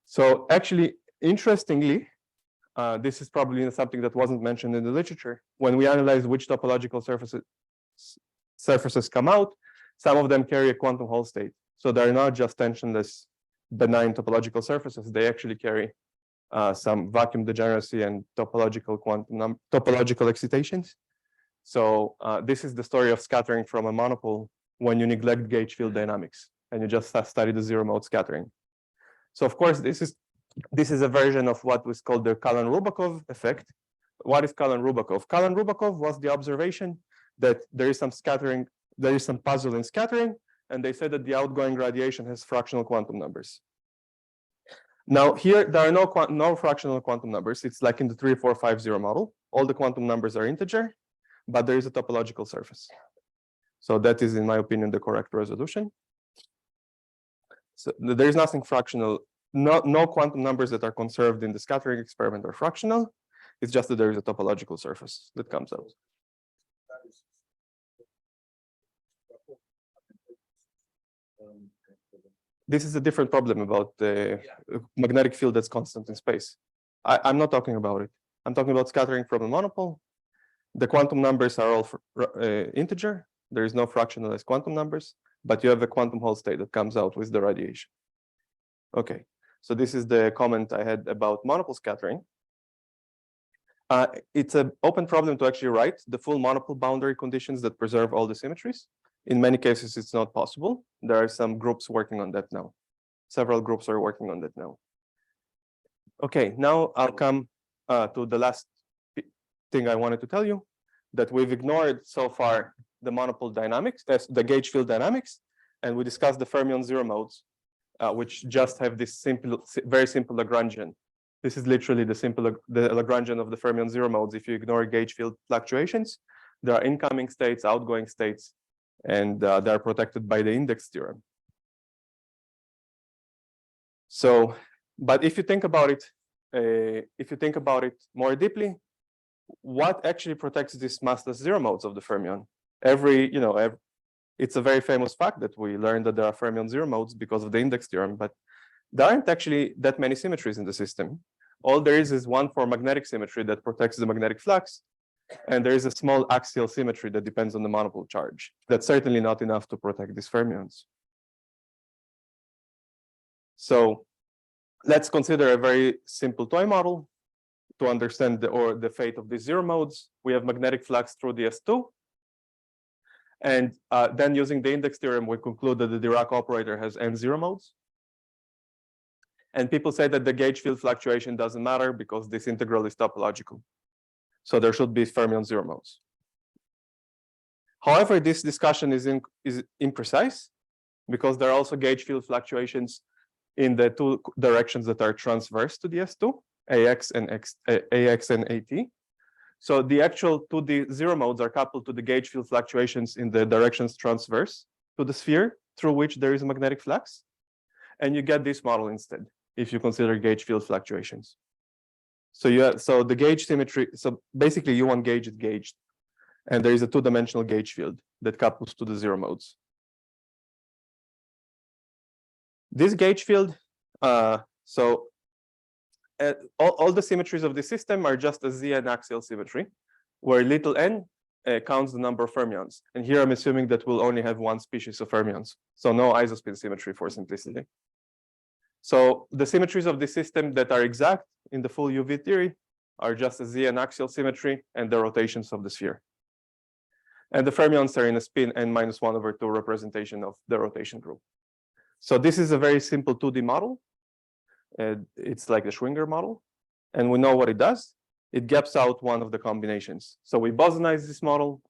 Speaker 7: So actually, interestingly, this is probably something that wasn't mentioned in the literature. When we analyze which topological surfaces come out, some of them carry a quantum Hall state. So they're not just tensionless, benign topological surfaces. They actually carry some vacuum degeneracy and topological excitations. So this is the story of scattering from a monopole when you neglect gauge field dynamics and you just study the zero mode scattering. So of course, this is a version of what was called the Kallan-Rubakov effect. What is Kallan-Rubakov? Kallan-Rubakov was the observation that there is some scattering, there is some puzzle in scattering, and they said that the outgoing radiation has fractional quantum numbers. Now here, there are no fractional quantum numbers. It's like in the 3450 model. All the quantum numbers are integer, but there is a topological surface. So that is, in my opinion, the correct resolution. So there is nothing fractional, no quantum numbers that are conserved in the scattering experiment are fractional. It's just that there is a topological surface that comes out. This is a different problem about the magnetic field that's constant in space. I'm not talking about it. I'm talking about scattering from a monopole. The quantum numbers are all integer. There is no fractionalized quantum numbers, but you have a quantum Hall state that comes out with the radiation. Okay, so this is the comment I had about monopole scattering. It's an open problem to actually write the full monopole boundary conditions that preserve all the symmetries. In many cases, it's not possible. There are some groups working on that now. Several groups are working on that now. Okay, now I'll come to the last thing I wanted to tell you, that we've ignored so far the monopole dynamics, the gauge field dynamics, and we discussed the fermion zero modes, which just have this very simple Lagrangian. This is literally the Lagrangian of the fermion zero modes. If you ignore gauge field fluctuations, there are incoming states, outgoing states, and they are protected by the index theorem. So, but if you think about it, more deeply, what actually protects these massless zero modes of the fermion? It's a very famous fact that we learned that there are fermion zero modes because of the index theorem, but there aren't actually that many symmetries in the system. All there is one for magnetic symmetry that protects the magnetic flux, and there is a small axial symmetry that depends on the monopole charge. That's certainly not enough to protect these fermions. So let's consider a very simple toy model to understand the fate of these zero modes. We have magnetic flux through the S2. And then using the index theorem, we conclude that the Dirac operator has n zero modes. And people say that the gauge field fluctuation doesn't matter because this integral is topological. So there should be fermion zero modes. However, this discussion is imprecise because there are also gauge field fluctuations in the two directions that are transverse to the S2, AX and AT. So the actual 2D zero modes are coupled to the gauge field fluctuations in the directions transverse to the sphere through which there is a magnetic flux. And you get this model instead, if you consider gauge field fluctuations. So the gauge symmetry, so basically you want gauge is gauged, and there is a two-dimensional gauge field that couples to the zero modes. This gauge field, all the symmetries of the system are just a Z-n axial symmetry, where little n counts the number of fermions. And here I'm assuming that we'll only have one species of fermions, so no isospin symmetry for simplicity. So the symmetries of the system that are exact in the full UV theory are just a Z-n axial symmetry and the rotations of the sphere. And the fermions are in a spin n-1/2 representation of the rotation group. So this is a very simple 2D model. It's like the Schwinger model. And we know what it does. It gaps out one of the combinations. So we bosonize this model,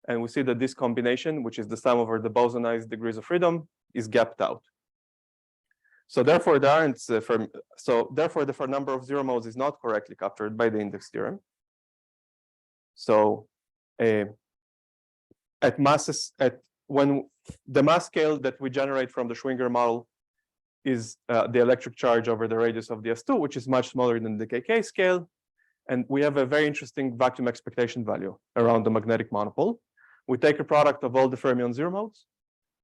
Speaker 7: and we see that this combination, which is the sum over the bosonized degrees of freedom, is gapped out. So therefore, there aren't therefore the number of zero modes is not correctly captured by the index theorem. So when the mass scale that we generate from the Schwinger model is the electric charge over the radius of the S2, which is much smaller than the KK scale. And we have a very interesting vacuum expectation value around the magnetic monopole, we take a product of all the fermion zero modes,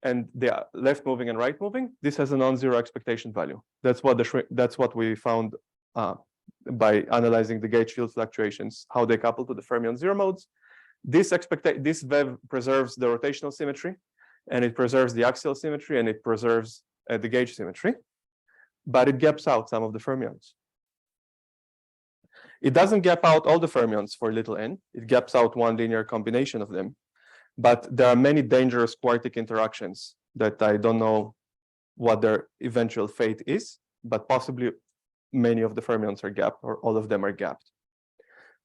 Speaker 7: and they are left moving and right moving. This has a non-zero expectation value. That's what we found by analyzing the gauge field fluctuations, how they couple to the fermion zero modes. This VEV preserves the rotational symmetry, and it preserves the axial symmetry, and it preserves the gauge symmetry, but it gaps out some of the fermions. It doesn't gap out all the fermions for little n. It gaps out one linear combination of them. But there are many dangerous quartic interactions that I don't know what their eventual fate is, but possibly many of the fermions are gapped, or all of them are gapped.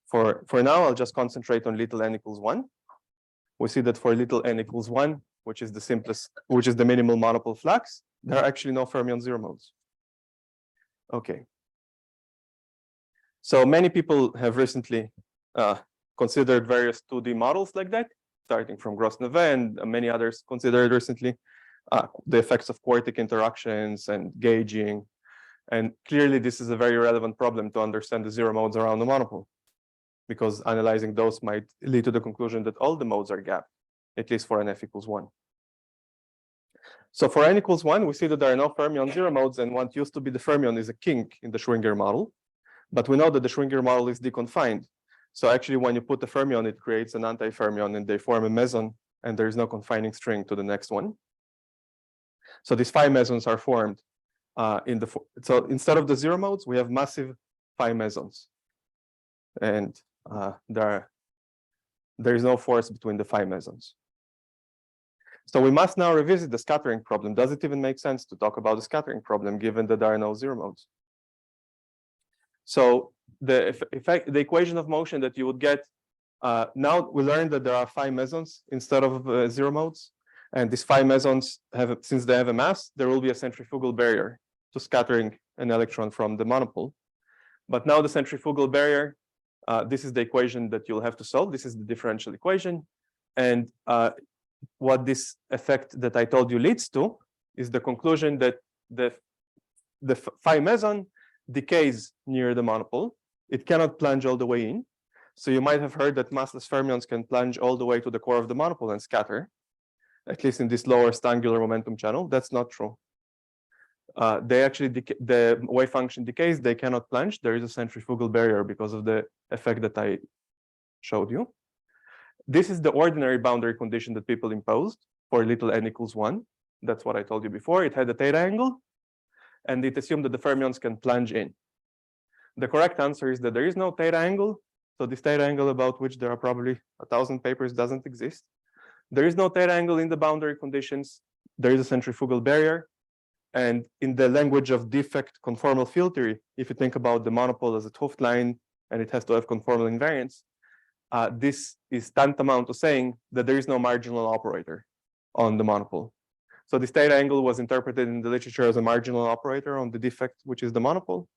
Speaker 7: For now, I'll just concentrate on little n equals 1. We see that for little n equals 1, which is the simplest, which is the minimal monopole flux, there are actually no fermion zero modes. Okay. So many people have recently considered various 2D models like that, starting from Gros-Neve, and many others considered recently the effects of quartic interactions and gauging. And clearly, this is a very relevant problem to understand the zero modes around the monopole, because analyzing those might lead to the conclusion that all the modes are gapped, at least for n f equals 1. So for n equals 1, we see that there are no fermion zero modes, and what used to be the fermion is a kink in the Schwinger model. But we know that the Schwinger model is deconfined. So actually, when you put the fermion, it creates an anti-fermion, and they form a meson, and there is no confining string to the next one. So these phi mesons are formed so instead of the zero modes, we have massive phi mesons, and there is no force between the phi mesons. So we must now revisit the scattering problem. Does it even make sense to talk about the scattering problem, given that there are no zero modes? So the equation of motion that you would get, now we learned that there are phi mesons instead of zero modes. And these phi mesons since they have a mass, there will be a centrifugal barrier to scattering an electron from the monopole. But now the centrifugal barrier, this is the equation that you'll have to solve. This is the differential equation. And what this effect that I told you leads to is the conclusion that the phi meson decays near the monopole. It cannot plunge all the way in. So you might have heard that massless fermions can plunge all the way to the core of the monopole and scatter, at least in this lowest angular momentum channel. That's not true. They actually the wave function decays. They cannot plunge. There is a centrifugal barrier because of the effect that I showed you. This is the ordinary boundary condition that people imposed for little n equals 1. That's what I told you before. It had a theta angle, and it assumed that the fermions can plunge in. The correct answer is that there is no theta angle. So this theta angle, about which there are probably 1,000 papers, doesn't exist. There is no theta angle in the boundary conditions. There is a centrifugal barrier. And in the language of defect conformal field theory, if you think about the monopole as a 't Hooft line and it has to have conformal invariance, this is tantamount to saying that there is no marginal operator on the monopole. So this theta angle was interpreted in the literature as a marginal operator on the defect, which is the monopole.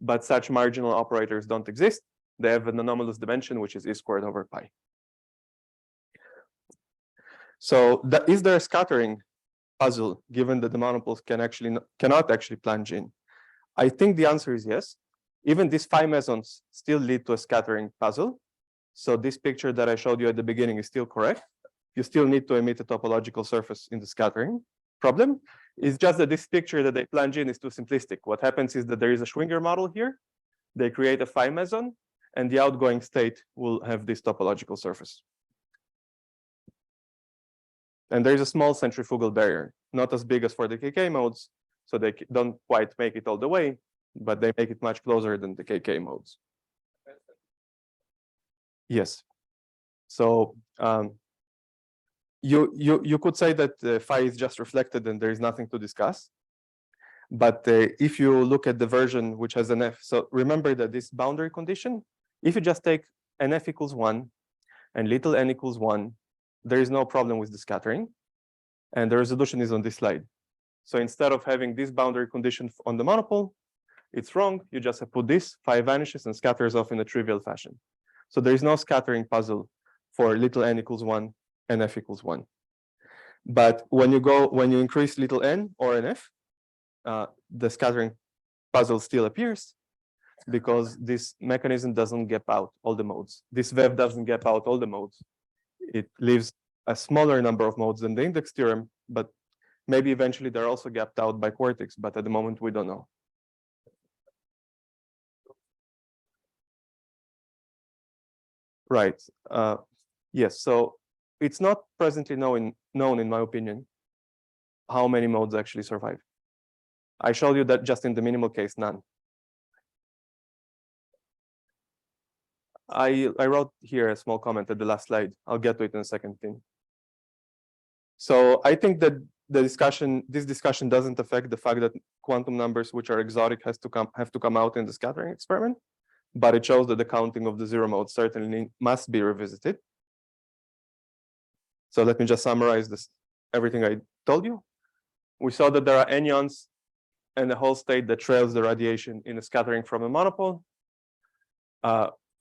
Speaker 7: But such marginal operators don't exist. They have an anomalous dimension, which is e²/pi. So is there a scattering puzzle, given that the monopoles cannot actually plunge in? I think the answer is yes. Even these phi mesons still lead to a scattering puzzle. So this picture that I showed you at the beginning is still correct. You still need to emit a topological surface in the scattering problem. It's just that this picture that they plunge in is too simplistic. What happens is that there is a Schwinger model here. They create a phi meson, and the outgoing state will have this topological surface. And there's a small centrifugal barrier, not as big as for the KK modes, so they don't quite make it all the way, but they make it much closer than the KK modes. Yes. So you could say that phi is just reflected and there is nothing to discuss. But if you look at the version which has an f, so remember that this boundary condition, if you just take n f equals 1 and little n equals 1, there is no problem with the scattering. And the resolution is on this slide. So instead of having this boundary condition on the monopole, it's wrong. You just have put this, phi vanishes and scatters off in a trivial fashion. So there is no scattering puzzle for little n equals 1 and f equals 1. But when you increase little n or nf, the scattering puzzle still appears because this mechanism doesn't gap out all the modes. This VEV doesn't gap out all the modes. It leaves a smaller number of modes than the index theorem, but maybe eventually they're also gapped out by quartics, but at the moment we don't know. Right. Yes. So it's not presently known, in my opinion, how many modes actually survive. I showed you that just in the minimal case, none. I wrote here a small comment at the last slide. I'll get to it in a second thing. So I think that this discussion doesn't affect the fact that quantum numbers which are exotic have to come out in the scattering experiment, but it shows that the counting of the zero modes certainly must be revisited. So let me just summarize everything I told you. We saw that there are anyons and a whole state that trails the radiation in a scattering from a monopole.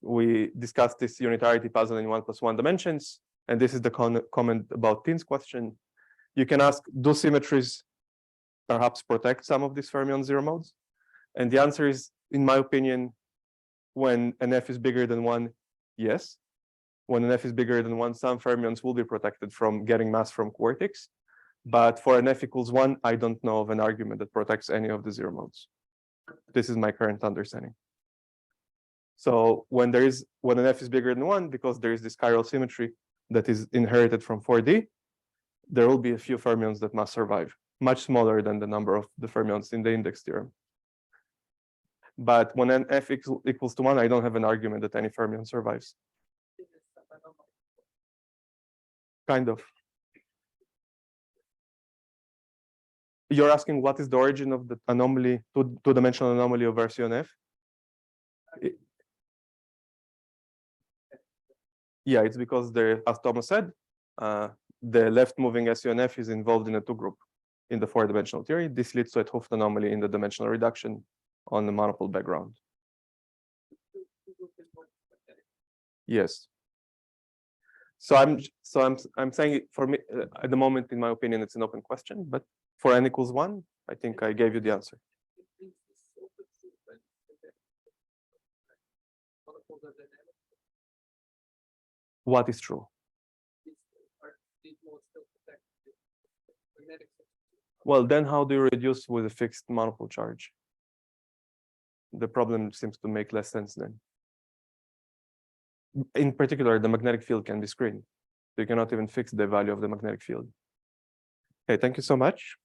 Speaker 7: We discussed this unitarity puzzle in 1+1 dimensions, and this is the comment about Tin's question. You can ask, do symmetries perhaps protect some of these fermion zero modes? And the answer is, in my opinion, when an F is bigger than 1, yes. When an F is bigger than 1, some fermions will be protected from getting mass from quartics. But for an F equals 1, I don't know of an argument that protects any of the zero modes. This is my current understanding. So when an F is bigger than 1, because there is this chiral symmetry that is inherited from 4D, there will be a few fermions that must survive, much smaller than the number of the fermions in the index theorem. But when an F equals to 1, I don't have an argument that any fermion survives. Kind of. You're asking what is the origin of the anomaly, two-dimensional anomaly of RCON F? Yeah, it's because as Thomas said, the left-moving SUNF is involved in a two-group in the four-dimensional theory. This leads to a 't Hooft anomaly in the dimensional reduction on the monopole background. Yes. So I'm saying for me at the moment, in my opinion, it's an open question. But for n equals 1, I think I gave you the answer. What is true? Well, then how do you reduce with a fixed monopole charge? The problem seems to make less sense then. In particular, the magnetic field can be screened. So you cannot even fix the value of the magnetic field. Okay, thank you so much.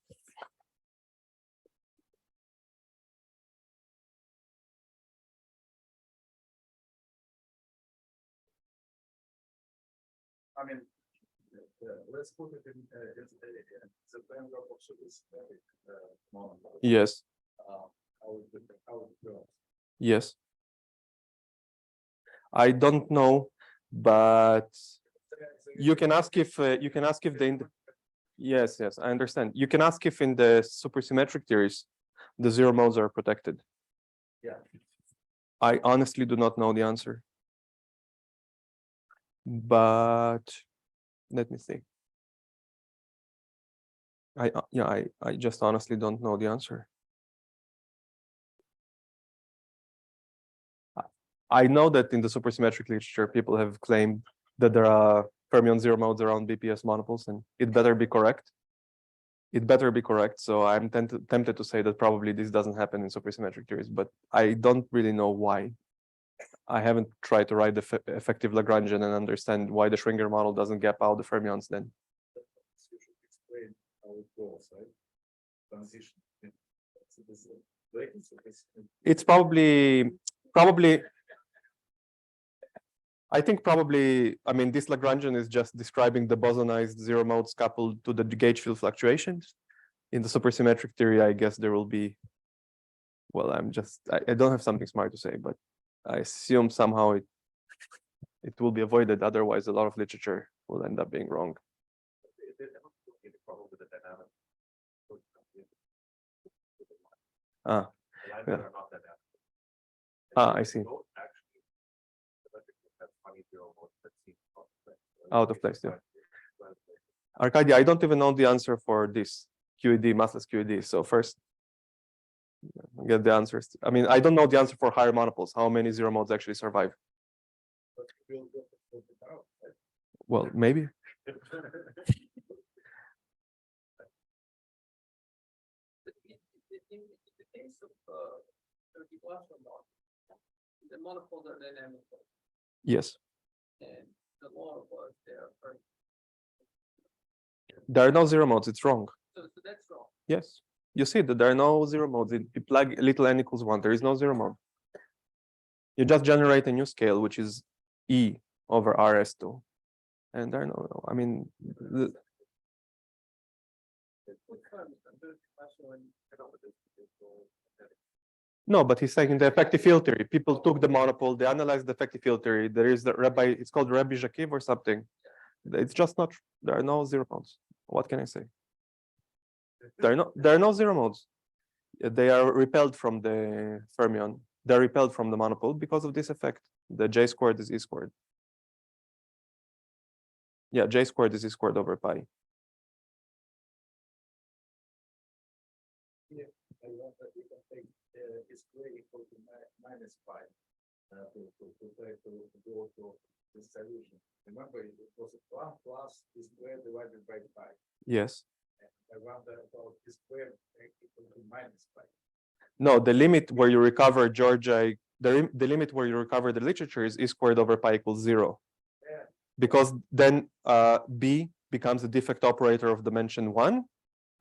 Speaker 1: I mean, let's put it in the framework of supersymmetric monopole.
Speaker 7: Yes.
Speaker 1: How it goes.
Speaker 7: Yes. I don't know, but you can ask if the yes, I understand. You can ask if in the supersymmetric theories the zero modes are protected.
Speaker 1: Yeah.
Speaker 7: I honestly do not know the answer. But let me see. I just honestly don't know the answer. I know that in the supersymmetric literature, people have claimed that there are fermion zero modes around BPS monopoles, and it better be correct. It better be correct. So I'm tempted to say that probably this doesn't happen in supersymmetric theories, but I don't really know why. I haven't tried to write the effective Lagrangian and understand why the Schwinger model doesn't gap out the fermions then.
Speaker 1: You should explain how it goes, right? Transition.
Speaker 7: It's probably, I think probably, I mean, this Lagrangian is just describing the bosonized zero modes coupled to the gauge field fluctuations. In the supersymmetric theory, I guess there will be, well, I don't have something smart to say, but I assume somehow it will be avoided. Otherwise, a lot of literature will end up being wrong. Yeah. I see. Out of place, yeah. Arkady, I don't even know the answer for this QED, massless QED. So first, get the answers. I mean, I don't know the answer for higher monopoles. How many zero modes actually survive? Well, maybe.
Speaker 3: In the case of the Glasgow model, the monopoles are dynamical,
Speaker 7: Yes,
Speaker 3: and the law was there.
Speaker 7: there are no zero modes. It's wrong.
Speaker 3: So that's wrong.
Speaker 7: Yes, you see that there are no zero modes. You plug little n equals 1. There is no zero mode. You just generate a new scale, which is E over RS2. And there are no, I mean, no, but he's taking the effective field theory. People took the monopole, they analyzed the effective field theory. There is the Rabbi, it's called Rabbi Jakiv or something. It's just not, there are no zero modes. What can I say? There are no zero modes. They are repelled from the fermion. They're repelled from the monopole because of this effect. The J squared is E squared. Yeah, J squared is E squared over pi.
Speaker 1: I want that we can take is square equal to minus pi to try to go to the solution. Remember, it was 1 plus e squared divided by pi.
Speaker 7: Yes.
Speaker 1: I wonder about e squared equal to minus pi.
Speaker 7: No, the limit where you recover Georgia, the limit where you recover the literature is E squared over pi equals 0.
Speaker 1: Yeah.
Speaker 7: Because then B becomes a defect operator of dimension 1,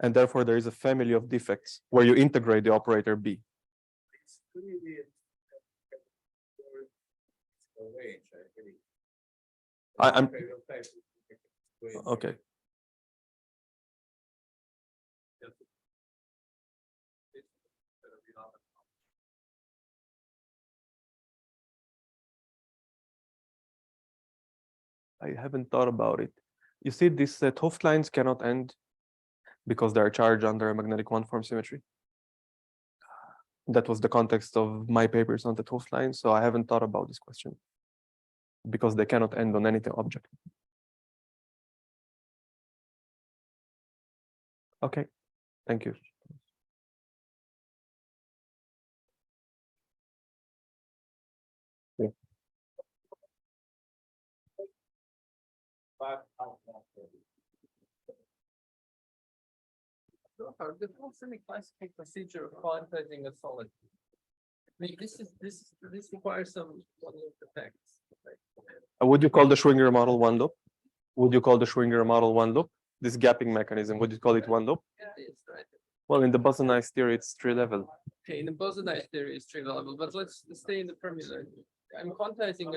Speaker 7: and therefore there is a family of defects where you integrate the operator B.
Speaker 1: It's really a range, I believe.
Speaker 7: I'm
Speaker 1: Okay, we'll type it.
Speaker 7: okay. I haven't thought about it. You see, these 't Hooft lines cannot end because they are charged under a magnetic one-form symmetry. That was the context of my papers on the 't Hooft line, so I haven't thought about this question because they cannot end on anything object. Okay, thank you.
Speaker 3: Zohar, the whole semiclassical procedure of quantizing a solid. I mean, this requires some one-loop effects. Right?
Speaker 7: Would you call the Schwinger model one loop? Would you call the Schwinger model one loop? This gapping mechanism, would you call it one loop?
Speaker 3: It is, right?
Speaker 7: Well, in the bosonized theory, it's 3 level.
Speaker 3: Okay, in the bosonized theory is trivial level, but let's stay in the formula. I'm quantizing